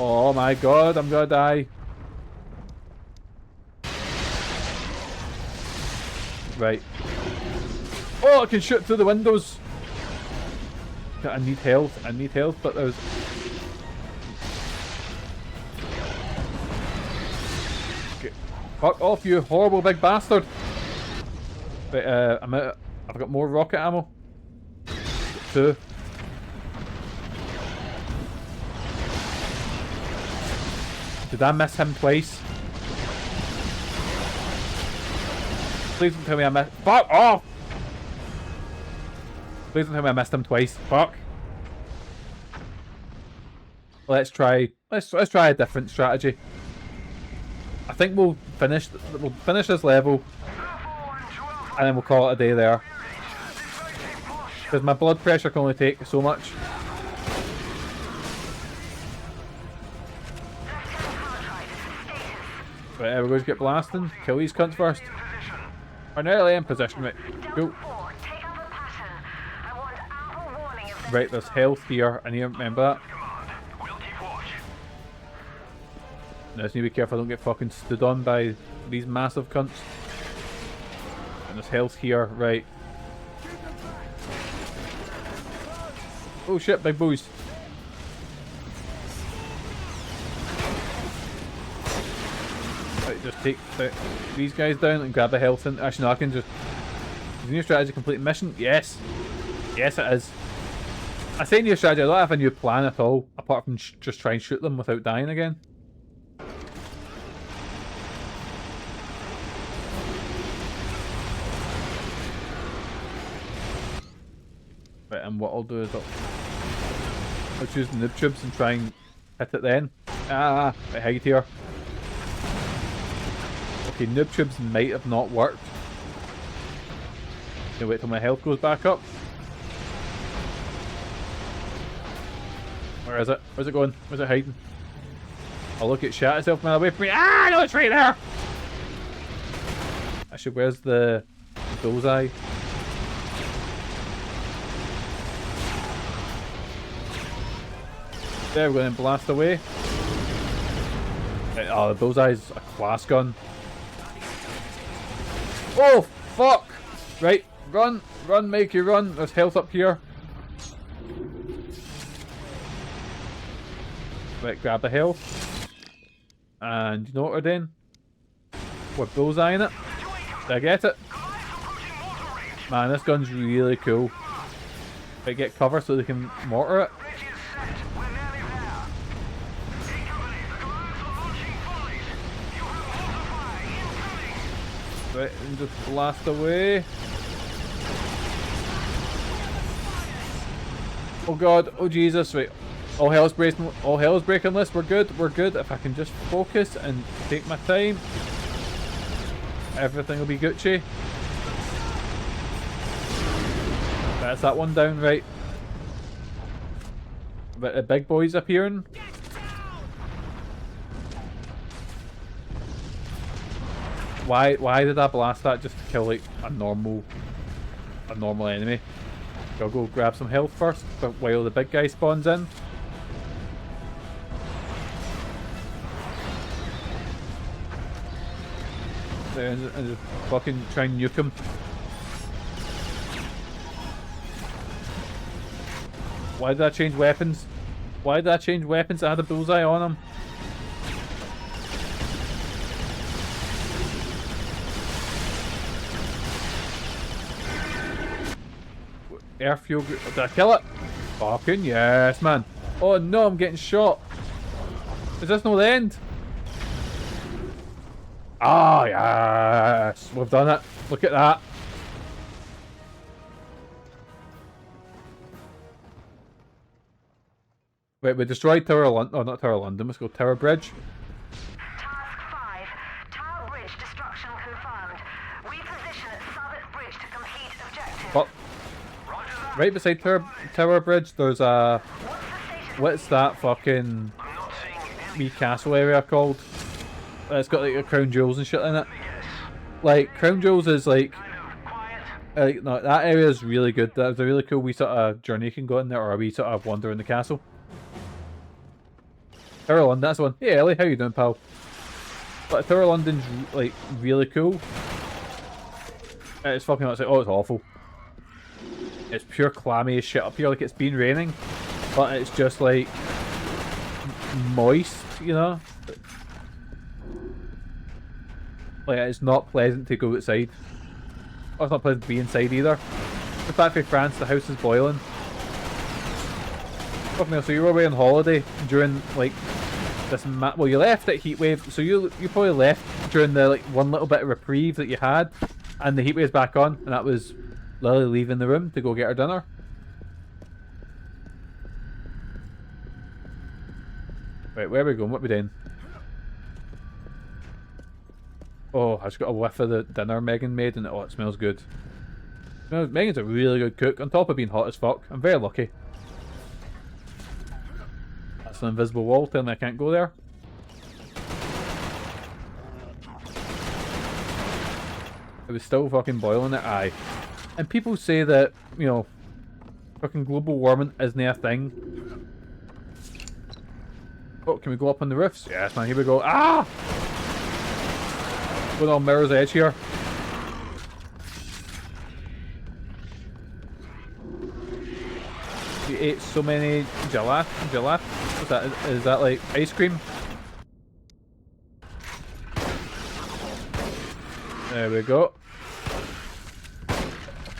[SPEAKER 2] Oh my god, I'm gonna die. Right. Oh, I can shoot through the windows. I need health, but there's... Fuck off, you horrible big bastard! Wait, I'm out. I've got more rocket ammo. 2. Did I miss him twice? Please don't tell me I missed. Fuck off! Please don't tell me I missed him twice. Fuck. Let's try. Let's try a different strategy. I think we'll finish this level, and then we'll call it a day there. Because my blood pressure can only take so much. Right, we're going to get blasting. Kill these cunts first. We're nearly in position, right? Go. Right, there's health here. I need to remember that. I just need to be careful I don't get fucking stood on by these massive cunts. And there's health here, right. Oh shit, big boys. Right, just take these guys down and grab the health in. Actually no, I can just... Is new strategy complete mission? Yes. Yes it is. I say new strategy, I don't have a new plan at all, apart from just try and shoot them without dying again. Right, and what I'll do is I'll choose the noob tubes and try and hit it then. Right, hide here. Okay, noob tubes might have not worked. Gonna wait till my health goes back up. Where is it? Where's it going? Where's it hiding? I'll look at shot itself man away from me. Ah, no, it's right there! Actually, where's the bullseye? There, we're going to blast away. Oh, the bullseye's a class gun. Oh, fuck! Right, run, run, Mikey, run. There's health up here. Right, grab the health. And you know what we're doing? We're bullseyeing it. Did I get it? Man, this gun's really cool. Right, get cover so they can mortar it. Right, and just blast away. Oh god, oh Jesus, right. All hell's breaking loose, we're good, we're good. If I can just focus and take my time, everything will be Gucci. That's that one down, right. But the big boy's appearing. Why did I blast that just to kill like a normal enemy? I'll go grab some health first, but while the big guy spawns in. There, and just fucking try and nuke him. Why did I change weapons? Why did I change weapons? I had a bullseye on him. Air fuel. Did I kill it? Fucking yes, man. Oh no, I'm getting shot. Is this not the end? Ah, yes. We've done it. Look at that. Wait, we destroyed Tower London. Oh, not Tower London. Let's go Tower Bridge.
[SPEAKER 6] Task 5. Tower Bridge destruction confirmed. Reposition at Southwark Bridge to complete objective.
[SPEAKER 2] But right beside Tower Bridge, there's a... What's that fucking wee castle area called? It's got like a crown jewels and shit in it. Like, crown jewels is like... no, that area is really good. That was a really cool wee sort of journey you can go in there, or a wee sort of wander in the castle. Tower London, that's the one. Hey Ellie, how you doing, pal? But Tower London's like really cool. It's fucking like, oh, it's awful. It's pure clammy as shit up here, like it's been raining, but it's just like moist, you know? Like, it's not pleasant to go outside. Oh, it's not pleasant to be inside either. The fact for France, the house is boiling. Fucking hell, so you were away on holiday during, like, this well, you left at heatwave, so you probably left during the, like, one little bit of reprieve that you had, and the heatwave's back on, and that was Lily leaving the room to go get her dinner. Right, where are we going? What are we doing? Oh, I just got a whiff of the dinner Megan made, and oh, it smells good. Megan's a really good cook, on top of being hot as fuck. I'm very lucky. That's an invisible wall telling me I can't go there. It was still fucking boiling it, aye. And people say that, you know, fucking global warming isn't a thing. Oh, can we go up on the roofs? Yes, man, here we go. Ah! Going on Mirror's Edge here. You ate so many gelat? What's that? Is that like ice cream? There we go.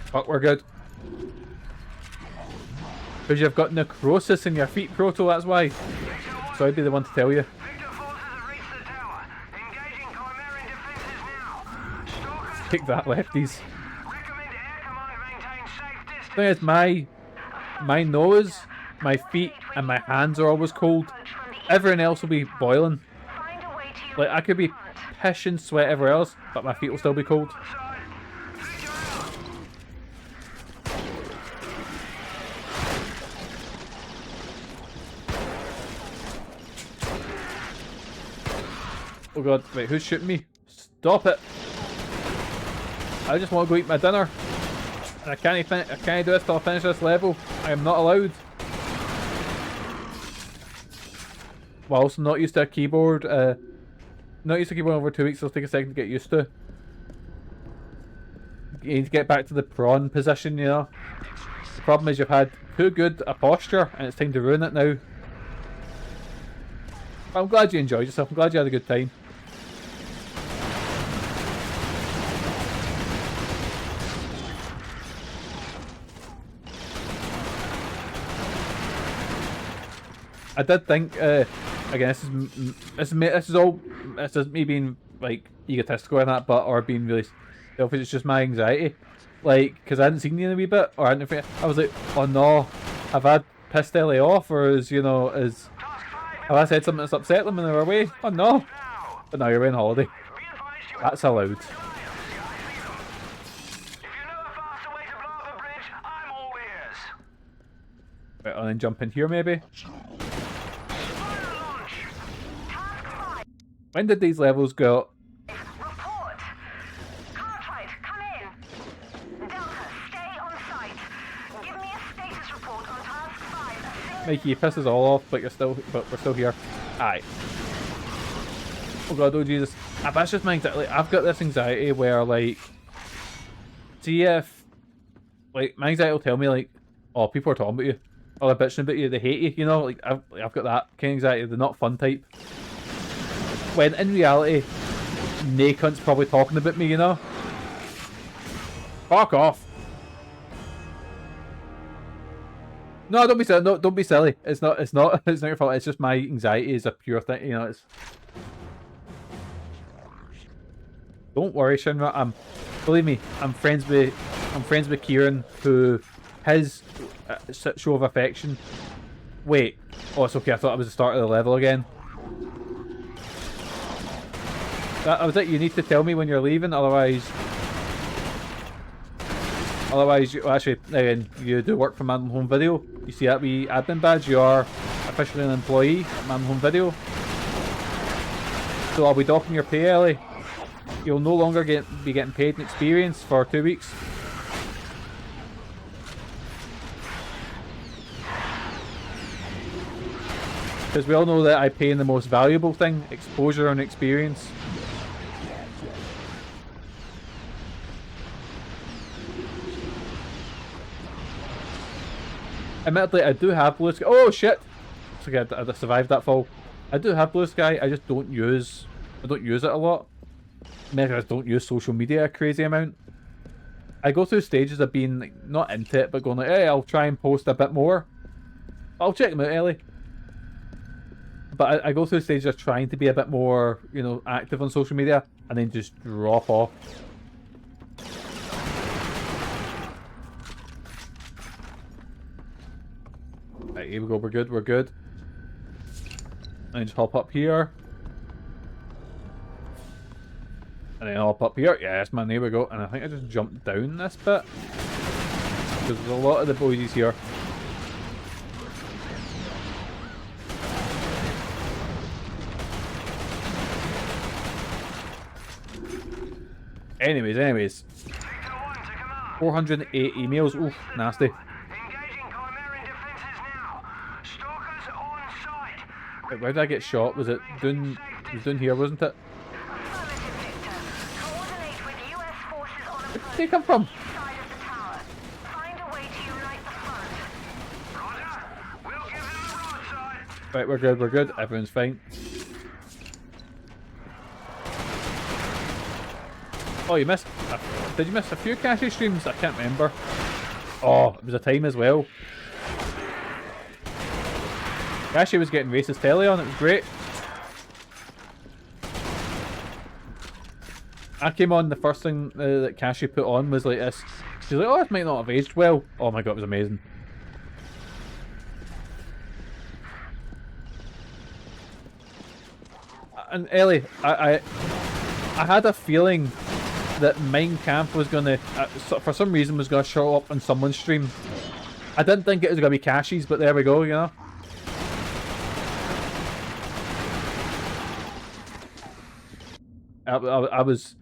[SPEAKER 2] Fuck, we're good. Because you've got necrosis in your feet, Proto, that's why. So I'd be the one to tell you. Take that, lefties. The thing is, my nose, my feet, and my hands are always cold. Everyone else will be boiling. Like, I could be pissing sweat everywhere else, but my feet will still be cold. Oh god, wait, who's shooting me? Stop it! I just want to go eat my dinner. And I can't do this till I finish this level. I am not allowed. Well, also not used to a keyboard. Not used to a keyboard over 2 weeks, so it'll take a second to get used to. You need to get back to the prawn position, you know. The problem is you've had too good a posture, and it's time to ruin it now. But I'm glad you enjoyed yourself. I'm glad you had a good time. I did think, again, this is me being like egotistical and that, but or being really selfish. It's just my anxiety, like, because I hadn't seen you in a wee bit, or I was like, oh no, have I pissed Ellie off, or have I said something that's upset them and they were away? Oh no! But now you're away on holiday. That's allowed. Right, and then jump in here maybe. When did these levels go?
[SPEAKER 6] Report. Cartwright, come in. Delta, stay on site. Give me a status report on task 5.
[SPEAKER 2] Mikey, you piss us all off, but we're still here. Aye. Oh god, oh Jesus. Ah, that's just my anxiety. Like, I've got this anxiety where, like, see if, like, my anxiety will tell me, like, oh, people are talking about you, or they're bitching about you, they hate you, you know. Like, I've got that kind of anxiety, the not fun type. When in reality, nae cunt's probably talking about me, you know? Fuck off. No, don't be silly. No, don't be silly. It's not your fault. It's just my anxiety is a pure thing, you know. It's. Don't worry, Shinra. Believe me, I'm friends with Kieran, who his show of affection. Wait. Oh, it's okay. I thought it was the start of the level again. That was it. You need to tell me when you're leaving, otherwise you actually you do work for MANLON Home Video. You see that wee admin badge? You are officially an employee at MANLON Home Video. So I'll be docking your pay, Ellie. You'll no longer be getting paid in experience for 2 weeks. Because we all know that I pay in the most valuable thing, exposure and experience. Admittedly, I do have blue sky. Oh shit! It's okay, I survived that fall. I do have blue sky. I just don't use. I don't use it a lot. maybe I don't use social media a crazy amount. I go through stages of being like, not into it, but going like, hey, I'll try and post a bit more. I'll check them out, Ellie. But I go through stages of trying to be a bit more, you know, active on social media, and then just drop off. Right, here we go, we're good, we're good. And just hop up here. And then hop up here. Yes, man, there we go. And I think I just jumped down this bit. Because there's a lot of the boys here. Anyways. 408 emails. Oof, nasty.
[SPEAKER 6] Engaging Chimeran defenses now. Stalkers on site.
[SPEAKER 2] Wait, where did I get shot? Was it down here, wasn't it?
[SPEAKER 6] Affirmative, Victor. Coordinate with US forces on a
[SPEAKER 2] Where did they come from?
[SPEAKER 6] side of the tower. Find a way to unite the front. Roger. We'll give them the broadside.
[SPEAKER 2] Right, we're good. Everyone's fine. Oh, you missed. Did you miss a few cache streams? I can't remember. Oh, it was a time as well. Cache was getting racist telly on. It was great. I came on, the first thing that Cassie put on was like this. She's like, oh, it might not have aged well. Oh my god, it was amazing. And Ellie, I had a feeling that Mein Kampf was gonna, for some reason, was gonna show up on someone's stream. I didn't think it was gonna be Cassie's, but there we go, you know. I was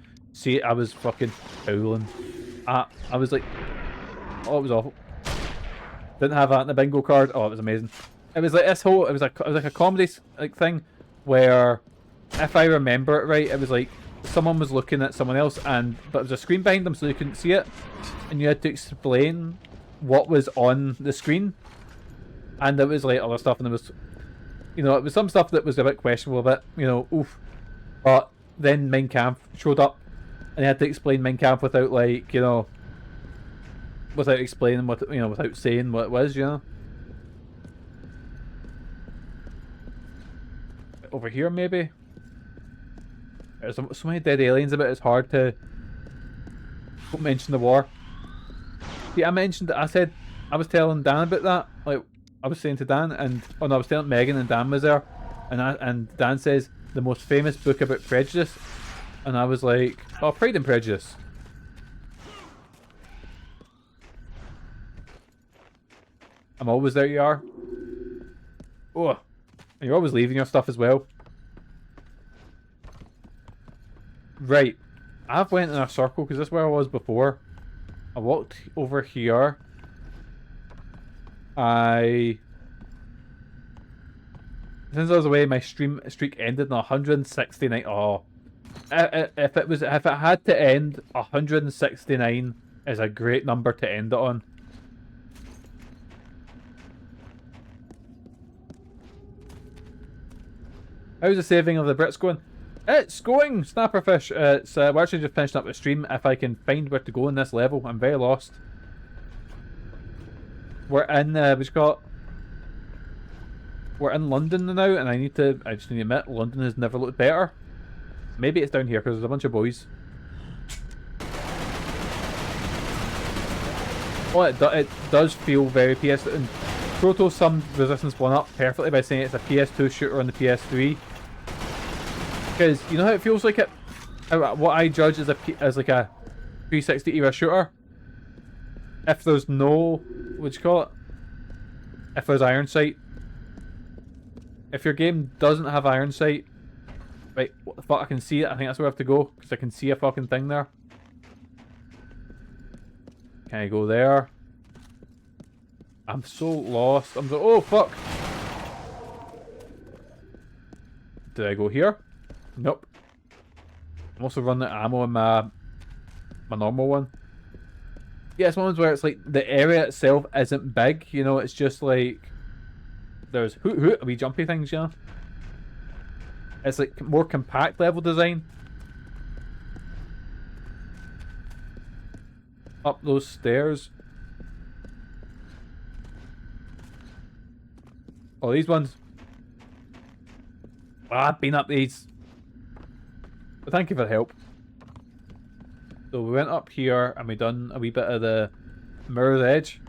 [SPEAKER 2] fucking howling. I was like, oh, it was awful. Didn't have that in the bingo card. Oh, it was amazing. It was like this whole, it was like a comedy like thing where, if I remember it right, it was like someone was looking at someone else, but there was a screen behind them, so they couldn't see it, and you had to explain what was on the screen, and there was like other stuff, and there was, you know, it was some stuff that was a bit questionable, a bit, you know, oof, but then Mein Kampf showed up, and I had to explain Mein Kampf without, like, you know, without explaining what, you know, without saying what it was, you know. Over here, maybe. There's so many dead aliens about. It's hard to don't mention the war. See, I said I was telling Dan about that. Like I was saying to Dan, and oh no, I was telling Megan, and Dan was there, and Dan says the most famous book about prejudice, and I was like, oh, Pride and Prejudice. I'm always there. You are. Oh, and you're always leaving your stuff as well. Right, I've went in a circle because this is where I was before. I walked over here. Since I was away, my streak ended in 169. Oh, if it had to end, 169 is a great number to end it on. How's the saving of the Brits going? It's going, Snapperfish. We're actually just finishing up the stream. If I can find where to go in this level, I'm very lost. We're in, we're in London now, and I just need to admit, London has never looked better. Maybe it's down here because there's a bunch of boys. Oh, it does feel very PS. And Proto summed Resistance 1 up perfectly by saying it's a PS2 shooter on the PS3. Because you know how it feels like it. What I judge as like a 360 era shooter. If there's no, what do you call it? If there's iron sight. If your game doesn't have iron sight, right? What the fuck? I can see it. I think that's where I have to go because I can see a fucking thing there. Can I go there? I'm so lost. I'm so, oh fuck! Did I go here? Nope. I'm also running out of ammo in my normal one. Yeah, it's one of those where it's like the area itself isn't big, you know, it's just like there's hoot wee jumpy things, you know. It's like more compact level design. up those stairs. Oh, these ones. Ah, I've been up these. But thank you for the help. So we went up here and we done a wee bit of the mirror's edge.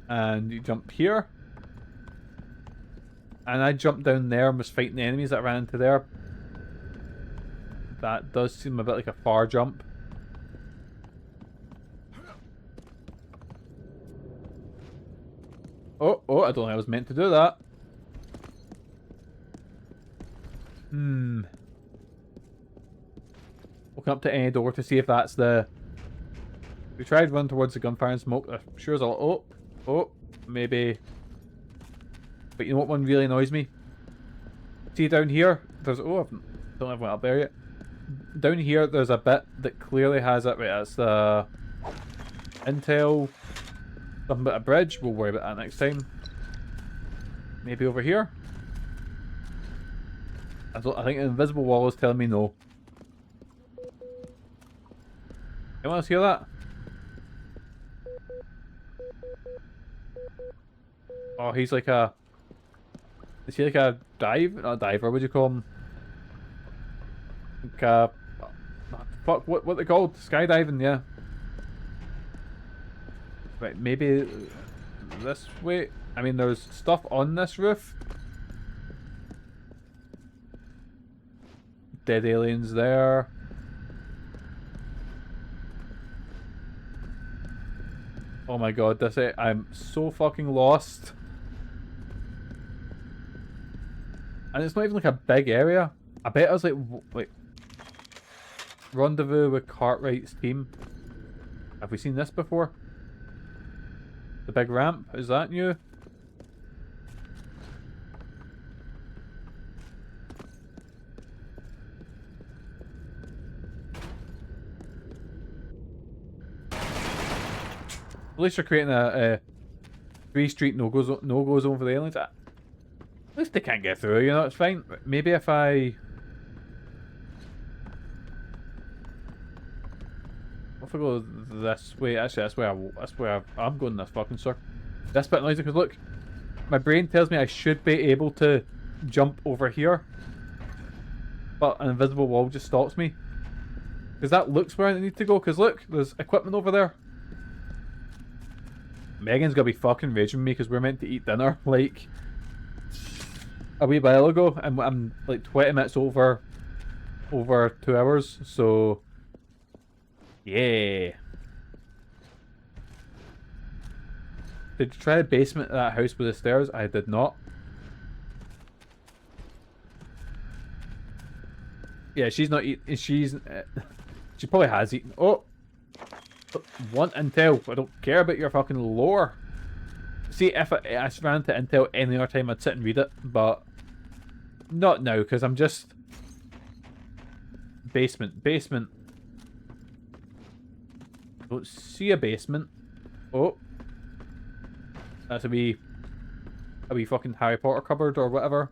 [SPEAKER 2] And you jump here. And I jumped down there and was fighting the enemies that ran into there. That does seem a bit like a far jump. Oh, I don't think I was meant to do that. Looking up to any door to see if that's the... We tried running towards the gunfire and smoke. I'm sure there's a lot... Oh, maybe... But you know what one really annoys me? See down here? There's... Oh, I don't have one up there yet. Down here, there's a bit that clearly has it. Right, that's the... Intel... Something about a bridge. We'll worry about that next time. Maybe over here? I think an invisible wall is telling me no. Anyone else hear that? Oh, he's like a... Is he like a dive? Not a diver, what do you call him? Like a... Fuck, what they called? Skydiving, yeah. Right, maybe this way. I mean, there's stuff on this roof. Dead aliens there. Oh my god, that's it. I'm so fucking lost. And it's not even like a big area. I bet it was like rendezvous with Cartwright's team. Have we seen this before? The big ramp, is that new? At least you're creating a 3 street no-go zone for the aliens. At least they can't get through, you know, it's fine. Maybe if I... What if I go this way? Actually, that's where I'm going this fucking circle. This bit noisy, because look, my brain tells me I should be able to jump over here, but an invisible wall just stops me. Because that looks where I need to go. Because look, there's equipment over there. Megan's gonna be fucking raging me because we're meant to eat dinner like a wee while ago, and I'm like 20 minutes over 2 hours. So. Yeah. Did you try the basement of that house with the stairs? I did not. Yeah, she's not eating. She probably has eaten. Oh! Want intel. I don't care about your fucking lore. See, if I ran to intel any other time, I'd sit and read it, but not now, because I'm just... Basement. Don't see a basement. Oh. That's a wee fucking Harry Potter cupboard or whatever.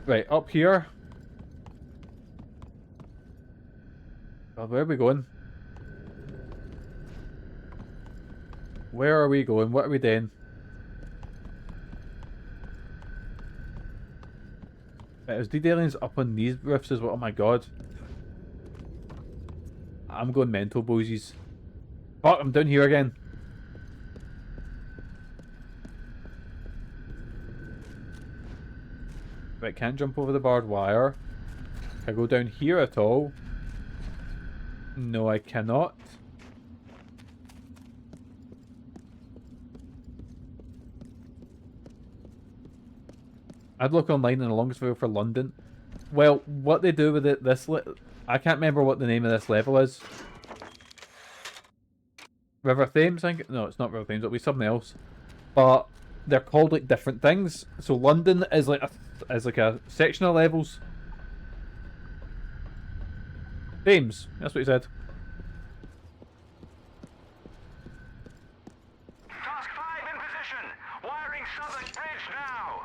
[SPEAKER 2] Right, up here. God, where are we going? Where are we going? What are we doing? Right, there's aliens up on these roofs as well. Oh my god. I'm going mental, boysies. Fuck, I'm down here again. Right, can't jump over the barbed wire. Can I go down here at all? No, I cannot. I'd look online in the longest video for London. Well, what they do with it, I can't remember what the name of this level is. River Thames, I think? No, it's not River Thames, it'll be something else. But they're called like different things. So London is like a section of levels. Thames, that's what he said.
[SPEAKER 6] Task 5 in position. Wiring southern bridge now.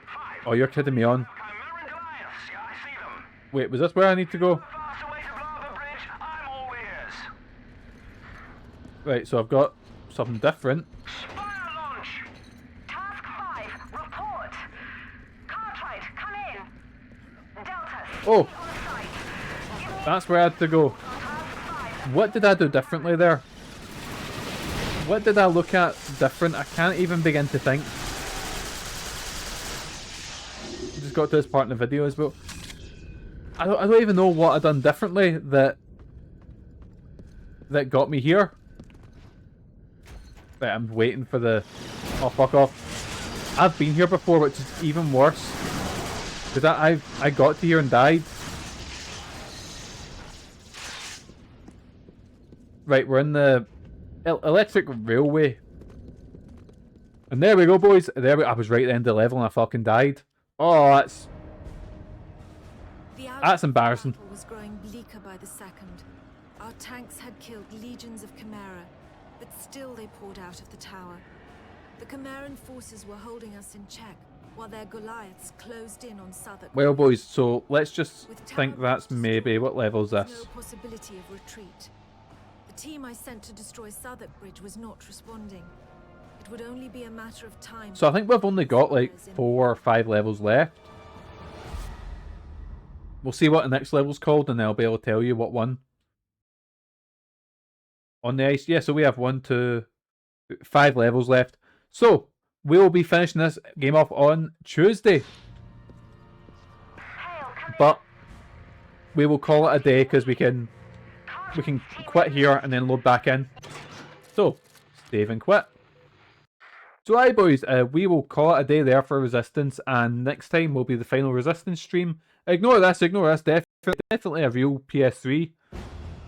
[SPEAKER 6] 5.
[SPEAKER 2] Oh, you're kidding me on.
[SPEAKER 6] Chimera and Goliaths, yeah,
[SPEAKER 2] Wait, was this where I need to go?
[SPEAKER 6] Faster way to blow up a bridge, I'm all ears.
[SPEAKER 2] Right, so I've got something different.
[SPEAKER 6] Fire launch. Task 5, report. Cartwright, come in. Delta, stay
[SPEAKER 2] Oh,
[SPEAKER 6] on site. Give me
[SPEAKER 2] that's where I had to go.
[SPEAKER 6] on task 5.
[SPEAKER 2] What did I do differently there? What did I look at different? I can't even begin to think. Just got to this part in the video as well. I don't even know what I done differently that got me here. Right, I'm waiting for the... Oh, fuck off. I've been here before, which is even worse. Because I got to here and died. Right, we're in the electric railway. And there we go, boys. I was right at the end of the level and I fucking died. Oh, that's embarrassing.
[SPEAKER 4] The battle was growing bleaker by the second. Our tanks had killed legions of chimera, but still they poured out of the tower. The Chimeran forces were holding us in check, while their Goliaths closed in on Southwark.
[SPEAKER 2] Well, boys, so let's just
[SPEAKER 4] With
[SPEAKER 2] think
[SPEAKER 4] tower
[SPEAKER 2] that's
[SPEAKER 4] bridges
[SPEAKER 2] maybe...
[SPEAKER 4] destroyed,
[SPEAKER 2] What level is
[SPEAKER 4] there was
[SPEAKER 2] this?
[SPEAKER 4] no possibility of retreat. The team I sent to destroy Southwark Bridge was not responding. It would only be a matter of time.
[SPEAKER 2] So I think we've only got like 4 or 5 levels left. We'll see what the next level's called and I'll be able to tell you what one. On the ice, yeah, so we have 1, 2, 5 levels left. So, we will be finishing this game off on Tuesday. But we will call it a day because we can quit here and then load back in. So, save and quit. So aye boys, we will call it a day there for Resistance, and next time will be the final Resistance stream. Ignore this, definitely a real PS3.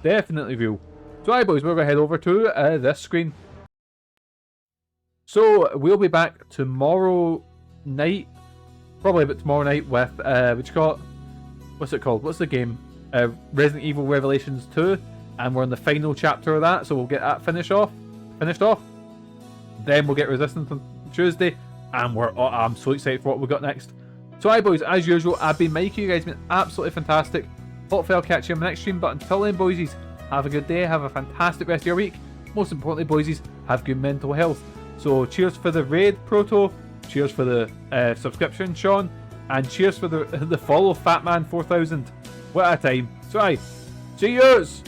[SPEAKER 2] Definitely real. So aye boys, we're going to head over to this screen. So we'll be back tomorrow night, probably about tomorrow night with, what you call it? What's it called? What's the game? Resident Evil Revelations 2, and we're in the final chapter of that, so we'll get that finished off. Then we'll get Resistance on Tuesday, and I'm so excited for what we've got next. So aye boys, as usual, I've been Mikey, you guys have been absolutely fantastic. Hopefully I'll catch you on my next stream, but until then boysies, have a good day, have a fantastic rest of your week. Most importantly boysies, have good mental health. So cheers for the raid, Proto, cheers for the subscription, Sean, and cheers for the follow, Fatman4000. What a time. So aye, cheers!